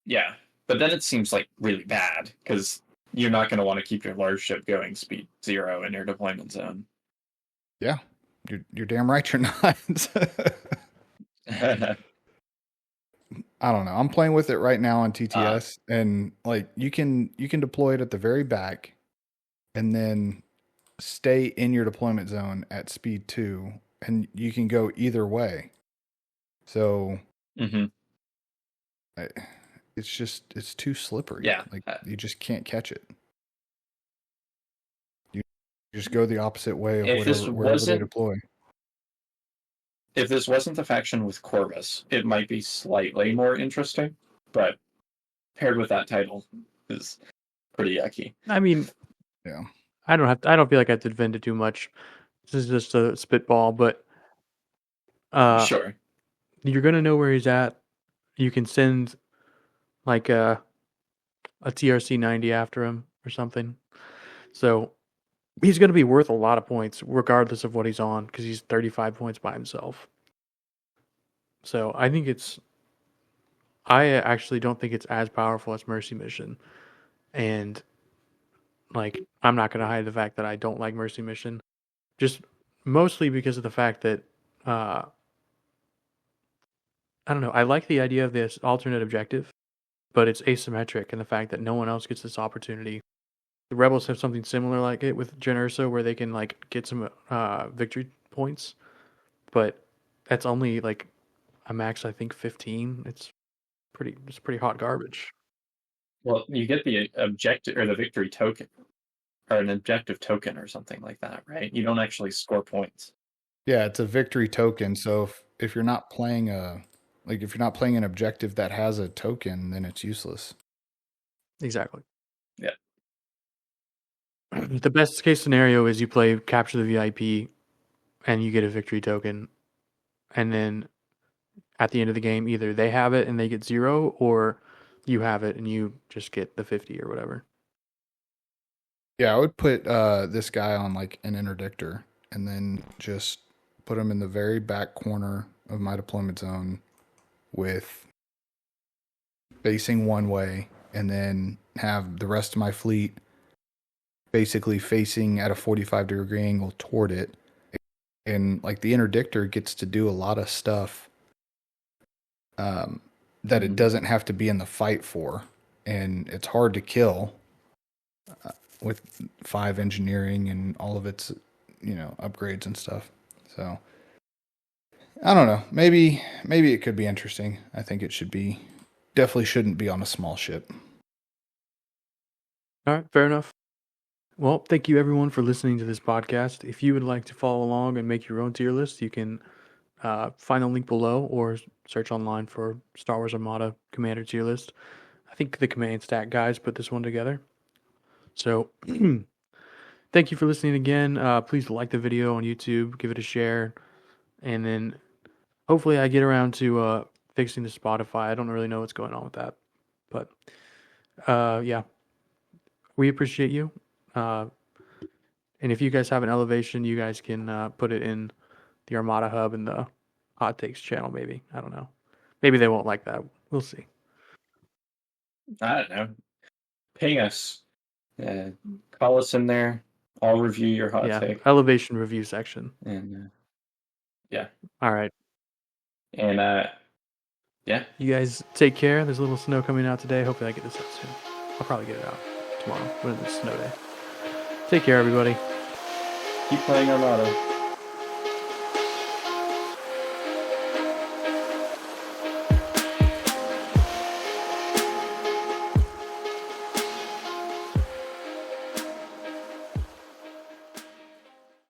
Yeah, but then it seems like really bad because you're not going to want to keep your large ship going speed 0 in your deployment zone. Yeah, you're damn right you're not. I don't know. I'm playing with it right now on TTS, and like you can deploy it at the very back, and then stay in your deployment zone at speed 2, and you can go either way. So it's too slippery. Yeah. Like you just can't catch it. You just go the opposite way of wherever they deploy. If this wasn't the faction with Corvus, it might be slightly more interesting, but paired with that title is pretty yucky. I mean, yeah. I don't feel like I have to defend it too much. This is just a spitball, but sure. You're gonna know where he's at. You can send like a TRC 90 after him or something. So he's gonna be worth a lot of points regardless of what he's on, because he's 35 points by himself. So I actually don't think it's as powerful as Mercy Mission. And like, I'm not going to hide the fact that I don't like Mercy Mission. Just mostly because of the fact that, I don't know, I like the idea of this alternate objective, but it's asymmetric in the fact that no one else gets this opportunity. The Rebels have something similar like it with Gen Ursa, where they can like get some victory points, but that's only like a max, I think, 15. It's pretty hot garbage. Well, you get the objective or the victory token, or an objective token or something like that, right? You don't actually score points. Yeah, it's a victory token. So if you're not playing if you're not playing an objective that has a token, then it's useless. Exactly. Yeah. The best case scenario is you play Capture the VIP and you get a victory token, and then at the end of the game, either they have it and they get 0, or you have it and you just get the 50 or whatever. Yeah, I would put this guy on like an interdictor and then just put him in the very back corner of my deployment zone with facing one way, and then have the rest of my fleet basically facing at a 45-degree angle toward it. And like the interdictor gets to do a lot of stuff that it doesn't have to be in the fight for, and it's hard to kill with 5 engineering and all of its upgrades and stuff. So I don't know. Maybe it could be interesting. I think it definitely shouldn't be on a small ship. All right, fair enough. Well, thank you everyone for listening to this podcast. If you would like to follow along and make your own tier list, you can find the link below or search online for Star Wars Armada Commander tier list. I think the Command Stack guys put this one together. So thank you for listening again. Please like the video on YouTube, give it a share, and then hopefully I get around to fixing the Spotify. I don't really know what's going on with that, but yeah, we appreciate you. And if you guys have an elevation, you guys can put it in the Armada Hub and the Hot Takes channel, maybe. I don't know. Maybe they won't like that. We'll see. I don't know. Ping us. Call us in there. I'll review your hot take. Elevation review section. And yeah. All right. And yeah. You guys take care. There's a little snow coming out today. Hopefully I get this out soon. I'll probably get it out tomorrow when it's a snow day. Take care, everybody. Keep playing Armada.